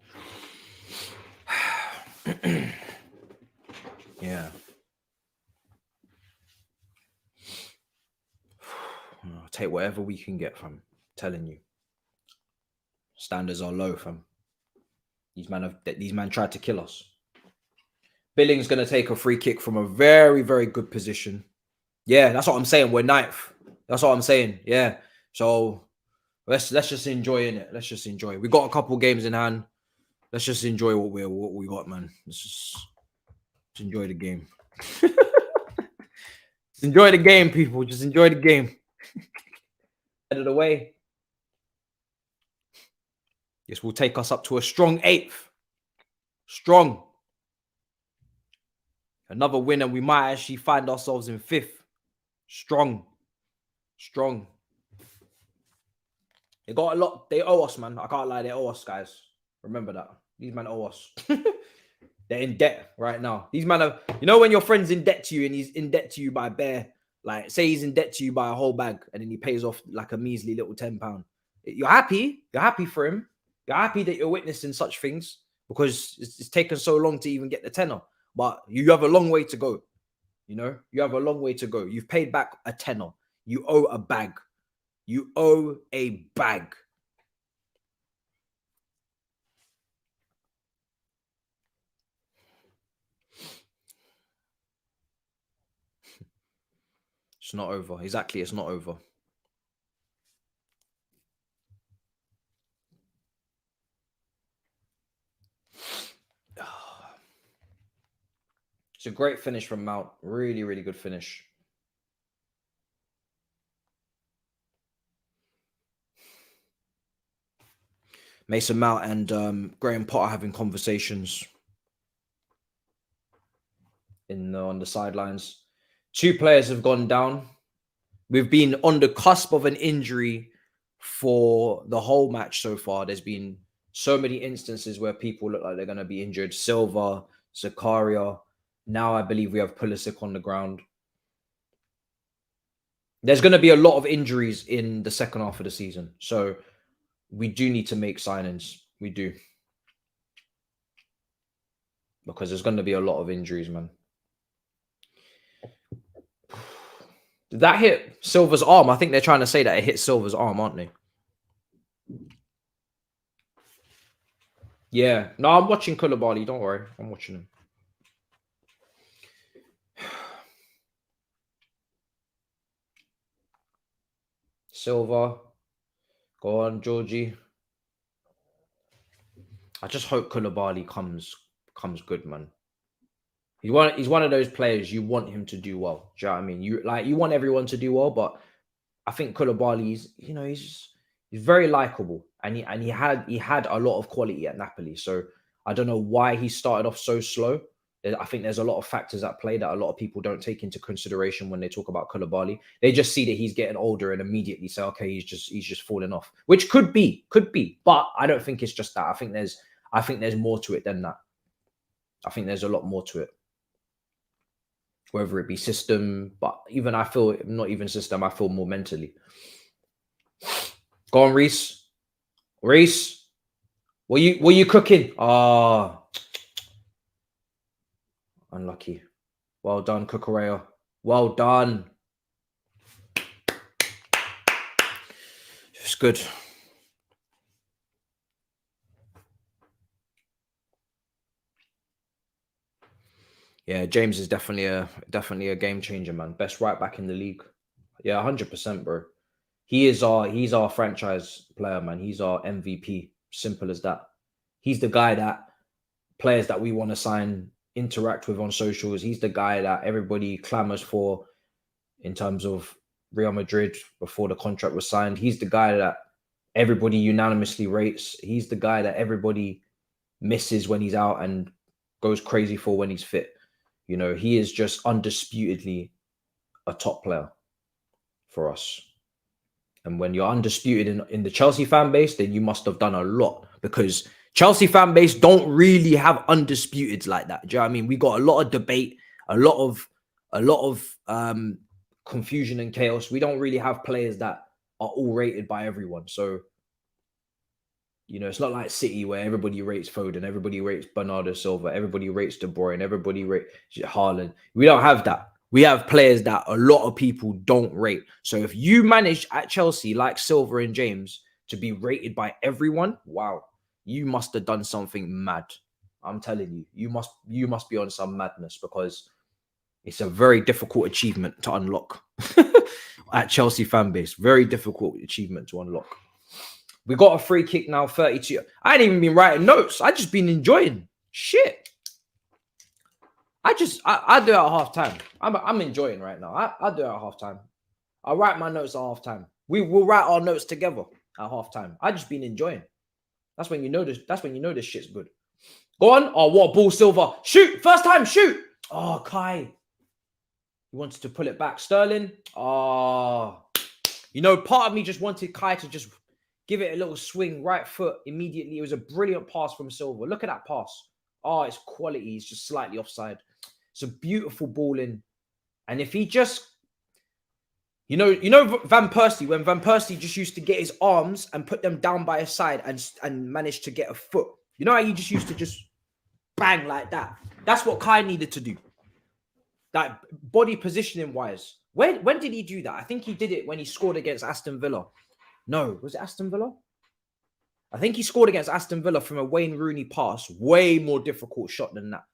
Yeah. Take whatever we can get from. Telling you. Standards are low, fam. These man tried to kill us. Billing's gonna take a free kick from a very, very good position. Yeah, that's what I'm saying. We're ninth. That's what I'm saying. Yeah. So let's just enjoy it. Let's just enjoy. We got a couple games in hand. Let's just enjoy what we got, man. Let's just enjoy the game. Enjoy the game, people. Just enjoy the game. Out of the way. This will take us up to a strong 8th. Strong. Another win, and we might actually find ourselves in 5th. Strong. Strong. They got a lot. They owe us, man. I can't lie. They owe us, guys. Remember that. These men owe us. They're in debt right now. These men are, you know, when your friend's in debt to you and he's in debt to you by bare, like, say he's in debt to you by a whole bag and then he pays off like a measly little £10. You're happy. You're happy for him. You're happy that you're witnessing such things because it's taken so long to even get the tenner. But you have a long way to go. You know, you have a long way to go. You've paid back a tenner. You owe a bag. You owe a bag. It's not over. Exactly, it's not over. It's a great finish from Mount. Really, really good finish. Mason Mount and Graham Potter having conversations on the sidelines. 2 players have gone down. We've been on the cusp of an injury for the whole match so far. There's been so many instances where people look like they're going to be injured. Silva, Zakaria. Now I believe we have Pulisic on the ground. There's going to be a lot of injuries in the second half of the season. So we do need to make signings. We do. Because there's going to be a lot of injuries, man. Did that hit Silva's arm? I think they're trying to say that it hit Silva's arm, aren't they? Yeah. No, I'm watching Koulibaly. Don't worry. I'm watching him. Silva. Go on, Georgie. I just hope Koulibaly comes good, man. He's one of those players you want him to do well. Do you know what I mean? You want everyone to do well, but I think Koulibaly's, you know, he's very likable, and he had a lot of quality at Napoli. So I don't know why he started off so slow. I think there's a lot of factors at play that a lot of people don't take into consideration when they talk about Koulibaly. They just see that he's getting older and immediately say, okay, he's just falling off, which could be, but I don't think it's just that. I think there's more to it than that. I think there's a lot more to it. Whether it be system, but even I feel not even system, I feel more mentally. Go on, Reece. Reece, were you cooking? Ah, unlucky. Well done, Cucurella. Well done. It's good. Yeah, James is definitely a game changer, man. Best right back in the league. Yeah, 100%, bro. He's our franchise player, man. He's our MVP. Simple as that. He's the guy that players that we want to sign interact with on socials. He's the guy that everybody clamors for in terms of Real Madrid before the contract was signed. He's the guy that everybody unanimously rates. He's the guy that everybody misses when he's out and goes crazy for when he's fit. You know, he is just undisputedly a top player for us. And when you're undisputed in the Chelsea fan base, then you must have done a lot, because Chelsea fan base don't really have undisputeds like that. Do you know what I mean? We got a lot of debate, a lot of confusion and chaos. We don't really have players that are all rated by everyone. So, you know, it's not like City where everybody rates Foden, everybody rates Bernardo Silva, everybody rates De Bruyne, everybody rates Haarland. We don't have that. We have players that a lot of people don't rate. So if you manage at Chelsea, like Silva and James, to be rated by everyone, wow, you must have done something mad. I'm telling you, you must be on some madness, because it's a very difficult achievement to unlock at Chelsea fan base. Very difficult achievement to unlock. We got a free kick now, 32. I ain't even been writing notes. I just been enjoying shit. I do it at half time. I'm enjoying right now. I do it at half time. I'll write my notes at half time. We will write our notes together at half time. I just been enjoying. That's when you know this. That's when you know this shit's good. Go on. Oh, what ball, Silva? Shoot! First time, shoot! Oh, Kai. He wanted to pull it back. Sterling. Oh, you know, part of me just wanted Kai to just give it a little swing, right foot immediately. It was a brilliant pass from Silva. Look at that pass. Oh, it's quality. He's just slightly offside. It's a beautiful ball in. And if he just, you know Van Persie, when Van Persie just used to get his arms and put them down by his side and managed to get a foot. You know how he just used to just bang like that? That's what Kai needed to do. That body positioning wise. When did he do that? I think he did it when he scored against Aston Villa. No, was it Aston Villa? I think he scored against Aston Villa from a Wayne Rooney pass. Way more difficult shot than that.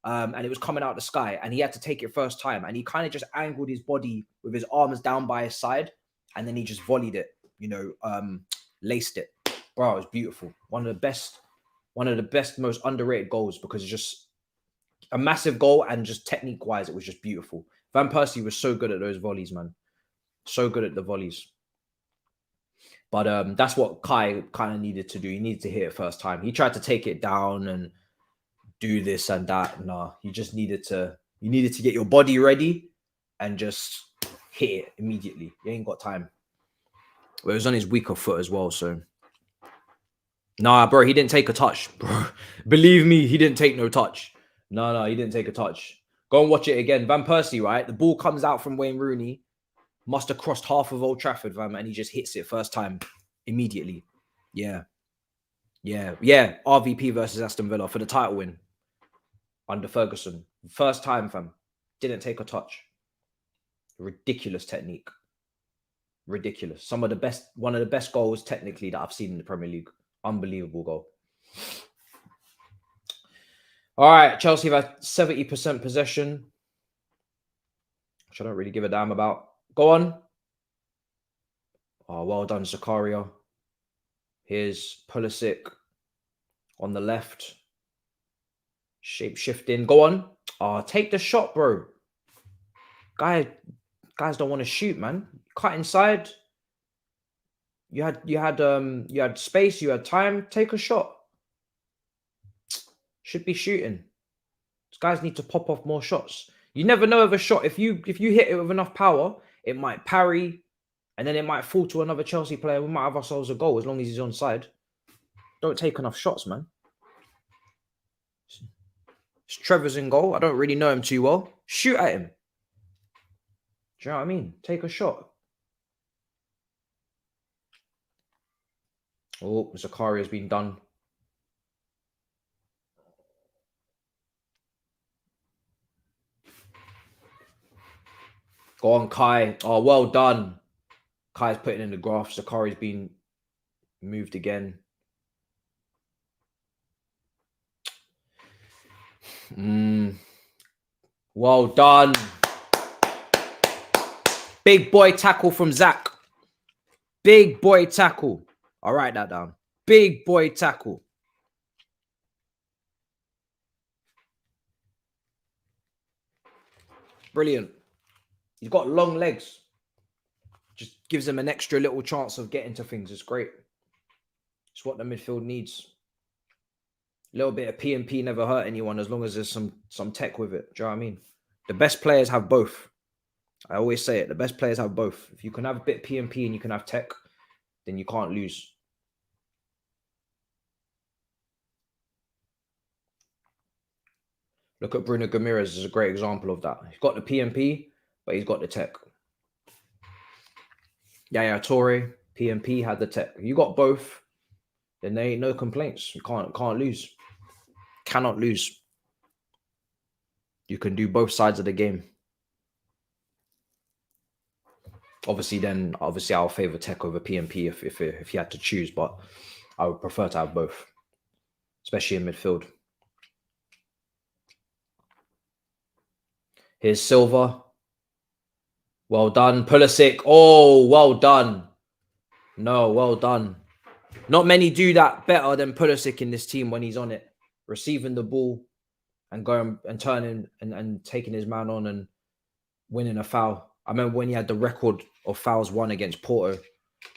And it was coming out the sky, and he had to take it first time. And he kind of just angled his body with his arms down by his side, and then he just volleyed it, laced it. Bro, it was beautiful. One of the best, most underrated goals, because it's just a massive goal, and just technique-wise, it was just beautiful. Van Persie was so good at those volleys, man. So good at the volleys. But that's what Kai kind of needed to do. He needed to hit it first time. He tried to take it down and do this and that. Nah, you needed to get your body ready and just hit it immediately. You ain't got time. Well, it was on his weaker foot as well, so. Nah, bro, he didn't take a touch. Bro, believe me, he didn't take no touch. No, he didn't take a touch. Go and watch it again. Van Persie, right? The ball comes out from Wayne Rooney. Must have crossed half of Old Trafford, fam, and he just hits it first time immediately. Yeah. RVP versus Aston Villa for the title win under Ferguson. First time, fam. Didn't take a touch. Ridiculous technique. Ridiculous. One of the best goals technically that I've seen in the Premier League. Unbelievable goal. All right, Chelsea have 70% possession, which I don't really give a damn about. Go on. Oh, well done, Zakaria. Here's Pulisic on the left. Shape shifting. Go on. Oh, take the shot, bro. Guys don't want to shoot, man. Cut inside. You had space, you had time. Take a shot. Should be shooting. These guys need to pop off more shots. You never know of a shot. If you hit it with enough power, it might parry, and then it might fall to another Chelsea player. We might have ourselves a goal as long as he's onside. Don't take enough shots, man. It's Trevor's in goal. I don't really know him too well. Shoot at him. Do you know what I mean? Take a shot. Oh, Zakaria's been done. Go on, Kai. Oh, well done. Kai's putting in the graph. Zakaria's been moved again. Well done. Big boy tackle from Zach. Big boy tackle. I'll write that down. Big boy tackle. Brilliant. He's got long legs. Just gives him an extra little chance of getting to things. It's great. It's what the midfield needs. A little bit of P&P never hurt anyone as long as there's some tech with it. Do you know what I mean? The best players have both. I always say it. The best players have both. If you can have a bit of P&P and you can have tech, then you can't lose. Look at Bruno Ramirez as a great example of that. He's got the PMP, but he's got the tech. Yaya Toure, PMP, had the tech. You got both, then there ain't no complaints. You can't lose. Cannot lose. You can do both sides of the game. Obviously, I'll favor tech over PMP if you had to choose, but I would prefer to have both, especially in midfield. Here's Silva. Well done. Pulisic. Oh, well done. No, well done. Not many do that better than Pulisic in this team when he's on it. Receiving the ball and going and turning and taking his man on and winning a foul. I remember when he had the record of fouls won against Porto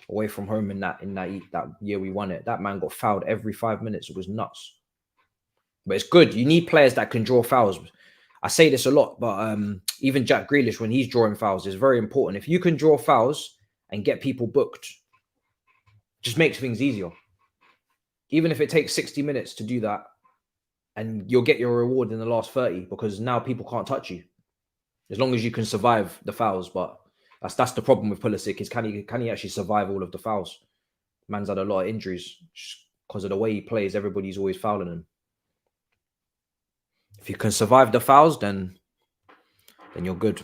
away from home in that year we won it. That man got fouled every 5 minutes. It was nuts. But it's good. You need players that can draw fouls. I say this a lot, but even Jack Grealish, when he's drawing fouls, is very important. If you can draw fouls and get people booked, just makes things easier. Even if it takes 60 minutes to do that, and you'll get your reward in the last 30 because now people can't touch you. As long as you can survive the fouls. But that's the problem with Pulisic, is can he actually survive all of the fouls? Man's had a lot of injuries because of the way he plays. Everybody's always fouling him. If you can survive the fouls, then you're good.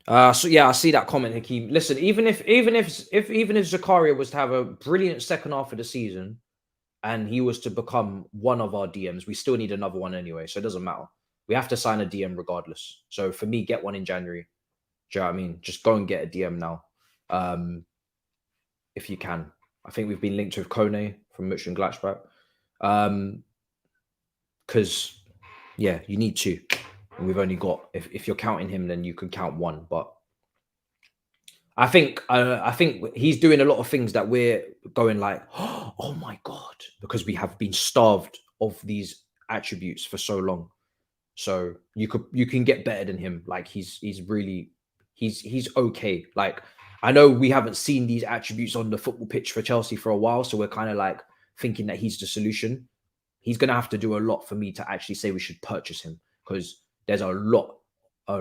So yeah, I see that comment, Hakeem. Listen, even if Zakaria was to have a brilliant second half of the season and he was to become one of our DMs, we still need another one anyway, so it doesn't matter. We have to sign a DM regardless. So for me, get one in January. Do you know what I mean? Just go and get a DM now, if you can. I think we've been linked with Kone from Mönchengladbach. Because yeah, you need two. And we've only got, if you're counting him, then you can count one. But I think he's doing a lot of things that we're going like, oh my God, because we have been starved of these attributes for so long. So you can get better than him. Like he's okay. Like I know we haven't seen these attributes on the football pitch for Chelsea for a while, so we're kind of like thinking that he's the solution. He's going to have to do a lot for me to actually say we should purchase him, because there's a lot. I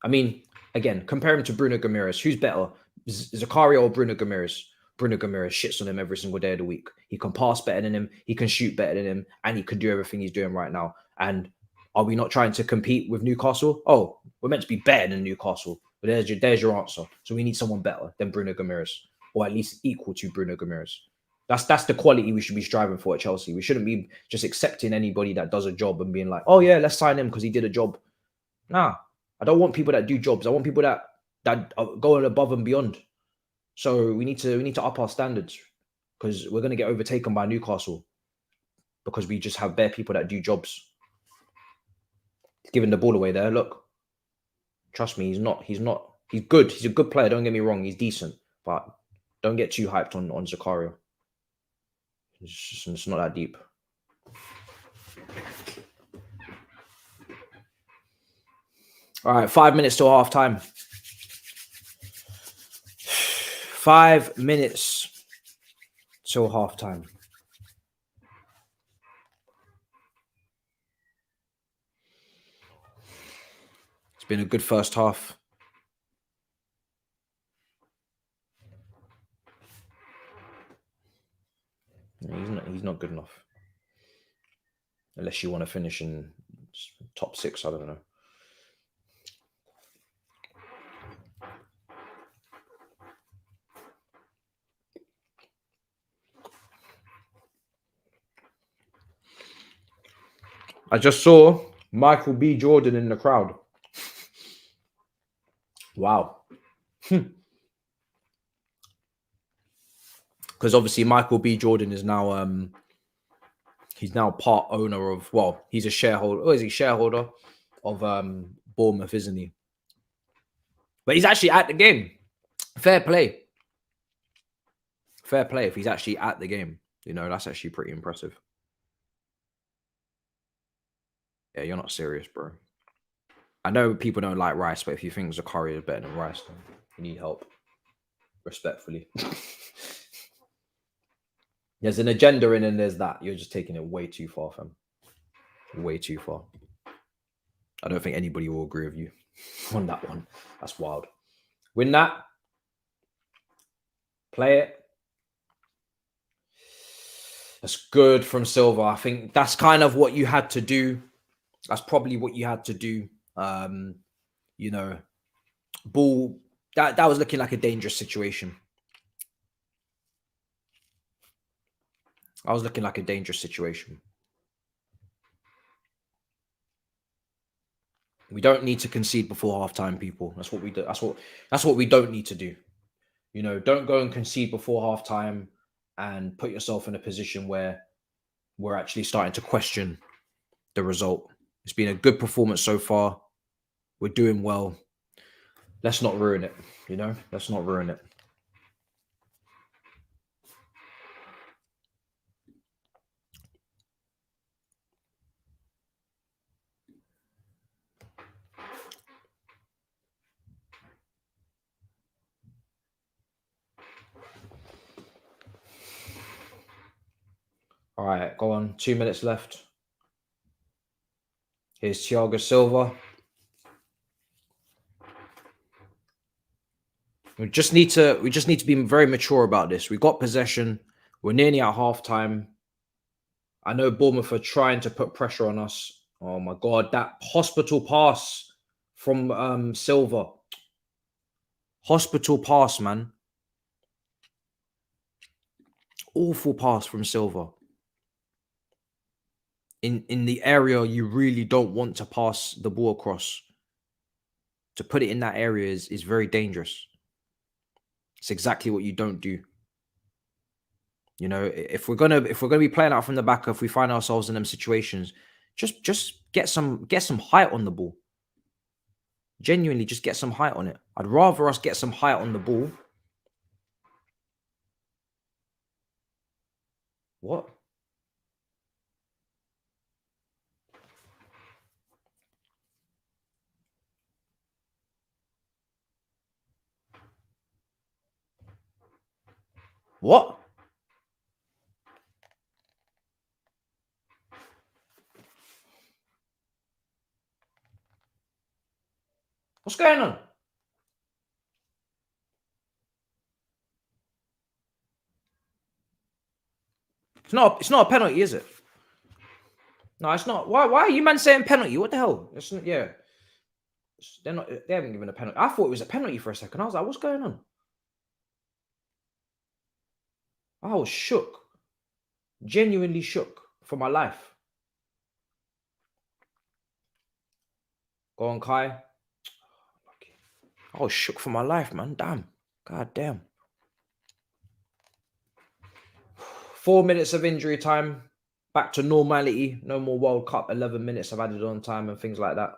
mean, again, compare him to Bruno Ramirez. Who's better, Zakaria or Bruno Ramirez? Bruno Ramirez shits on him every single day of the week. He can pass better than him. He can shoot better than him. And he can do everything he's doing right now. And are we not trying to compete with Newcastle? Oh, we're meant to be better than Newcastle. But there's your answer. So we need someone better than Bruno Ramirez, or at least equal to Bruno Ramirez. That's the quality we should be striving for at Chelsea. We shouldn't be just accepting anybody that does a job and being like, oh yeah, let's sign him because he did a job. Nah, I don't want people that do jobs. I want people that are going above and beyond. So we need to up our standards, because we're going to get overtaken by Newcastle because we just have bare people that do jobs. He's giving the ball away there. Look, trust me, he's good. He's a good player. Don't get me wrong. He's decent, but don't get too hyped on Zakaria. It's not that deep. All right, 5 minutes till half time. 5 minutes till half time. It's been a good first half. He's not good enough. Unless you want to finish in top 6, I don't know. I just saw Michael B. Jordan in the crowd. Wow. Because obviously Michael B. Jordan is now he's now part owner of, well, he's a shareholder. Oh, is he shareholder of Bournemouth, isn't he? But he's actually at the game. Fair play. Fair play if he's actually at the game. You know, that's actually pretty impressive. Yeah, you're not serious, bro. I know people don't like Rice, but if you think Zakaria is better than Rice, then you need help. respectfully. There's an agenda in and there's that. You're just taking it way too far, fam. Way too far. I don't think anybody will agree with you on that one. That's wild. Win that. Play it. That's good from Silva. I think that's kind of what you had to do. That's probably what you had to do. You know, ball, that was looking like a dangerous situation. I was looking like a dangerous situation. We don't need to concede before halftime, people. That's what we do. That's what we don't need to do. You know, don't go and concede before halftime and put yourself in a position where we're actually starting to question the result. It's been a good performance so far. We're doing well. Let's not ruin it, you know? Let's not ruin it. All right, go on. 2 minutes left. Here's Thiago Silva. We just need to be very mature about this. We got possession. We're nearly at halftime. I know Bournemouth are trying to put pressure on us. Oh my God, that hospital pass from Silva. Hospital pass, man. Awful pass from Silva. In the area you really don't want to pass the ball across. To put it in that area is very dangerous. It's exactly what you don't do. You know, if we're gonna be playing out from the back, if we find ourselves in them situations, just get some height on the ball. Genuinely, just get some height on it. I'd rather us get some height on the ball. What? What? What's going on? It's not a penalty, is it? No, it's not. Why are you man saying penalty? What the hell? It's not, yeah. They haven't given a penalty. I thought it was a penalty for a second. I was like, what's going on? I was shook. Genuinely shook for my life. Go on, Kai. I was shook for my life, man. Damn. God damn. 4 minutes of injury time. Back to normality. No more World Cup. 11 minutes of added on time and things like that.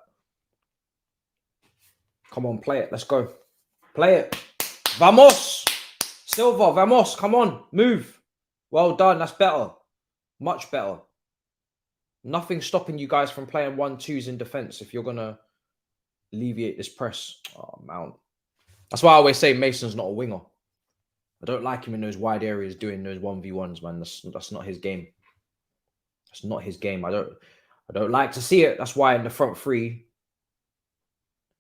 Come on, play it. Let's go. Play it. Vamos. Silva, vamos. Come on. Move. Well done. That's better. Much better. Nothing stopping you guys from playing 1-2s in defense if you're going to alleviate this press. Oh, Mount. That's why I always say Mason's not a winger. I don't like him in those wide areas doing those 1v1s, man. That's not his game. That's not his game. I don't like to see it. That's why in the front three,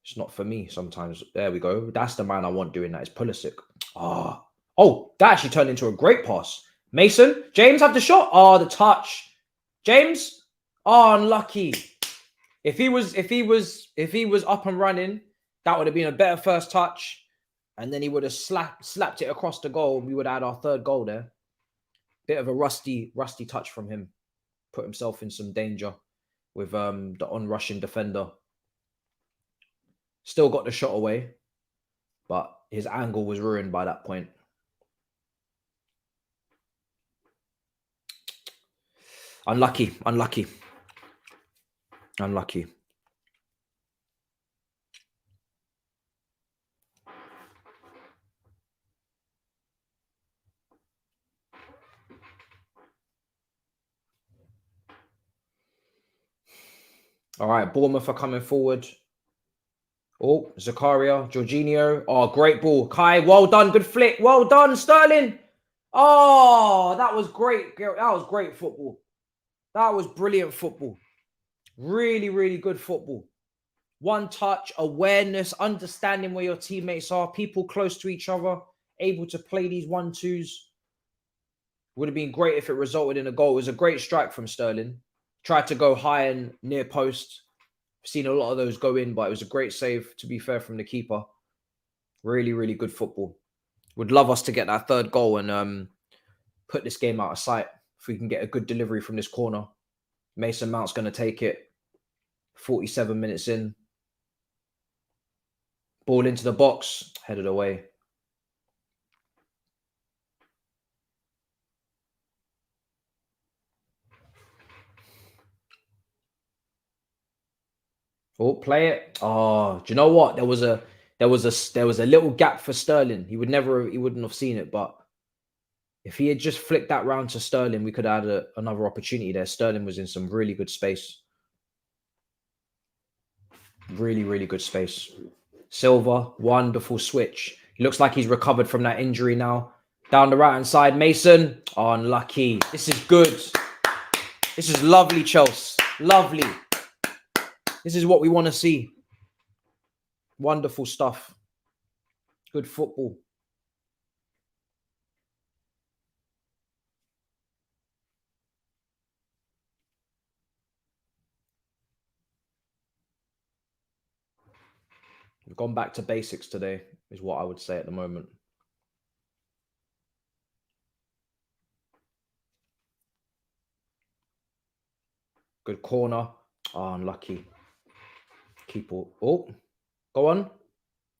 it's not for me sometimes. There we go. That's the man I want doing that. Is Pulisic. Oh, that actually turned into a great pass. Mason, James had the shot. Oh, the touch. James. Oh, unlucky. If he was up and running, that would have been a better first touch. And then he would have slapped it across the goal. We would have had our third goal there. Bit of a rusty touch from him. Put himself in some danger with the on-rushing defender. Still got the shot away, but his angle was ruined by that point. Unlucky. All right, Bournemouth are coming forward. Oh, Zakaria, Jorginho. Oh, great ball. Kai, well done. Good flick. Well done, Sterling. Oh, that was great. That was great football. That was brilliant football. Really, really good football. One touch, awareness, understanding where your teammates are, people close to each other, able to play these 1-2s. Would have been great if it resulted in a goal. It was a great strike from Sterling. Tried to go high and near post. I've seen a lot of those go in, but it was a great save, to be fair, from the keeper. Really, really good football. Would love us to get that third goal and put this game out of sight. If we can get a good delivery from this corner. Mason Mount's going to take it. 47 minutes in. Ball into the box. Headed away. Oh, play it. Oh, do you know what? There was a little gap for Sterling. He wouldn't have seen it, but if he had just flicked that round to Sterling, we could have had another opportunity there. Sterling was in some really good space. Really, really good space. Silva, wonderful switch. He looks like he's recovered from that injury now. Down the right-hand side, Mason. Oh, unlucky. This is good. This is lovely, Chelsea. Lovely. This is what we want to see. Wonderful stuff. Good football. We've gone back to basics today, is what I would say at the moment. Good corner. Oh, unlucky. Keep all. Oh, go on.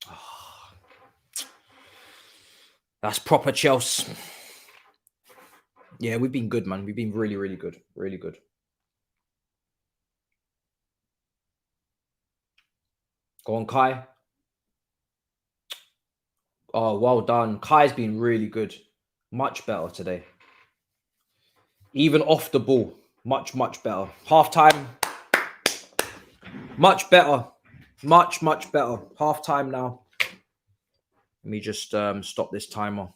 Oh, that's proper Chelsea. Yeah, we've been good, man. We've been really, really good. Really good. Go on, Kai. Oh, well done. Kai's been really good. Much better today. Even off the ball. Much, much better. Half time. Much better. Much, much better. Half time now. Let me just stop this timer.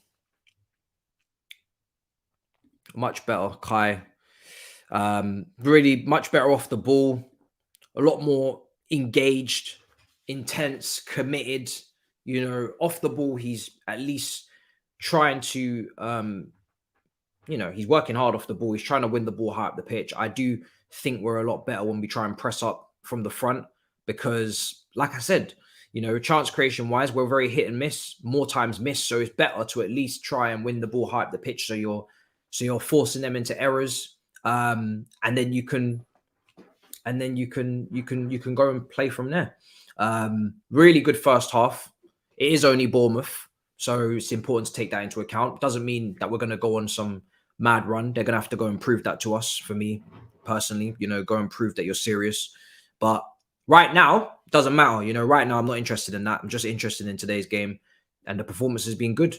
Much better, Kai. Really much better off the ball. A lot more engaged, intense, committed. You know, off the ball, he's at least trying to, he's working hard off the ball. He's trying to win the ball high up the pitch. I do think we're a lot better when we try and press up from the front because, like I said, chance creation wise, we're very hit and miss, more times miss. So it's better to at least try and win the ball high up the pitch. So you're forcing them into errors, and then you can go and play from there. Really good first half. It is only Bournemouth, so it's important to take that into account. Doesn't mean that we're going to go on some mad run. They're going to have to go and prove that to us. For me personally, go and prove that you're serious. But right now, it doesn't matter. Right now, I'm not interested in that. I'm just interested in today's game, and the performance has been good.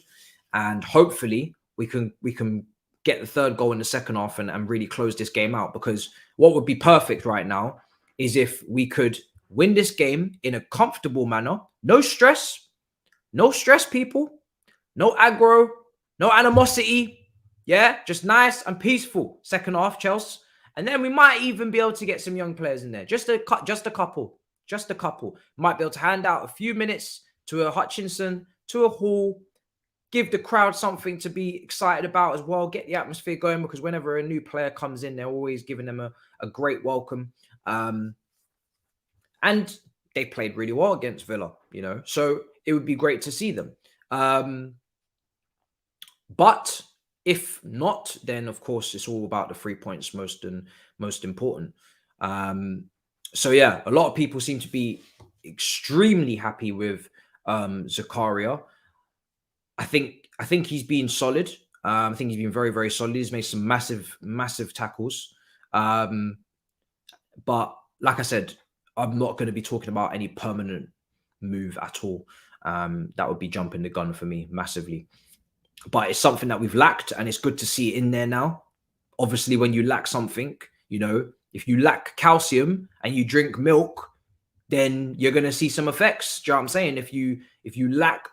And hopefully, we can get the third goal in the second half and really close this game out. Because what would be perfect right now is if we could win this game in a comfortable manner. No stress, people. No aggro, no animosity. Yeah, just nice and peaceful second half, Chelsea. And then we might even be able to get some young players in there. Just a couple. Might be able to hand out a few minutes to a Hutchinson, to a Hall, give the crowd something to be excited about as well. Get the atmosphere going, because whenever a new player comes in, they're always giving them a great welcome. And they played really well against Villa, so it would be great to see them. But if not, then of course it's all about the 3 points, most important. So yeah, a lot of people seem to be extremely happy with Zakaria. I think he's been solid. I think he's been very, very solid. He's made some massive tackles. But like I said, I'm not going to be talking about any permanent move at all. That would be jumping the gun for me massively. But it's something that we've lacked, and it's good to see it in there now. Obviously, when you lack something, if you lack calcium and you drink milk, then you're going to see some effects. Do you know what I'm saying? If you lack,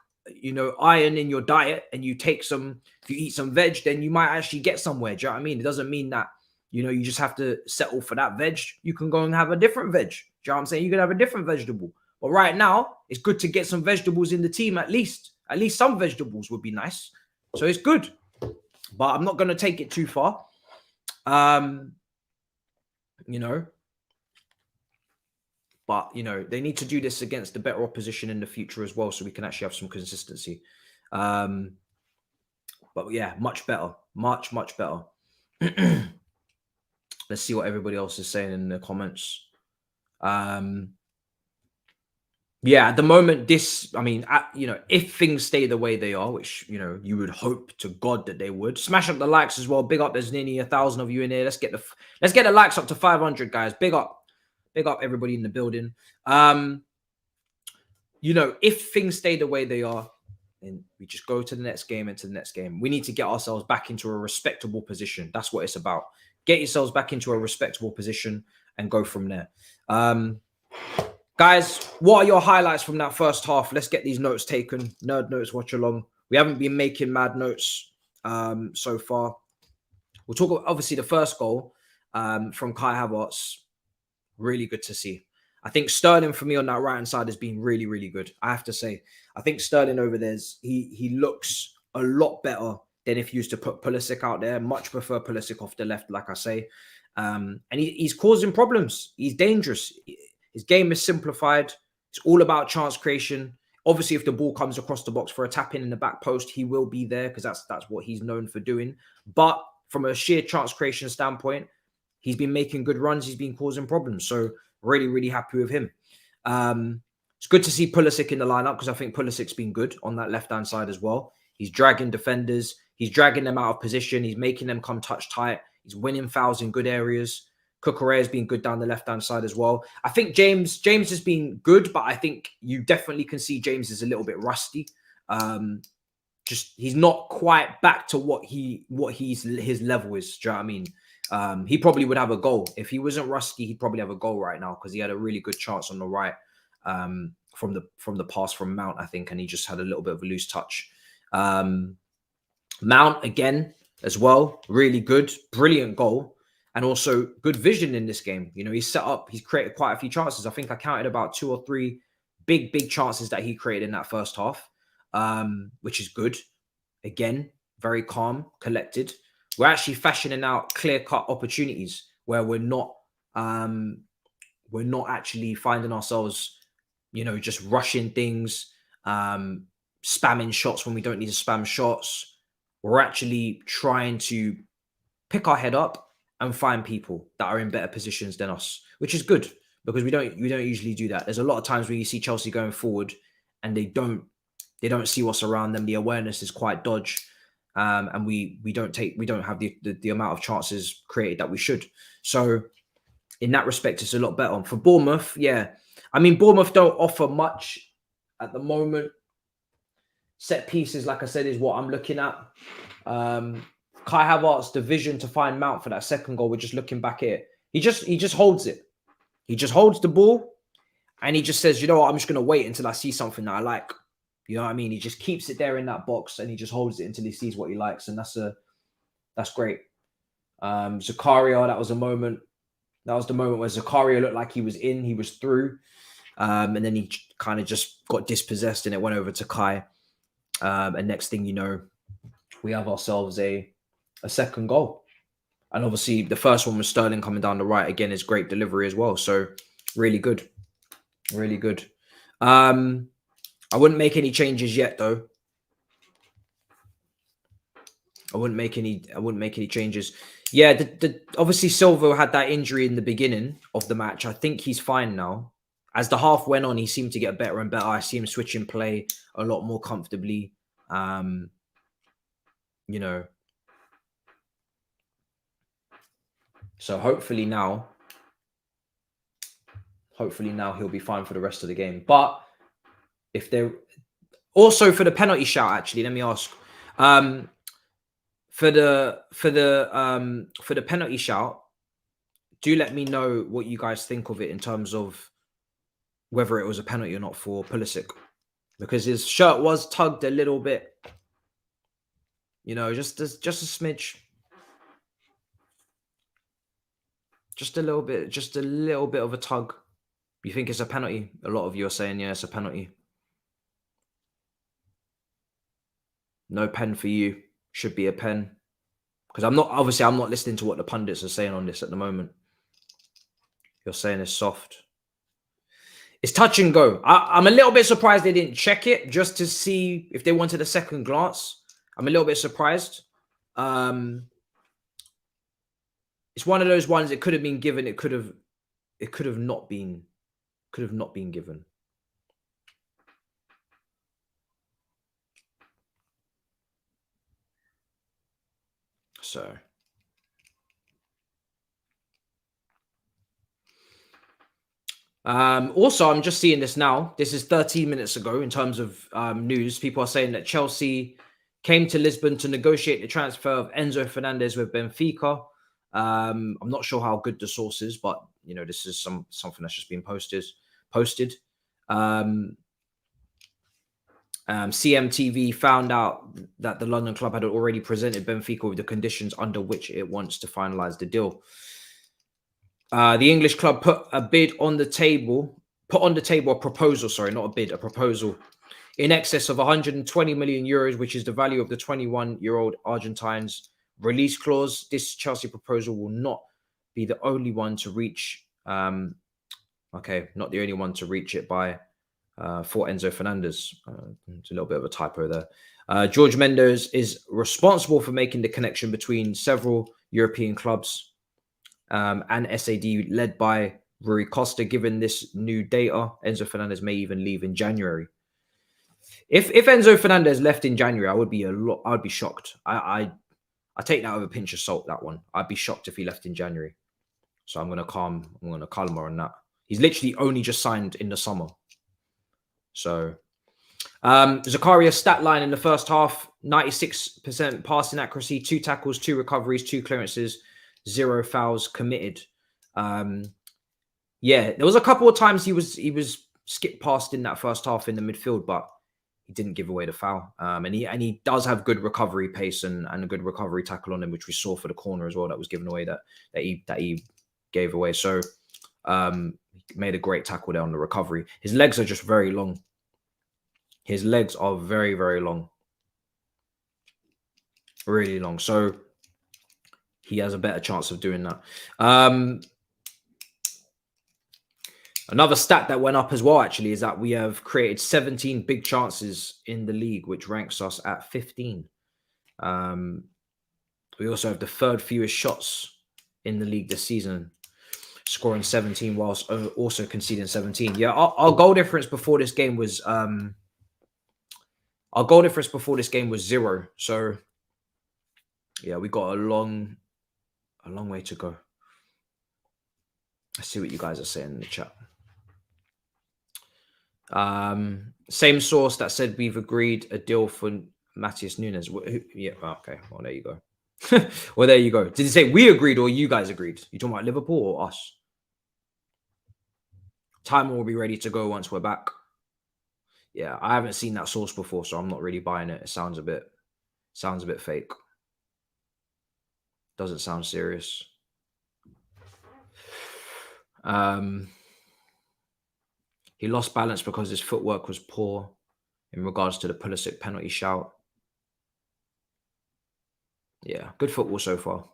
iron in your diet and you take some, if you eat some veg, then you might actually get somewhere. Do you know what I mean? It doesn't mean that, you just have to settle for that veg. You can go and have a different veg. Do you know what I'm saying? You can have a different vegetable. But right now, it's good to get some vegetables in the team at least. At least some vegetables would be nice. So it's good. But I'm not going to take it too far. But, they need to do this against the better opposition in the future as well, so we can actually have some consistency. But yeah, much better. Much, much better. Let's see what everybody else is saying in the comments. Yeah, at the moment, if things stay the way they are, which, you would hope to God that they would. Smash up the likes as well. Big up. There's nearly 1,000 of you in here. Let's get the likes up to 500, guys. Big up. Big up everybody in the building. If things stay the way they are, then we just go to the next game and to the next game. We need to get ourselves back into a respectable position. That's what it's about. Get yourselves back into a respectable position and go from there. Guys, what are your highlights from that first half? Let's get these notes taken. Nerd notes, watch along. We haven't been making mad notes so far. We'll talk about, obviously, the first goal from Kai Havertz. Really good to see. I think Sterling, for me, on that right-hand side has been really, really good. I have to say. I think Sterling over there, he looks a lot better than if you used to put Pulisic out there. Much prefer Pulisic off the left, like I say. And he's causing problems. He's dangerous. His game is simplified. It's all about chance creation. Obviously, if the ball comes across the box for a tap-in the back post, he will be there because that's what he's known for doing. But from a sheer chance creation standpoint, he's been making good runs. He's been causing problems. So really, really happy with him. It's good to see Pulisic in the lineup because I think Pulisic's been good on that left-hand side as well. He's dragging defenders. He's dragging them out of position. He's making them come touch tight. He's winning fouls in good areas. Kukurea has been good down the left-hand side as well. I think James has been good, but I think you definitely can see James is a little bit rusty. He's not quite back to what his level is. Do you know what I mean? He probably would have a goal. If he wasn't rusty, he'd probably have a goal right now because he had a really good chance on the right from the pass from Mount, I think, and he just had a little bit of a loose touch. Mount, again, as well, really good, brilliant goal. And also good vision in this game. He's created quite a few chances. I think I counted about 2 or 3 big chances that he created in that first half, which is good. Again, very calm, collected. We're actually fashioning out clear-cut opportunities where we're not actually finding ourselves, just rushing things, spamming shots when we don't need to spam shots. We're actually trying to pick our head up and find people that are in better positions than us, which is good because we don't usually do that. There's a lot of times where you see Chelsea going forward and they don't see what's around them. The awareness is quite dodge, and we don't have the amount of chances created that we should. So in that respect, it's a lot better. For Bournemouth, yeah, I mean Bournemouth don't offer much at the moment. Set pieces, like I said, is what I'm looking at. Kai Havertz, the vision to find Mount for that second goal. We're just looking back at it. He just holds it. He just holds the ball and he just says, you know what, I'm just going to wait until I see something that I like. You know what I mean? He just keeps it there in that box and he just holds it until he sees what he likes. And that's great. Zakaria, that was the moment where Zakaria looked like he was in, he was through. And then he kind of just got dispossessed and it went over to Kai. And next thing you know, we have ourselves a second goal. And obviously the first one was Sterling coming down the right. Again, is great delivery as well. So really good. Really good. I wouldn't make any changes yet though. I wouldn't make any changes. Yeah, obviously Silva had that injury in the beginning of the match. I think he's fine now. As the half went on, he seemed to get better and better. I see him switching play a lot more comfortably. So hopefully now he'll be fine for the rest of the game. But if they're also for the penalty shout, actually, let me ask. For the penalty shout, do let me know what you guys think of it in terms of whether it was a penalty or not for Pulisic, because his shirt was tugged a little bit. You know, just a smidge. Just a little bit of a tug. You think it's a penalty? A lot of you are saying, yeah, it's a penalty. No pen for you. Should be a pen. Because I'm not listening to what the pundits are saying on this at the moment. You're saying it's soft. It's touch and go. I'm a little bit surprised they didn't check it just to see if they wanted a second glance. I'm a little bit surprised. It's one of those ones. It could have been given. It could have not been. Could have not been given. So. Also, I'm just seeing this now. This is 13 minutes ago in terms of news. People are saying that Chelsea came to Lisbon to negotiate the transfer of Enzo Fernandez with Benfica. I'm not sure how good the source is, but you know, this is something that's just been posted. CMTV found out that the London club had already presented Benfica with the conditions under which it wants to finalize the deal. The English club put on the table a proposal in excess of 120 million euros, which is the value of the 21-year-old Argentine's release clause. This Chelsea proposal will not be the only one to reach. Not the only one to reach it by for Enzo Fernandez. It's a little bit of a typo there. George Mendes is responsible for making the connection between several European clubs and SAD led by Rui Costa. Given this new data, Enzo Fernandez may even leave in January. If Enzo Fernandez left in January, I would be shocked. I take that with a pinch of salt, that one. I'd be shocked if he left in January. So I'm gonna calm her on that. He's literally only just signed in the summer. So Zakaria's stat line in the first half: 96% passing accuracy, 2 tackles, 2 recoveries, 2 clearances, 0 fouls committed. There was a couple of times he was skipped past in that first half in the midfield, but he didn't give away the foul. And he does have good recovery pace and a good recovery tackle on him, which we saw for the corner as well that was given away that he gave away. So he made a great tackle there on the recovery. His legs are just very long. His legs are very, very long. Really long. So he has a better chance of doing that. Another stat that went up as well, actually, is that we have created 17 big chances in the league, which ranks us at 15. We also have the 3rd fewest shots in the league this season, scoring 17 whilst also conceding 17. Yeah, our goal difference before this game was 0. So yeah, we got a long way to go. Let's see what you guys are saying in the chat. Same source that said we've agreed a deal for Matisse Nunes. Yeah, okay. Well, there you go. Well, there you go. Did it say we agreed or you guys agreed? You talking about Liverpool or us? Time will be ready to go once we're back. Yeah, I haven't seen that source before, so I'm not really buying it. It sounds a bit fake. Doesn't sound serious. He lost balance because his footwork was poor in regards to the Pulisic penalty shout. Yeah, good football so far.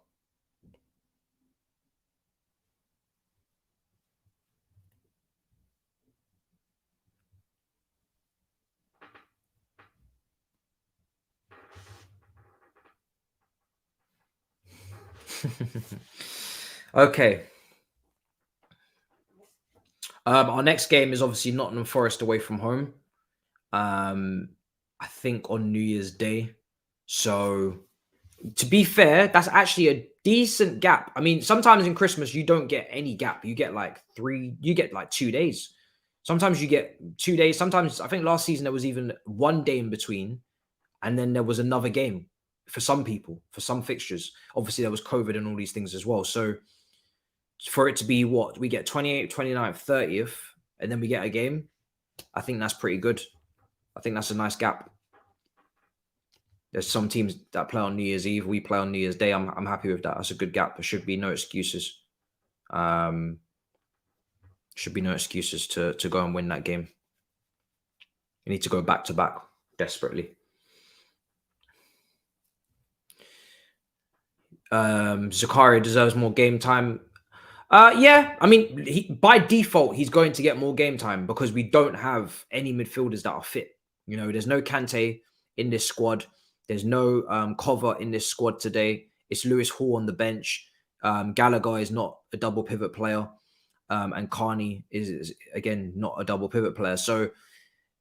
Okay. Our next game is obviously Nottingham Forest away from home. I think on New Year's Day. So to be fair, that's actually a decent gap. I mean, sometimes in Christmas you don't get any gap. You get like 2 days. Sometimes you get 2 days. Sometimes I think last season there was even 1 day in between, and then there was another game for some people, for some fixtures. Obviously there was COVID and all these things as well. So for it to be what we get 28th, 29th, 30th, and then we get a game, I think that's pretty good. I think that's a nice gap. There's some teams that play on New Year's Eve. We play on New Year's Day. I'm happy with that. That's a good gap. There should be no excuses. Should be no excuses to go and win that game. You need to go back to back desperately. Zakaria deserves more game time. Yeah, I mean, by default, he's going to get more game time because we don't have any midfielders that are fit. You know, there's no Kante in this squad. There's no cover in this squad today. It's Lewis Hall on the bench. Gallagher is not a double pivot player. And Carney is again not a double pivot player. So,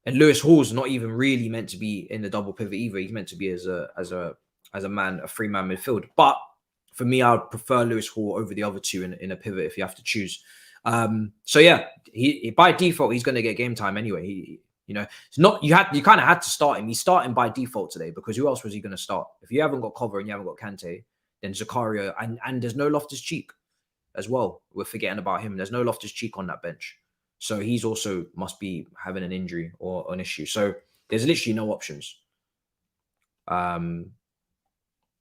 and Lewis Hall's not even really meant to be in the double pivot either. He's meant to be as a man, a 3-man midfield. But for me, I would prefer Lewis Hall over the other two in a pivot if you have to choose. So yeah, he by default he's going to get game time anyway. It's not you kind of had to start him. He's starting by default today because who else was he going to start? If you haven't got Cover and you haven't got Kante, then Zakaria and there's no Loftus-Cheek as well. We're forgetting about him. There's no Loftus-Cheek on that bench, so he's also must be having an injury or an issue. So there's literally no options.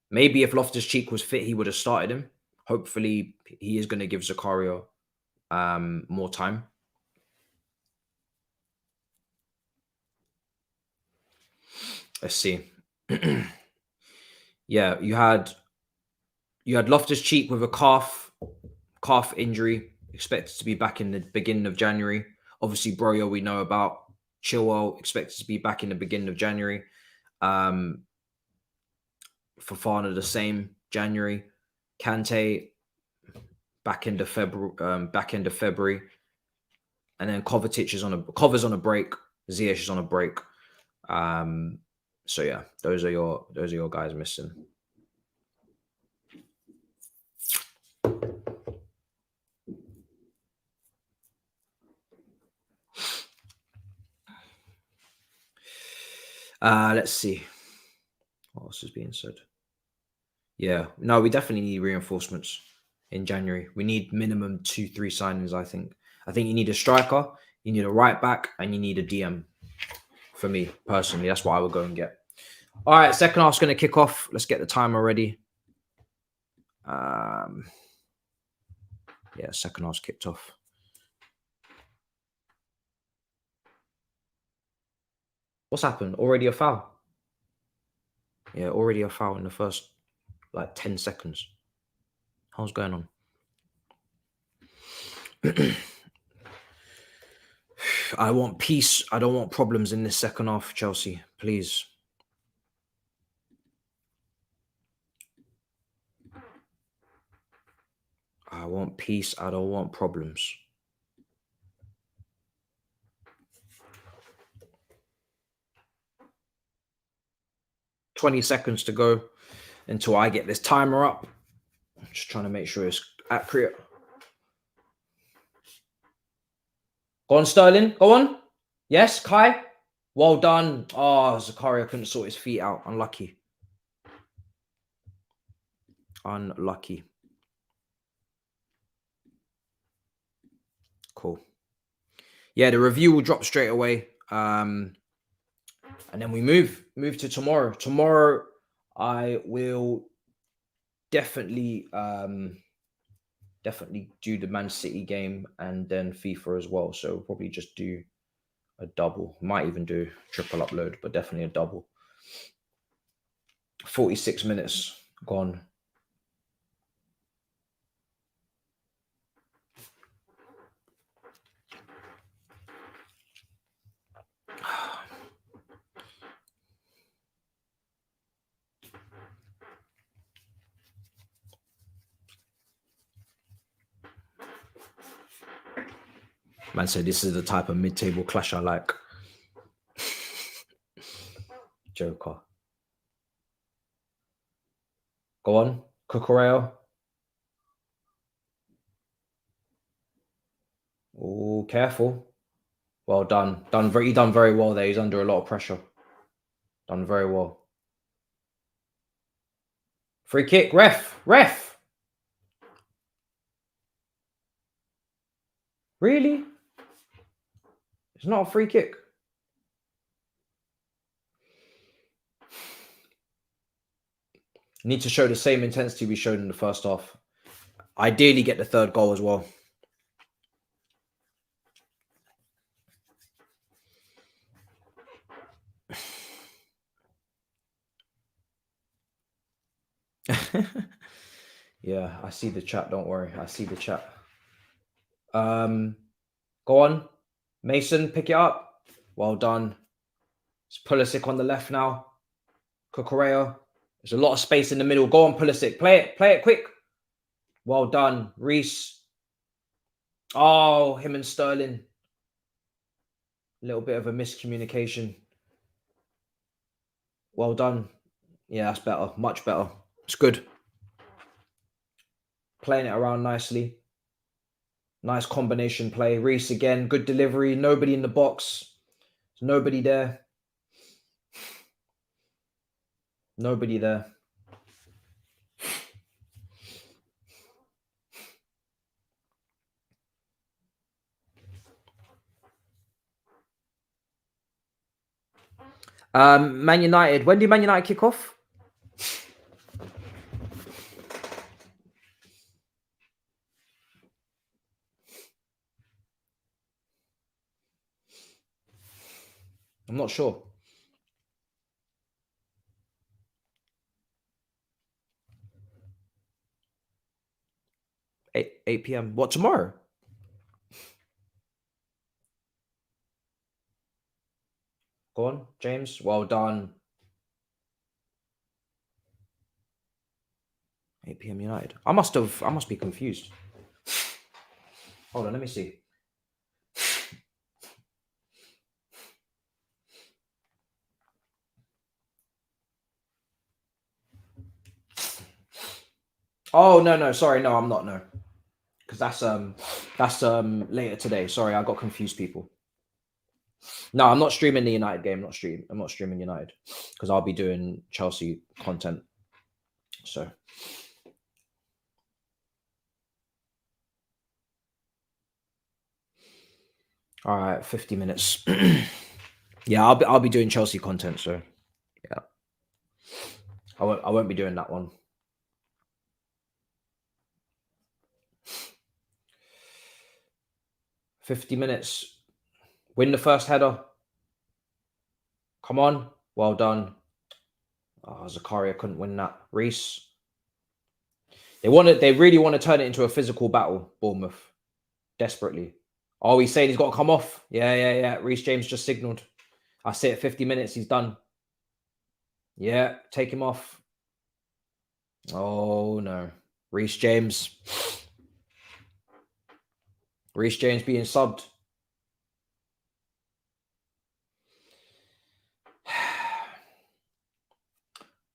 Maybe if Loftus-Cheek was fit, he would have started him. Hopefully, he is going to give Zakaria more time. Let's see. Yeah, you had Loftus-Cheek with a calf injury, expected to be back in the beginning of January. Obviously, Broyo we know about. Chilwell expected to be back in the beginning of January. Fofana the same, January. Kante back end of February. And then Kovacic is Cover's on a break. Ziyech is on a break. So yeah, those are your guys missing. Let's see. What else is being said? Yeah, no, we definitely need reinforcements in January. We need minimum 2-3 signings, I think. I think you need a striker, you need a right back, and you need a DM. For me, personally, that's what I would go and get. All right, second half's going to kick off. Let's get the timer ready. Yeah, second half's kicked off. What's happened? Already a foul? Yeah, already a foul in the first, 10 seconds. How's going on? I want peace. I don't want problems in this second half, Chelsea. Please. I want peace. I don't want problems. $20 seconds to go until I get this timer up. I'm just trying to make sure it's accurate. Go on, Sterling. Go on. Yes, Kai. Well done. Oh, Zakaria couldn't sort his feet out. Unlucky. Cool. Yeah, the review will drop straight away. And then we move to tomorrow. Tomorrow, I will definitely do the Man City game and then FIFA as well. So we'll probably just do a double. Might even do triple upload, but definitely a double. 46 minutes gone. Man said this is the type of mid-table clash I like. Joker. Go on, Cucurella. Oh, careful. Well done. He done very well there. He's under a lot of pressure. Done very well. Free kick. Ref. Really? It's not a free kick. Need to show the same intensity we showed in the first half. Ideally, get the third goal as well. Yeah, I see the chat. Don't worry. I see the chat. Go on. Mason, pick it up. Well done. It's Pulisic on the left now. Cucurella. There's a lot of space in the middle. Go on, Pulisic. Play it. Play it quick. Well done. Reece. Oh, him and Sterling. A little bit of a miscommunication. Well done. Yeah, that's better. Much better. It's good. Playing it around nicely. Nice combination play. Reece again. Good delivery. Nobody in the box. There's nobody there. Nobody there. Man United. When do Man United kick off? I'm not sure. 8 p.m. What, tomorrow? Go on, James. Well done. 8 p.m. United. I must be confused. Hold on, let me see. Oh, no, sorry, no, I'm not, no. Because that's later today. Sorry, I got confused, people. No, I'm not streaming the United game. I'm not streaming United because I'll be doing Chelsea content. So all right, 50 minutes. Yeah, I'll be doing Chelsea content. So yeah, I won't be doing that one. $50 minutes. Win the first header. Come on. Well done. Oh, Zakaria couldn't win that. Reece. They really want to turn it into a physical battle, Bournemouth. Desperately. Oh, he's saying he's got to come off. Yeah. Reece James just signaled. I say at 50 minutes, he's done. Yeah, take him off. Oh, no. Reece James. Reece James being subbed.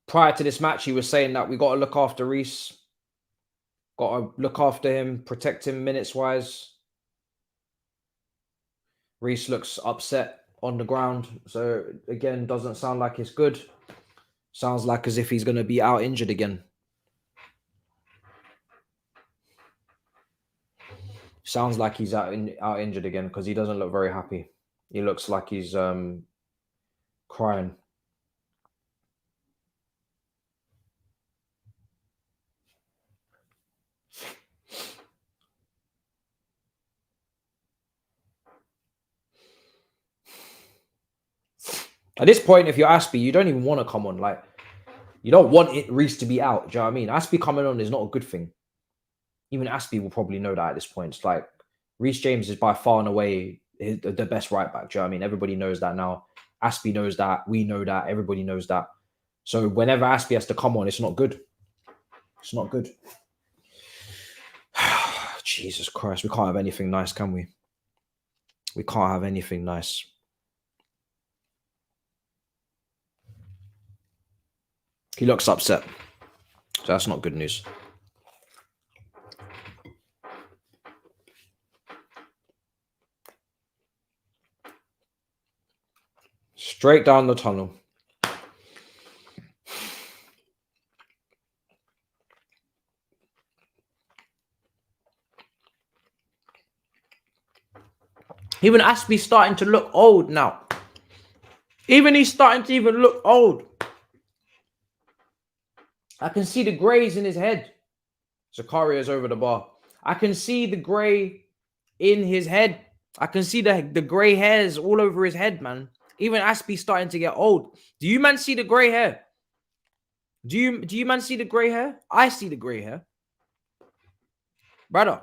Prior to this match, he was saying that we got to look after Reece. Got to look after him, protect him minutes-wise. Reece looks upset on the ground. So, again, doesn't sound like it's good. Sounds like as if he's going to be out injured again. Sounds like he's out injured again because he doesn't look very happy. He looks like he's crying. At this point, if you're Aspie, you don't even want to come on. Like, you don't want Reece to be out. Do you know what I mean? Aspie coming on is not a good thing. Even Aspie will probably know that at this point. It's like Reece James is by far and away the best right back. Do you know what I mean? Everybody knows that now. Aspie knows that. We know that. Everybody knows that. So whenever Aspie has to come on, it's not good. It's not good. Jesus Christ. We can't have anything nice, can we? We can't have anything nice. He looks upset. So that's not good news. Straight down the tunnel. Even Aspie's starting to look old now. Even he's starting to even look old. I can see the greys in his head. Zacharia's over the bar. I can see the grey in his head. I can see the grey hairs all over his head, man. Even Aspie's starting to get old. Do you man see the grey hair? Do you man see the grey hair? I see the grey hair. Brother,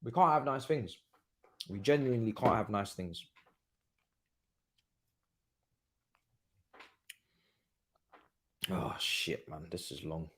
we can't have nice things. We genuinely can't have nice things. Oh, shit, man. This is long.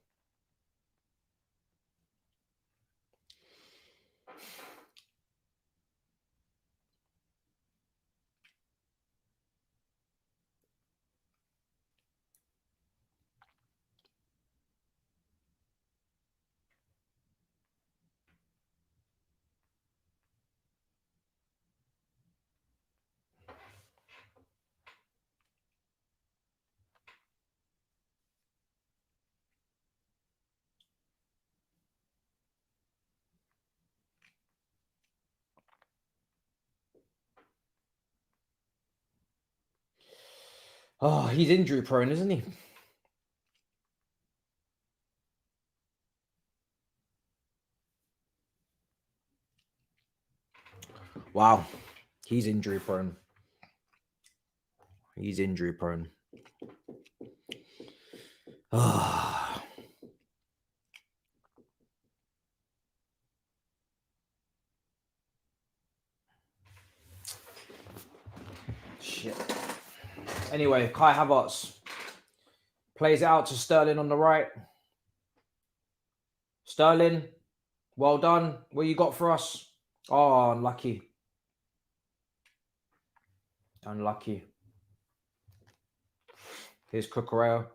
Oh, he's injury prone, isn't he? Wow. He's injury prone. He's injury prone. Ah. Shit. Anyway, Kai Havertz plays it out to Sterling on the right. Sterling, well done. What you got for us? Oh, unlucky. Unlucky. Here's Cucurella.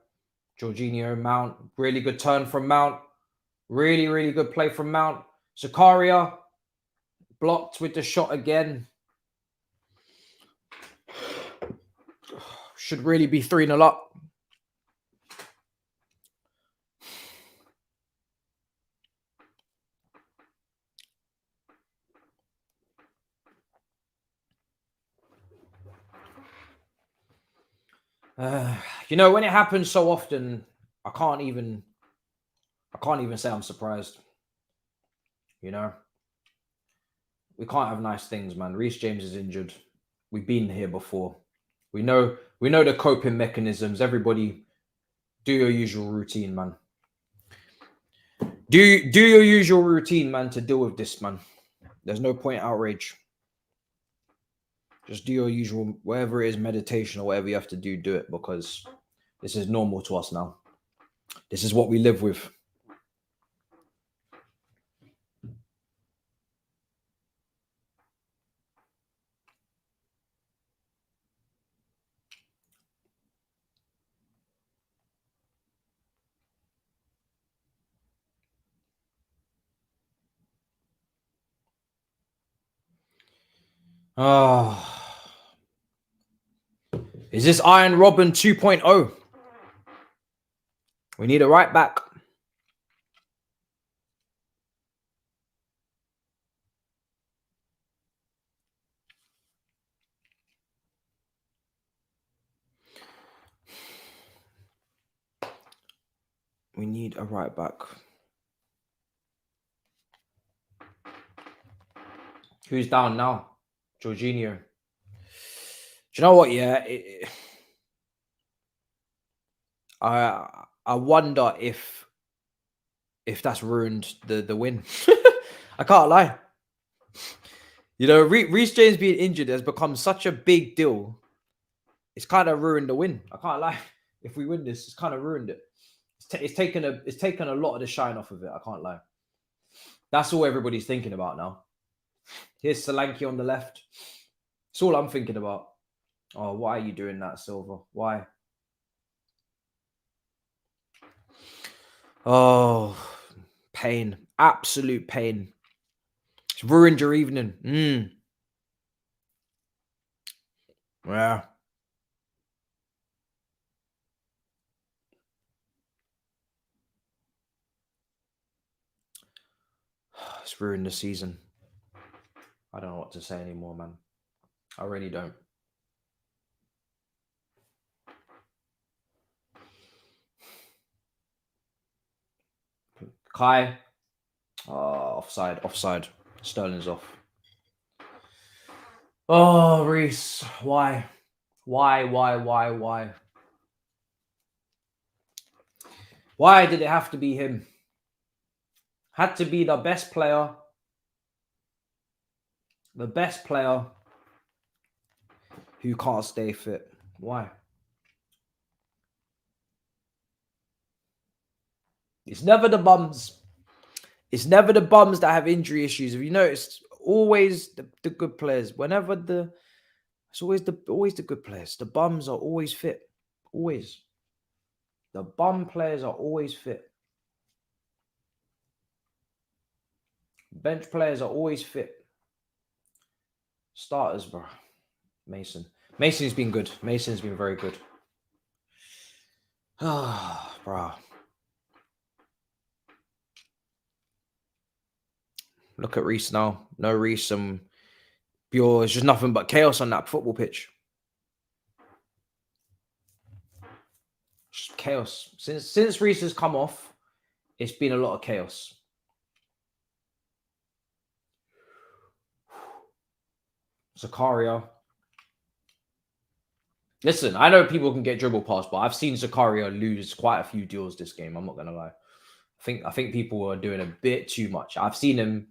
Jorginho, Mount. Really good turn from Mount. Really, really good play from Mount. Zakaria blocked with the shot again. Should really be 3-0 up. You know, when it happens so often, I can't even say I'm surprised. You know, we can't have nice things, man. Reece James is injured. We've been here before. We know the coping mechanisms. Everybody, do your usual routine, man. Do your usual routine, man, to deal with this, man. There's no point outrage. Just do your usual, whatever it is, meditation or whatever you have to do, do it, because this is normal to us now. This is what we live with. Oh. Is this Iron Robin 2.0? We need a right back. We need a right back. Who's down now? Jorginho. Do you know what? Yeah, I wonder if that's ruined the win. I can't lie. You know, Reece James being injured has become such a big deal. It's kind of ruined the win. I can't lie. If we win this, it's kind of ruined it. It's taken a lot of the shine off of it. I can't lie. That's all everybody's thinking about now. Here's Solanke on the left. That's all I'm thinking about. Oh, why are you doing that, Silva? Why? Oh, pain. Absolute pain. It's ruined your evening. Yeah. It's ruined the season. I don't know what to say anymore, man. I really don't. Kai. Offside. Sterling's off. Oh, Reece. Why? Why did it have to be him? Had to be the best player. The best player who can't stay fit. Why? It's never the bums. It's never the bums that have injury issues. If you noticed, always the good players. Whenever it's always the good players. The bums are always fit. Always. The bum players are always fit. Bench players are always fit. Starters, bro. Mason's been good. Mason's been very good. Ah, bro. Look at Reece now. No Reece. Pure. It's just nothing but chaos on that football pitch. Just chaos. Since Reece has come off, it's been a lot of chaos. Zakaria. Listen, I know people can get dribble past, but I've seen Zakaria lose quite a few deals this game. I'm not gonna lie. I think people are doing a bit too much. I've seen him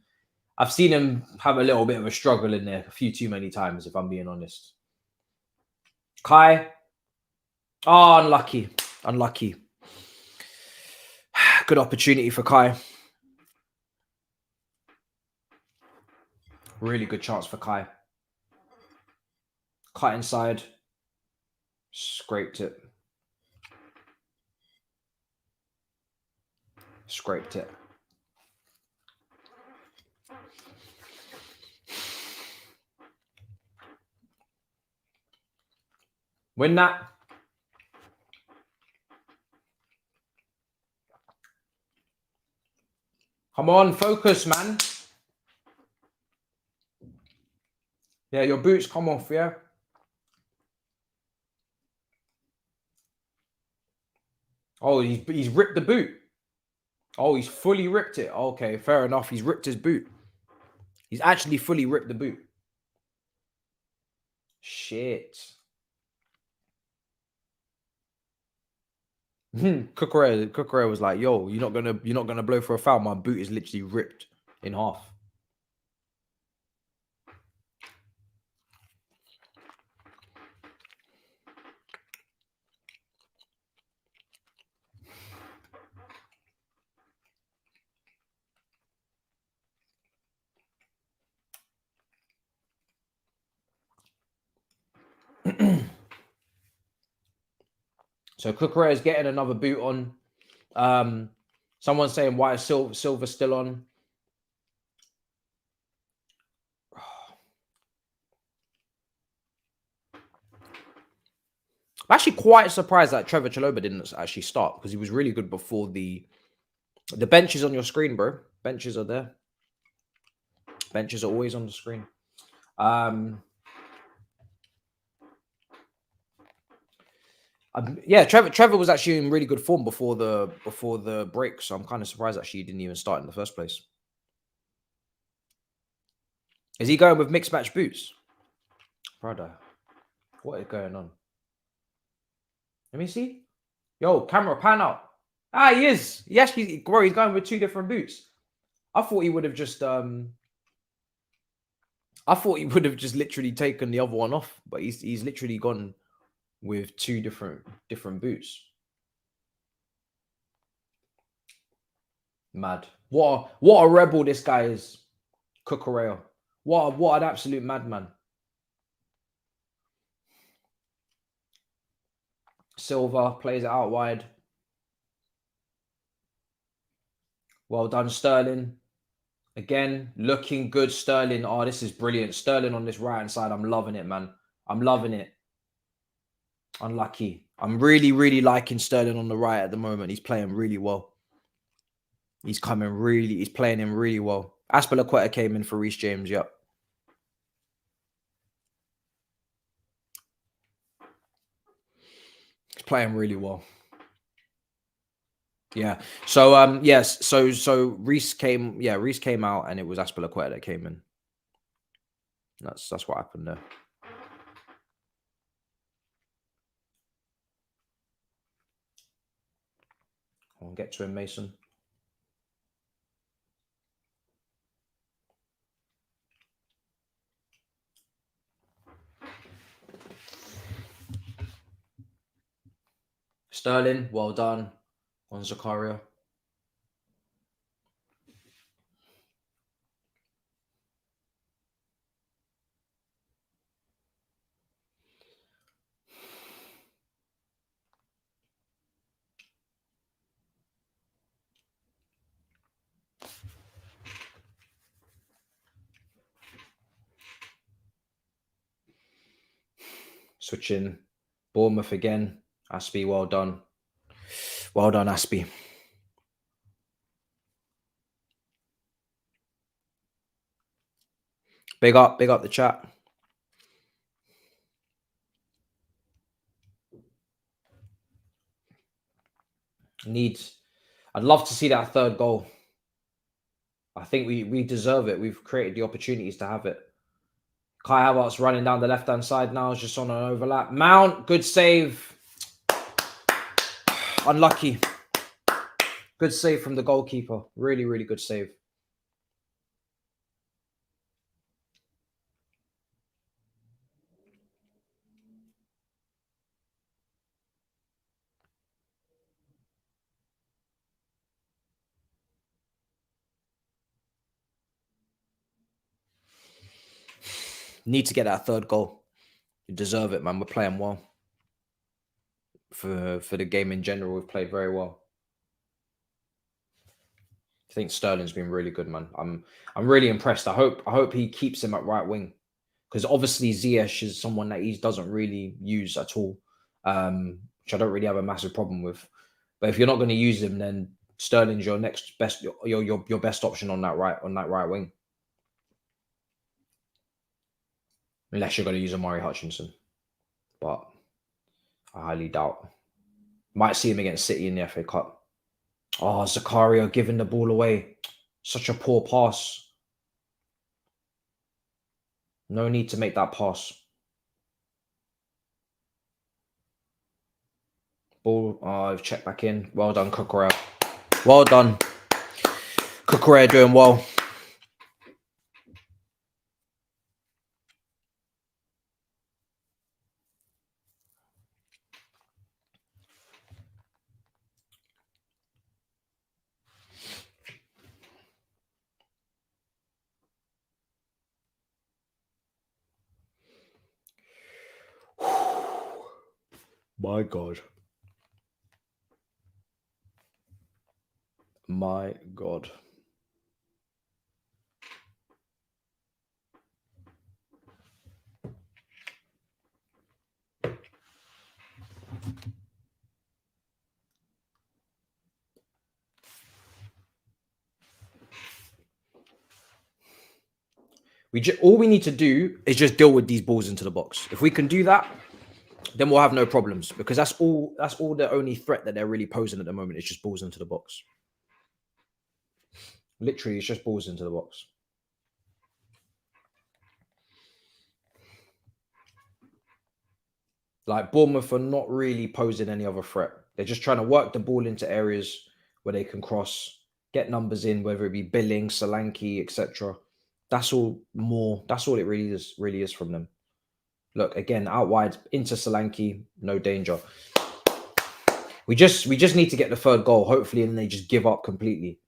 have a little bit of a struggle in there a few too many times, if I'm being honest. Kai. Oh, unlucky. Good opportunity for Kai. Really good chance for Kai. Cut inside. Scraped it. Win that. Come on, focus, man. Yeah, your boots come off, yeah? Oh, he's ripped the boot. Oh, he's fully ripped it. Okay, fair enough. He's ripped his boot. He's actually fully ripped the boot. Shit. Cucurella was like, "Yo, you're not gonna blow for a foul. My boot is literally ripped in half." So Cucurella is getting another boot on. Someone's saying, why is Silver still on? I'm actually quite surprised that Trevor Chalobah didn't actually start, because he was really good before the bench is on your screen, bro. Benches are there. Benches are always on the screen. Yeah, Trevor was actually in really good form before the break, so I'm kind of surprised actually he didn't even start in the first place. Is he going with mixed match boots? Brother, what is going on? Let me see. Yo, camera pan out. Ah, he is. He actually, bro, he's going with two different boots. I thought he would have just literally taken the other one off, but he's literally gone with two different boots. Mad. What a rebel this guy is. Cucurella. What an absolute madman. Silva plays it out wide. Well done, Sterling. Again, looking good, Sterling. Oh, this is brilliant. Sterling on this right-hand side. I'm loving it, man. I'm loving it. Unlucky. I'm really, really liking Sterling on the right at the moment. He's playing really well. He's playing him really well. Aspilicueta came in for Reece James, yep. Playing really well. Yeah. So yes. So Reece came. Yeah, Reece came out, and it was Aspilicueta that came in. That's what happened there. I'll get to him, Mason. Sterling, well done on Zakaria. Switching. Bournemouth again. Aspie, well done. Well done, Aspie. Big up the chat. I'd love to see that third goal. I think we deserve it. We've created the opportunities to have it. Kai Havertz running down the left-hand side now, just on an overlap. Mount, good save. Unlucky. Good save from the goalkeeper. Really, really good save. Need to get that third goal. You deserve it, man. We're playing well. For the game in general, we've played very well. I think Sterling's been really good, man. I'm really impressed. I hope he keeps him at right wing, because obviously Ziyech is someone that he doesn't really use at all, which I don't really have a massive problem with. But if you're not going to use him, then Sterling's your next best, your best option on that right wing, unless you're going to use Amari Hutchinson, but I highly doubt. Might see him against City in the FA Cup. Oh, Zakaria giving the ball away. Such a poor pass. No need to make that pass. Ball, I've checked back in. Well done, Cucurella. Well done. Cucurella doing well. My God. My God. All we need to do is just deal with these balls into the box. If we can do that, then we'll have no problems, because that's all the only threat that they're really posing at the moment. It's just balls into the box. Literally, it's just balls into the box. Like, Bournemouth are not really posing any other threat. They're just trying to work the ball into areas where they can cross, get numbers in, whether it be Billing, Solanke, etc. That's all it really is from them. Look, again, out wide into Solanke, no danger. We just need to get the third goal, hopefully, and then they just give up completely.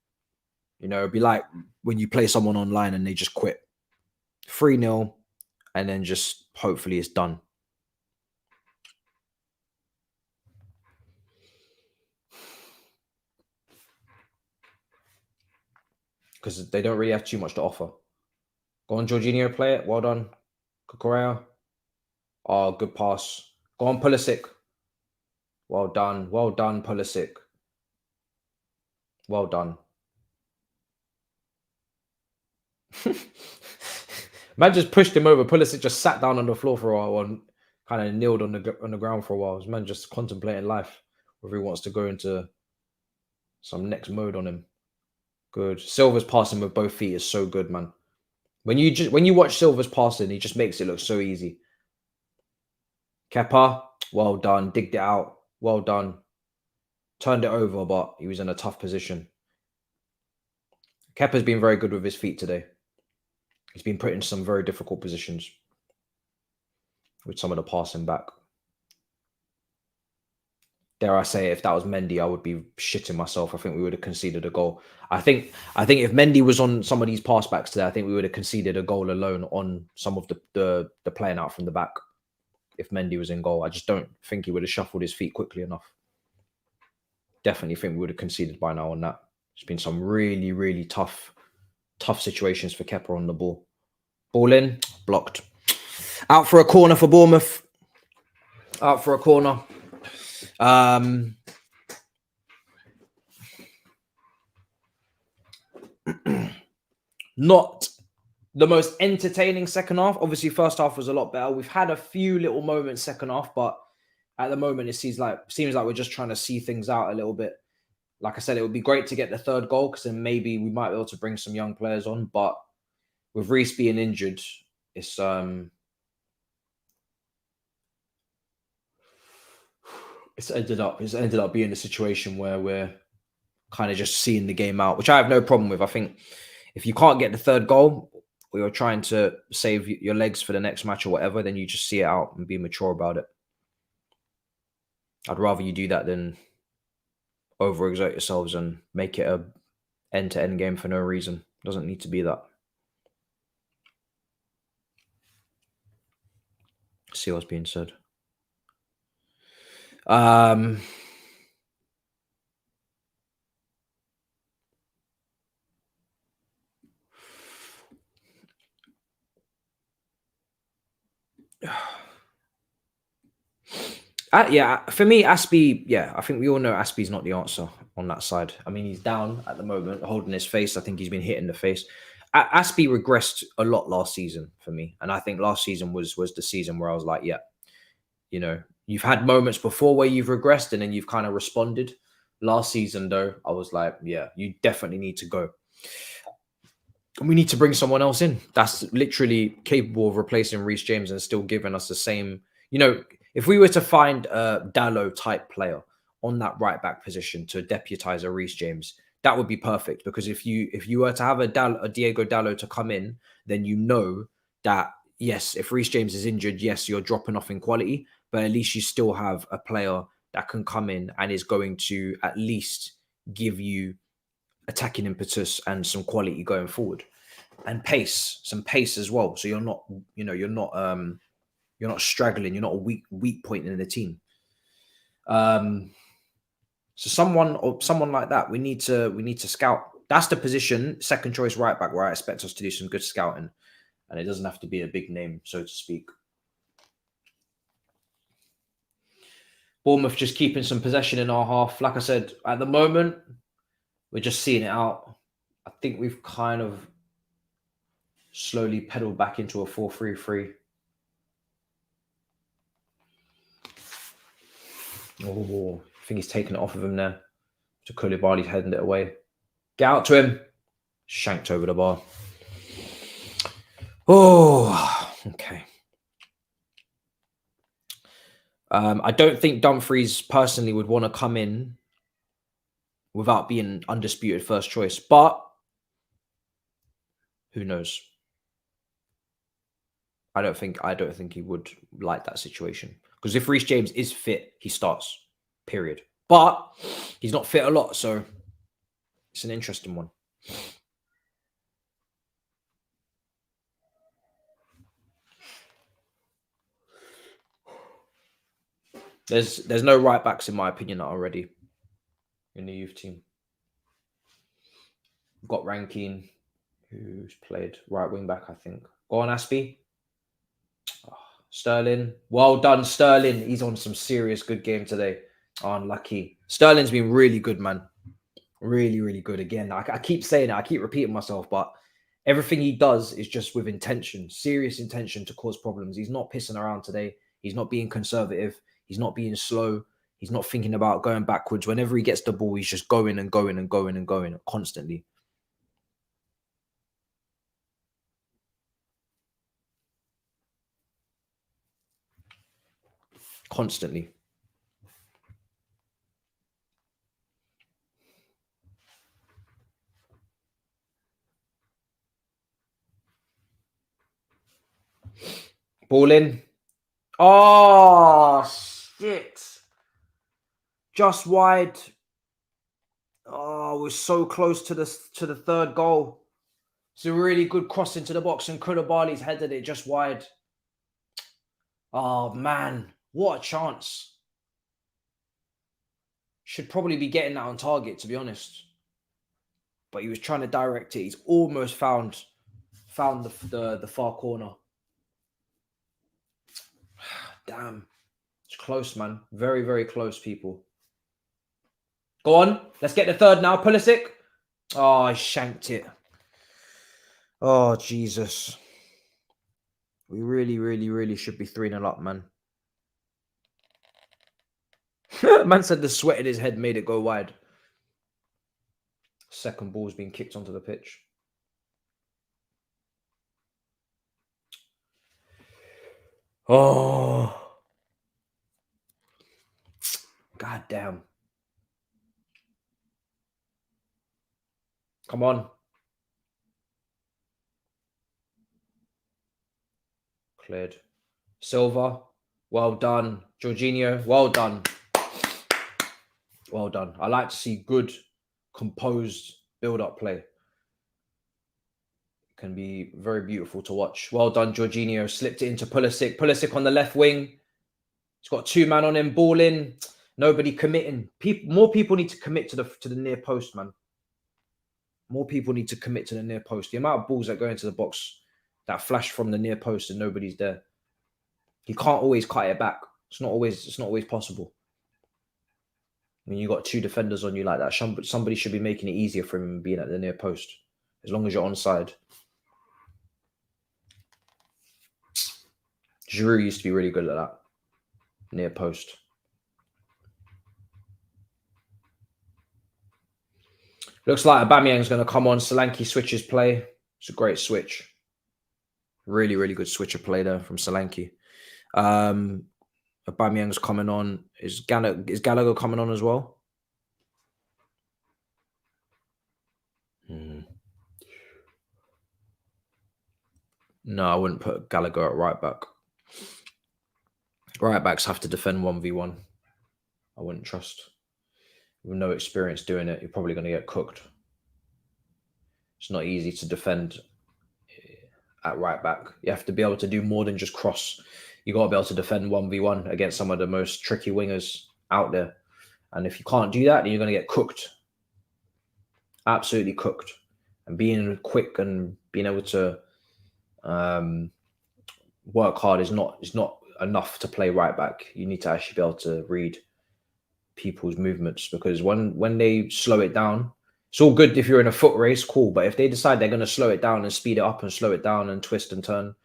You know, it'd be like when you play someone online and they just quit. 3-0, and then just hopefully it's done. Because they don't really have too much to offer. Go on, Jorginho, play it. Well done. Cucurella. Oh, good pass. Go on, Pulisic. Well done. Well done, Pulisic. Well done. Man just pushed him over. Pulisic just sat down on the floor for a while. kind of kneeled on the ground for a while. This man just contemplating life, whether he wants to go into some next mode on him. Good. Silva's passing with both feet is so good, man. When you watch Silva's passing, he just makes it look so easy. Kepa, well done. Digged it out. Well done. Turned it over, but he was in a tough position. Kepa's been very good with his feet today. He's been put in some very difficult positions with some of the passing back. Dare I say, if that was Mendy, I would be shitting myself. I think we would have conceded a goal. I think if Mendy was on some of these pass backs today, I think we would have conceded a goal alone on some of the playing out from the back. If Mendy was in goal, I just don't think he would have shuffled his feet quickly enough. Definitely think we would have conceded by now on that. There's been some really, really tough situations for Kepa on the ball. Ball in, blocked. Out for a corner for Bournemouth. Out for a corner. Not the most entertaining second half. Obviously, first half was a lot better. We've had a few little moments second half, but at the moment, it seems like we're just trying to see things out a little bit. Like I said, it would be great to get the third goal because then maybe we might be able to bring some young players on. But with Reece being injured, it's ended up being a situation where we're kind of just seeing the game out, which I have no problem with. I think if you can't get the third goal or you're trying to save your legs for the next match or whatever, then you just see it out and be mature about it. I'd rather you do that than overexert yourselves and make it a end-to-end game for no reason. Doesn't need to be that. See what's being said. Yeah, for me, Aspie, I think we all know Aspie's not the answer on that side. I mean, he's down at the moment, holding his face. I think he's been hit in the face. Aspie regressed a lot last season for me. And I think last season was the season where I was like, yeah, you know, you've had moments before where you've regressed and then you've kind of responded. Last season, though, I was like, yeah, you definitely need to go. And we need to bring someone else in that's literally capable of replacing Reece James and still giving us the same, you know, if we were to find a Dalot type player on that right back position to deputize a Reece James, that would be perfect. Because if you were to have a Diego Dalot to come in, then you know that, yes, if Reece James is injured, yes, you're dropping off in quality, but at least you still have a player that can come in and is going to at least give you attacking impetus and some quality going forward. And some pace as well. So you're not straggling. You're not a weak point in the team. So someone like that, we need to scout. That's the position, second choice right back, where I expect us to do some good scouting, and it doesn't have to be a big name, so to speak. Bournemouth just keeping some possession in our half. Like I said, at the moment, we're just seeing it out. I think we've kind of slowly pedaled back into a 4-3-3. Oh, I think he's taken it off of him there. So Koulibaly's heading it away. Get out to him. Shanked over the bar. Oh, okay. I don't think Dumfries personally would want to come in without being undisputed first choice, but who knows? I don't think he would like that situation, because if Reece James is fit, he starts. Period. But he's not fit a lot, so it's an interesting one. There's no right backs in my opinion that are ready in the youth team. We've got Rankine, who's played right wing back, I think. Go on, Aspie. Oh, Sterling. Well done, Sterling. He's on some serious good game today. Oh, unlucky. Sterling's been really good, man. Really, really good. Again, I keep saying it. I keep repeating myself, but everything he does is just with intention, serious intention to cause problems. He's not pissing around today. He's not being conservative. He's not being slow. He's not thinking about going backwards. Whenever he gets the ball, he's just going and going and going and going constantly. Constantly. Ball in. Oh, shit. Just wide. Oh, we're so close to the third goal. It's a really good cross into the box, and Koulibaly's headed it just wide. Oh, man. What a chance. Should probably be getting that on target, to be honest. But he was trying to direct it. He's almost found the far corner. Damn. It's close, man. Very, very close, people. Go on. Let's get the third now. Pulisic. Oh, I shanked it. Oh, Jesus. We really, really, really should be 3-0 up, man. Man said the sweat in his head made it go wide. Second ball's been kicked onto the pitch. Oh. God damn. Come on. Cleared. Silva. Well done. Jorginho. Well done. Well done. I like to see good, composed build-up play. Can be very beautiful to watch. Well done, Jorginho. Slipped it into Pulisic. Pulisic on the left wing. He's got 2 man on him. Ball in. Nobody committing. More people need to commit to the near post, man. More people need to commit to the near post. The amount of balls that go into the box that flash from the near post and nobody's there. You can't always cut it back. It's not always possible. I mean, you got 2 defenders on you like that. Somebody should be making it easier for him being at the near post, as long as you're onside. Giroud used to be really good at that. Near post. Looks like Aubameyang's going to come on. Solanke switches play. It's a great switch. Really, really good switch of play there from Solanke. Aubameyang's coming on. Is Gallagher coming on as well? No, I wouldn't put Gallagher at right back. Right backs have to defend 1v1. I wouldn't trust. With no experience doing it, you're probably going to get cooked. It's not easy to defend at right back. You have to be able to do more than just cross. You got to be able to defend 1v1 against some of the most tricky wingers out there. And if you can't do that, then you're going to get cooked. Absolutely cooked. And being quick and being able to work hard is not enough to play right back. You need to actually be able to read people's movements, because when they slow it down, it's all good if you're in a foot race, cool. But if they decide they're going to slow it down and speed it up and slow it down and twist and turn,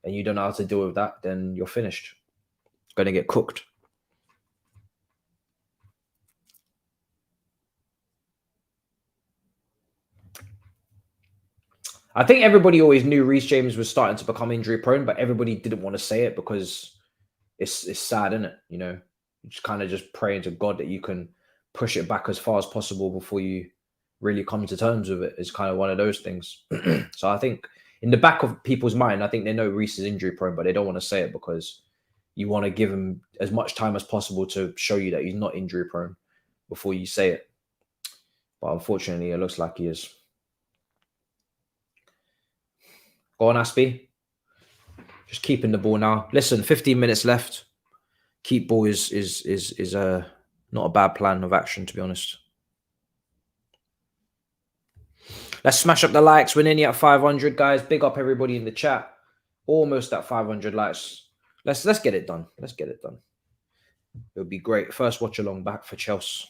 and you don't know how to deal with that, then you're finished. Going to get cooked. I think everybody always knew Reece James was starting to become injury prone, but everybody didn't want to say it because it's sad, isn't it? You know, just kind of just praying to God that you can push it back as far as possible before you really come to terms with it. It's kind of one of those things. So I think in the back of people's mind, I think they know Reece is injury prone, but they don't want to say it because you want to give him as much time as possible to show you that he's not injury prone before you say it. But unfortunately, it looks like he is. Go on, Aspie. Just keeping the ball now. Listen, 15 minutes left. Keep ball is not a bad plan of action, to be honest. Let's smash up the likes. We're nearly at 500, guys. Big up everybody in the chat. Almost at 500 likes. Let's get it done. Let's get it done. It would be great. First watch along back for Chelsea.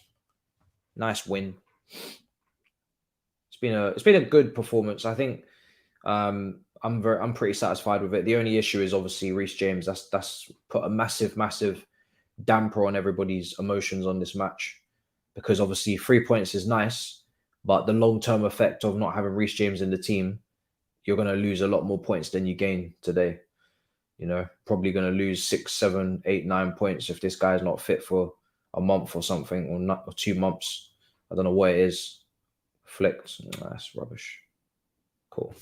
Nice win. It's been a good performance. I think I'm pretty satisfied with it. The only issue is obviously Reece James. That's put a massive damper on everybody's emotions on this match, because obviously 3 points is nice, but the long-term effect of not having Reece James in the team, you're going to lose a lot more points than you gain today. You know, probably going to lose 6, 7, 8, 9 points if this guy's not fit for a month or something, or not, or 2 months. I don't know what it is. Flicked. Nah, that's rubbish. Cool.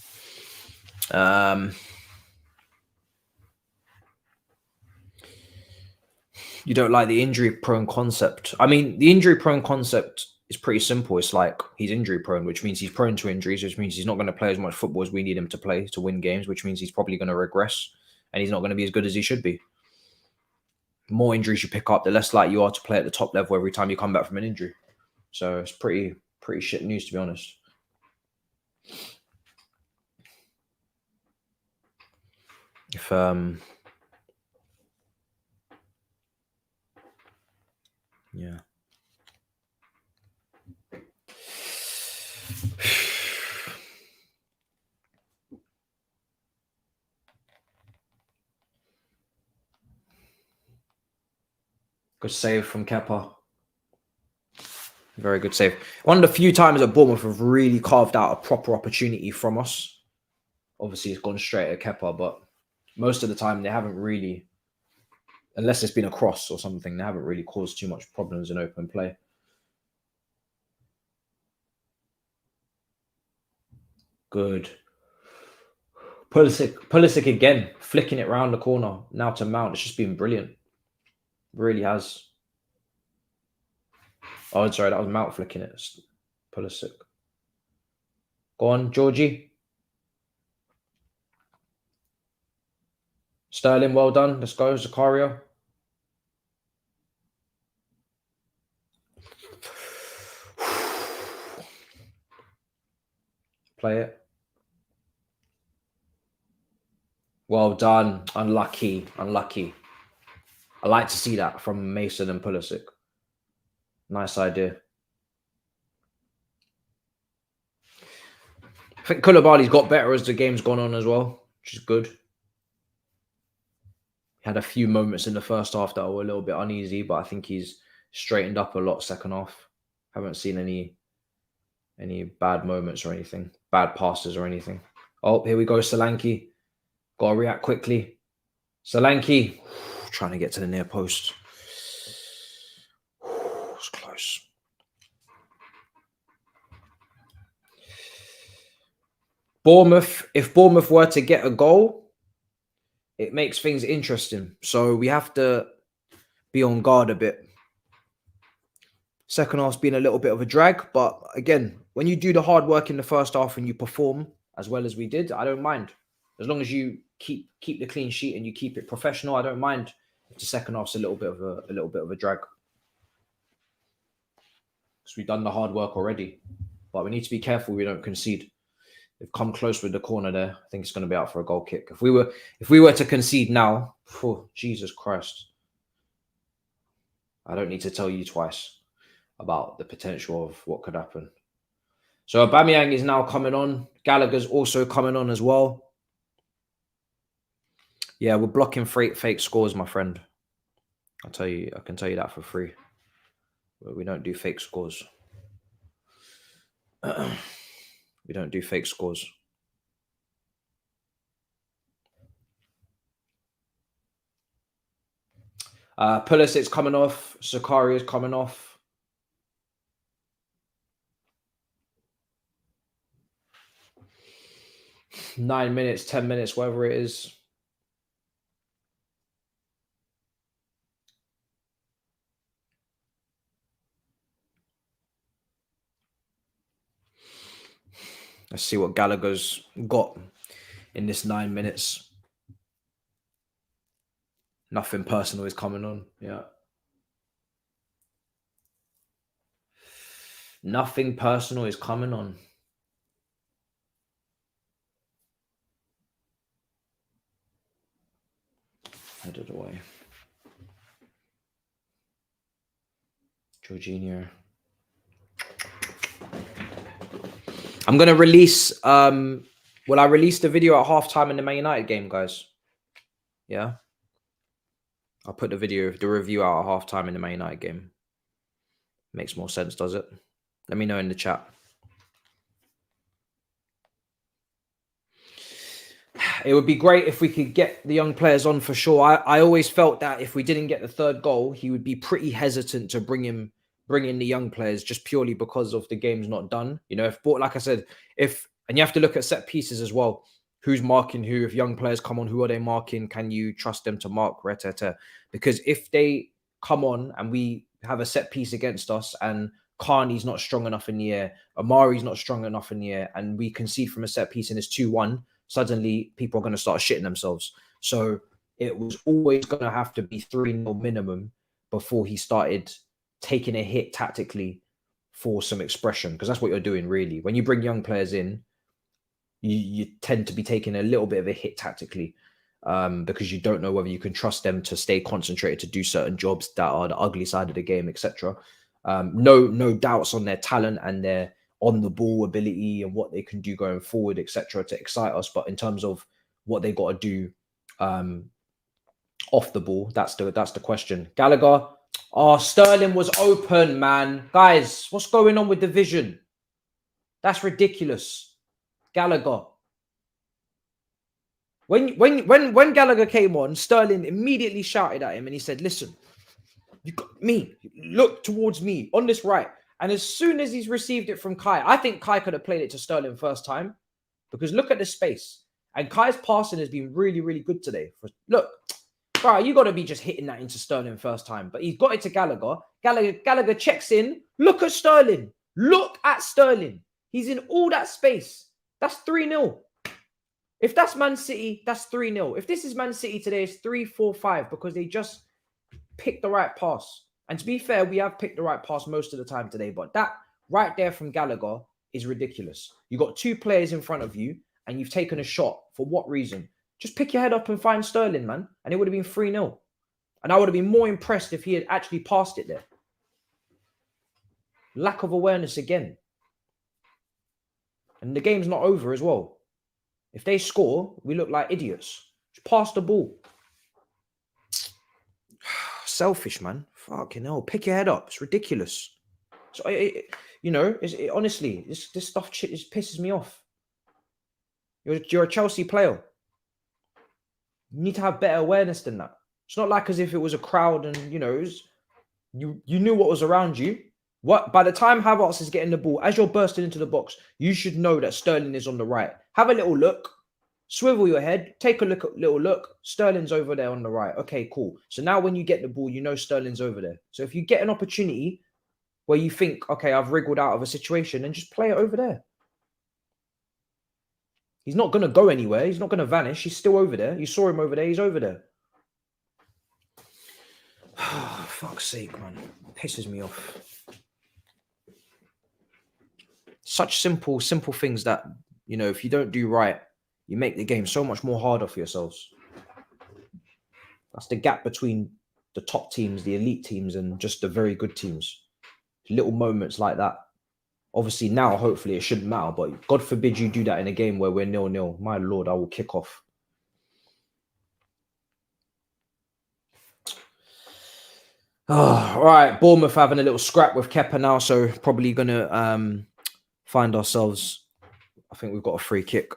You don't like the injury prone concept. I mean, the injury prone concept is pretty simple. It's like he's injury prone, which means he's prone to injuries, which means he's not going to play as much football as we need him to play to win games, which means he's probably going to regress and he's not going to be as good as he should be. The more injuries you pick up, the less likely you are to play at the top level every time you come back from an injury. So it's pretty shit news, to be honest. If yeah. Good save from Kepa. Very good save. One of the few times that Bournemouth have really carved out a proper opportunity from us. Obviously, it's gone straight at Kepa, but most of the time they haven't really, unless it's been a cross or something, they haven't really caused too much problems in open play. Good. Pulisic again, flicking it round the corner. Now to Mount. It's just been brilliant. It really has. Oh, sorry, that was Mount flicking it. Pulisic. Go on, Georgie. Sterling, well done. Let's go, Zakaria. Play it. Well done. Unlucky. I like to see that from Mason and Pulisic. Nice idea. I think Koulibaly's got better as the game's gone on as well, which is good. He had a few moments in the first half that were a little bit uneasy, but I think he's straightened up a lot second half. Haven't seen any bad moments or anything, bad passes or anything. Oh, here we go, Solanke. Got to react quickly. Solanke, trying to get to the near post. It's close. Bournemouth, if Bournemouth were to get a goal, it makes things interesting. So we have to be on guard a bit. Second half's been a little bit of a drag, but again, when you do the hard work in the first half and you perform as well as we did, I don't mind. As long as you keep the clean sheet and you keep it professional, I don't mind if the second half's a little bit of a drag. Because we've done the hard work already. But we need to be careful we don't concede. They've come close with the corner there. I think it's going to be out for a goal kick. If we were to concede now, oh, Jesus Christ. I don't need to tell you twice about the potential of what could happen. So Aubameyang is now coming on. Gallagher's also coming on as well. Yeah, we're blocking fake scores, my friend. I can tell you that for free. We don't do fake scores. We don't do fake scores. Pulisic's coming off. Zakaria's coming off. Nine minutes, 10 minutes, whatever it is. Let's see what Gallagher's got in this 9 minutes. Nothing personal is coming on. Yeah. Nothing personal is coming on. Headed away. Jorginho. I'm going to release Well, I released a video at halftime in the Man United game, guys. Yeah. I'll put the review out at halftime in the Man United game. Makes more sense, does it? Let me know in the chat. It would be great if we could get the young players on for sure. I always felt that if we didn't get the third goal, he would be pretty hesitant to bring in the young players just purely because of the game's not done. You know, like I said, and you have to look at set pieces as well. Who's marking who? If young players come on, who are they marking? Can you trust them to mark? Because if they come on and we have a set piece against us and Carney's not strong enough in the air, Amari's not strong enough in the air, and we concede from a set piece and it's 2-1, suddenly people are going to start shitting themselves. So it was always going to have to be 3-0 minimum before he started taking a hit tactically for some expression, because that's what you're doing really. When you bring young players in, you tend to be taking a little bit of a hit tactically, because you don't know whether you can trust them to stay concentrated to do certain jobs that are the ugly side of the game, etc. No doubts on their talent and their on the ball ability and what they can do going forward, etc., to excite us. But in terms of what they got to do off the ball, that's the question. Gallagher, Sterling was open, man. Guys, what's going on with the vision? That's ridiculous. Gallagher. When Gallagher came on, Sterling immediately shouted at him and he said, "Listen, you got me. Look towards me on this right." And as soon as he's received it from Kai, I think Kai could have played it to Sterling first time, because look at the space. And Kai's passing has been really, really good today. Look, bro, you got to be just hitting that into Sterling first time. But he's got it to Gallagher. Gallagher checks in. Look at Sterling. Look at Sterling. He's in all that space. That's 3-0. If that's Man City, that's 3-0. If this is Man City today, it's 3-4-5, because they just picked the right pass. And to be fair, we have picked the right pass most of the time today. But that right there from Gallagher is ridiculous. You got two players in front of you and you've taken a shot. For what reason? Just pick your head up and find Sterling, man. And it would have been 3-0. And I would have been more impressed if he had actually passed it there. Lack of awareness again. And the game's not over as well. If they score, we look like idiots. Just pass the ball. Selfish, man. Fucking hell. Pick your head up. It's ridiculous. So, honestly, this stuff just pisses me off. You're a Chelsea player. You need to have better awareness than that. It's not like as if it was a crowd and, you knew what was around you. By the time Thabz is getting the ball, as you're bursting into the box, you should know that Sterling is on the right. Have a little look. Swivel your head, take a little look. Sterling's over there on the right. Okay, cool. So now when you get the ball, you know Sterling's over there. So if you get an opportunity where you think, okay, I've wriggled out of a situation, then just play it over there. He's not going to go anywhere. He's not going to vanish. He's still over there. You saw him over there. He's over there. Oh, fuck's sake, man. It pisses me off. Such simple things that, if you don't do right, you make the game so much more harder for yourselves. That's the gap between the top teams, the elite teams, and just the very good teams. Little moments like that. Obviously now, hopefully it shouldn't matter, but God forbid you do that in a game where we're 0-0. My Lord, I will kick off. Oh, all right, Bournemouth having a little scrap with Kepa now, so probably going to find ourselves, I think we've got a free kick.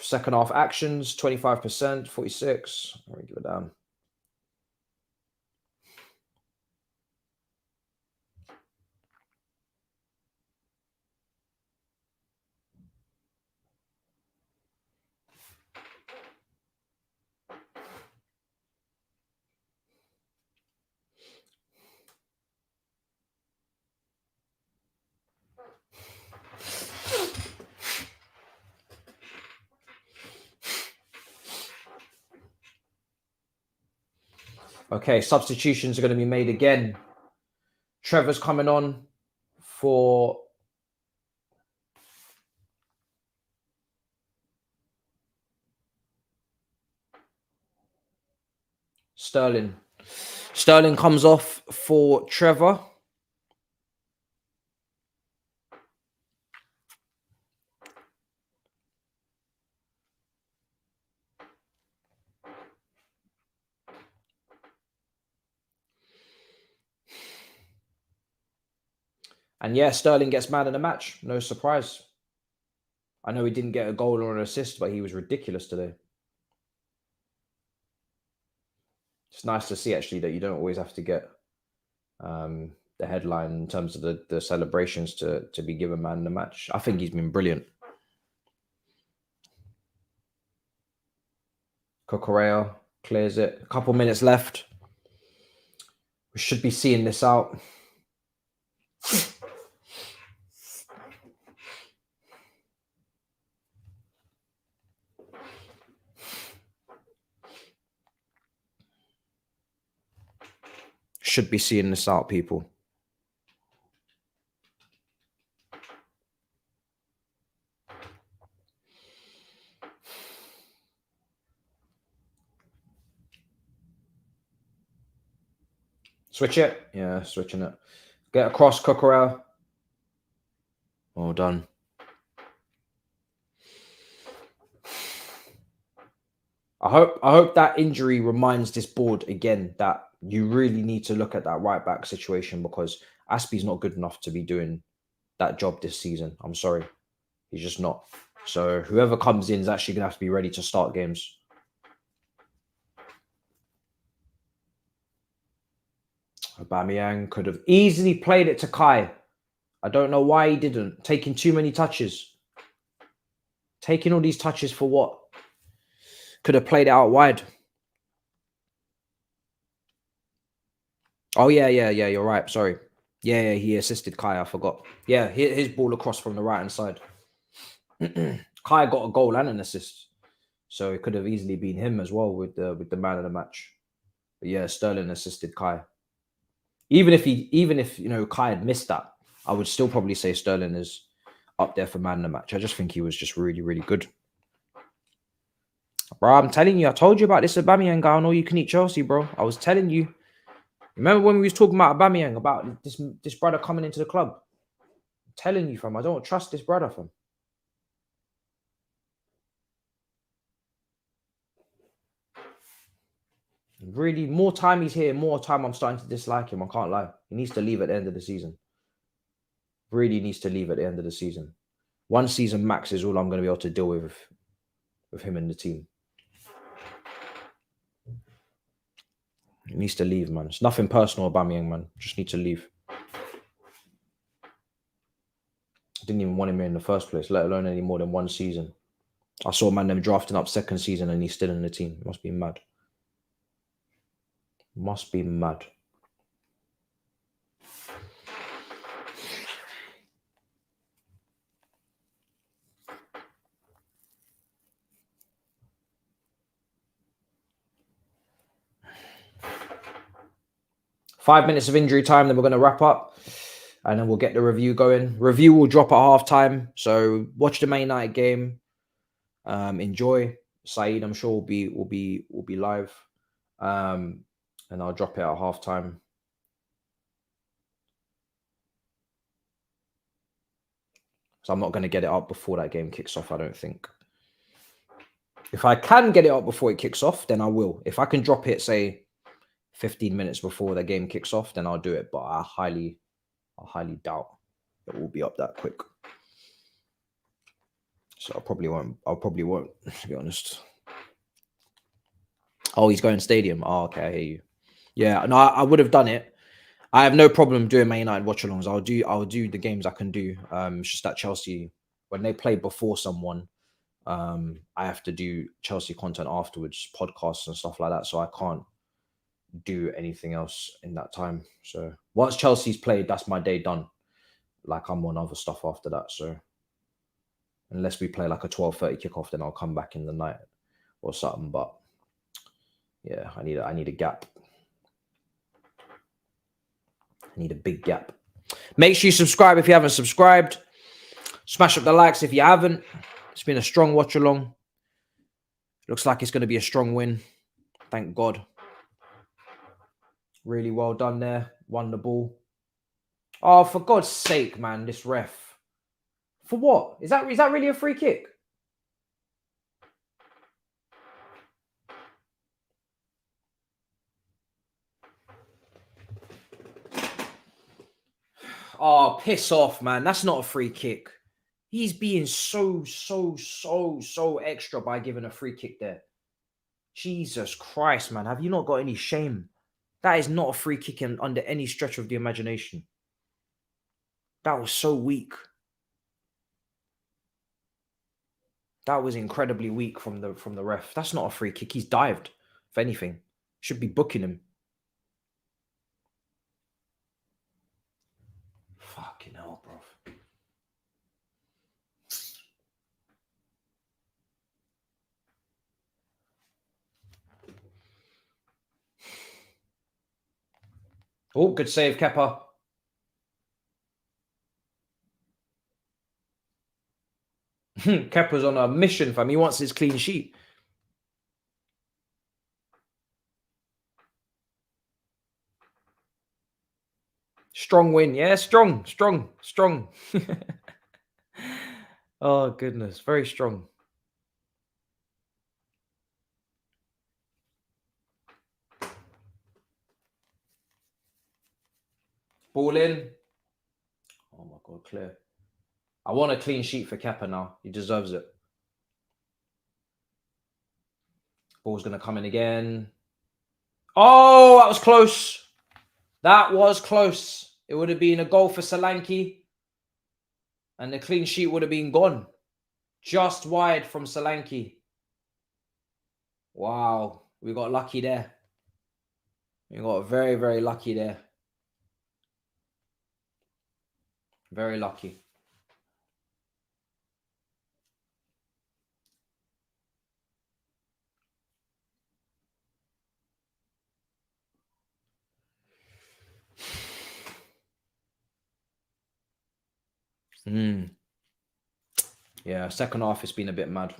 Second half actions, 25%, 46. Let me give it down. Okay, substitutions are going to be made again. Trevor's coming on for Sterling. Sterling comes off for Trevor. And yeah, Sterling gets man of the match. No surprise. I know he didn't get a goal or an assist, but he was ridiculous today. It's nice to see, actually, that you don't always have to get the headline in terms of the celebrations to be given man of the match. I think he's been brilliant. Cucurella clears it. A couple minutes left. We should be seeing this out. Should be seeing this out, people. Switch it. Yeah, switching it. Get across, Cucurella. Well done. I hope that injury reminds this board again that you really need to look at that right back situation, because Aspie's not good enough to be doing that job this season. I'm sorry. He's just not. So whoever comes in is actually going to have to be ready to start games. Aubameyang could have easily played it to Kai. I don't know why he didn't. Taking too many touches. Taking all these touches for what? Could have played it out wide. Oh, yeah. You're right. Sorry. Yeah, he assisted Kai. I forgot. Yeah, his ball across from the right-hand side. Kai got a goal and an assist. So it could have easily been him as well with the man of the match. But yeah, Sterling assisted Kai. Even if you know Kai had missed that, I would still probably say Sterling is up there for man of the match. I just think he was just really, really good. Bro, I'm telling you, I told you about this Aubameyang guy on All You Can Eat Chelsea, bro. I was telling you. Remember when we was talking about Aubameyang, about this brother coming into the club? I'm telling you, fam, I don't trust this brother, fam. Really, more time he's here, more time I'm starting to dislike him. I can't lie. He needs to leave at the end of the season. Really needs to leave at the end of the season. One season max is all I'm going to be able to deal with him in the team. He needs to leave, man. It's nothing personal, Aubameyang, man. Just need to leave. I didn't even want him here in the first place, let alone any more than one season. I saw man them drafting up second season and he's still in the team. Must be mad. Must be mad. Five minutes of injury time, then we're going to wrap up. And then we'll get the review going. Review will drop at halftime. So watch the Man United game. Enjoy. Saeed, I'm sure, will be live. And I'll drop it at halftime. So I'm not going to get it up before that game kicks off, I don't think. If I can get it up before it kicks off, then I will. If I can drop it, say, 15 minutes before the game kicks off, then I'll do it. But I highly doubt it will be up that quick. So I probably won't, to be honest. Oh, he's going stadium. Oh, okay, I hear you. Yeah, no, I would have done it. I have no problem doing Man United watch-alongs. I'll do the games I can do. It's just that Chelsea, when they play before someone, I have to do Chelsea content afterwards, podcasts and stuff like that. So I can't do anything else in that time. So once Chelsea's played, that's my day done. Like I'm on other stuff after that. So unless we play like a 12:30 kickoff, then I'll come back in the night or something. But yeah, I need a gap. I need a big gap. Make sure you subscribe if you haven't subscribed. Smash up the likes if you haven't. It's been a strong watch along. Looks like it's going to be a strong win. Thank God. Really well done there. Won the ball. Oh, for God's sake, man, this ref. For what? Is that really a free kick? Oh, piss off, man. That's not a free kick. He's being so extra by giving a free kick there. Jesus Christ, man. Have you not got any shame? That is not a free kick under any stretch of the imagination. That was so weak. That was incredibly weak from the ref. That's not a free kick. He's dived, if anything. Should be booking him. Fucking hell, bro. Oh, good save, Kepa. Kepa's on a mission, fam. He wants his clean sheet. Strong win. Yeah, strong. Oh, goodness. Very strong. Ball in. Oh, my God, clear. I want a clean sheet for Kepa now. He deserves it. Ball's going to come in again. Oh, that was close. That was close. It would have been a goal for Solanke. And the clean sheet would have been gone. Just wide from Solanke. Wow. We got lucky there. We got very, very lucky there. Very lucky. Yeah, second half it's been a bit mad.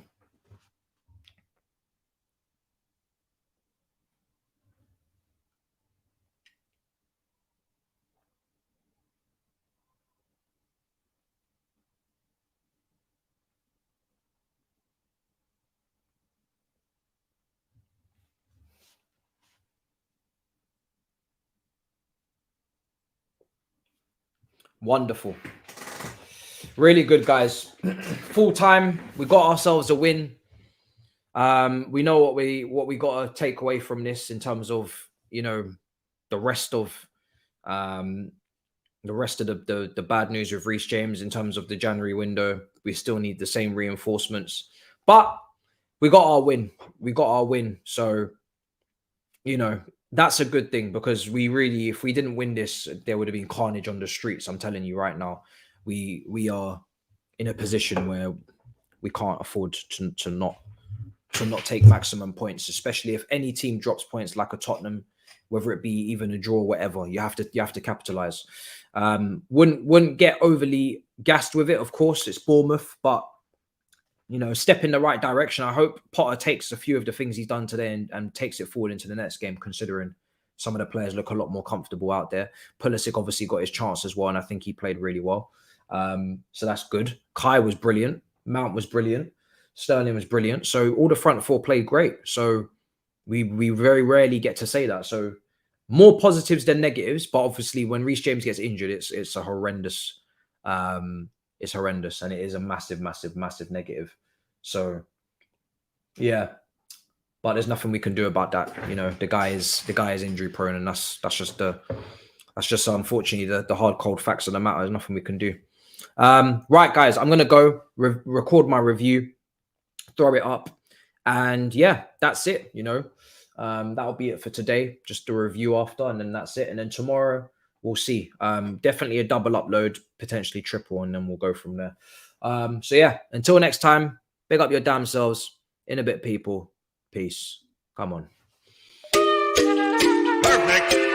Wonderful. Really good, guys. Full time. We got ourselves a win. We know what we got to take away from this in terms of, you know, the rest of the bad news with Reece James in terms of the January window. We still need the same reinforcements, but we got our win. We got our win. So, you know, that's a good thing, because we really, if we didn't win this, there would have been carnage on the streets. I'm telling you right now, we are in a position where we can't afford to not take maximum points, especially if any team drops points like a Tottenham, whether it be even a draw, whatever. You have to capitalize. Wouldn't get overly gassed with it. Of course, it's Bournemouth, but you know, step in the right direction. I hope Potter takes a few of the things he's done today and takes it forward into the next game, considering some of the players look a lot more comfortable out there. Pulisic obviously got his chance as well, and I think he played really well. So that's good. Kai was brilliant. Mount was brilliant. Sterling was brilliant. So all the front four played great. So we very rarely get to say that. So more positives than negatives. But obviously, when Reece James gets injured, it's a horrendous. It's horrendous, and it is a massive negative. So yeah, but there's nothing we can do about that. You know, the guy is injury prone, and that's just unfortunately the hard cold facts of the matter. There's nothing we can do. Right, guys, I'm gonna go record my review, throw it up, and yeah, that's it. You know, that'll be it for today. Just the review after, and then that's it. And then tomorrow we'll see. Definitely a double upload, potentially triple, and then we'll go from there. So yeah, until next time, big up your damn selves. In a bit, people. Peace. Come on. Perfect.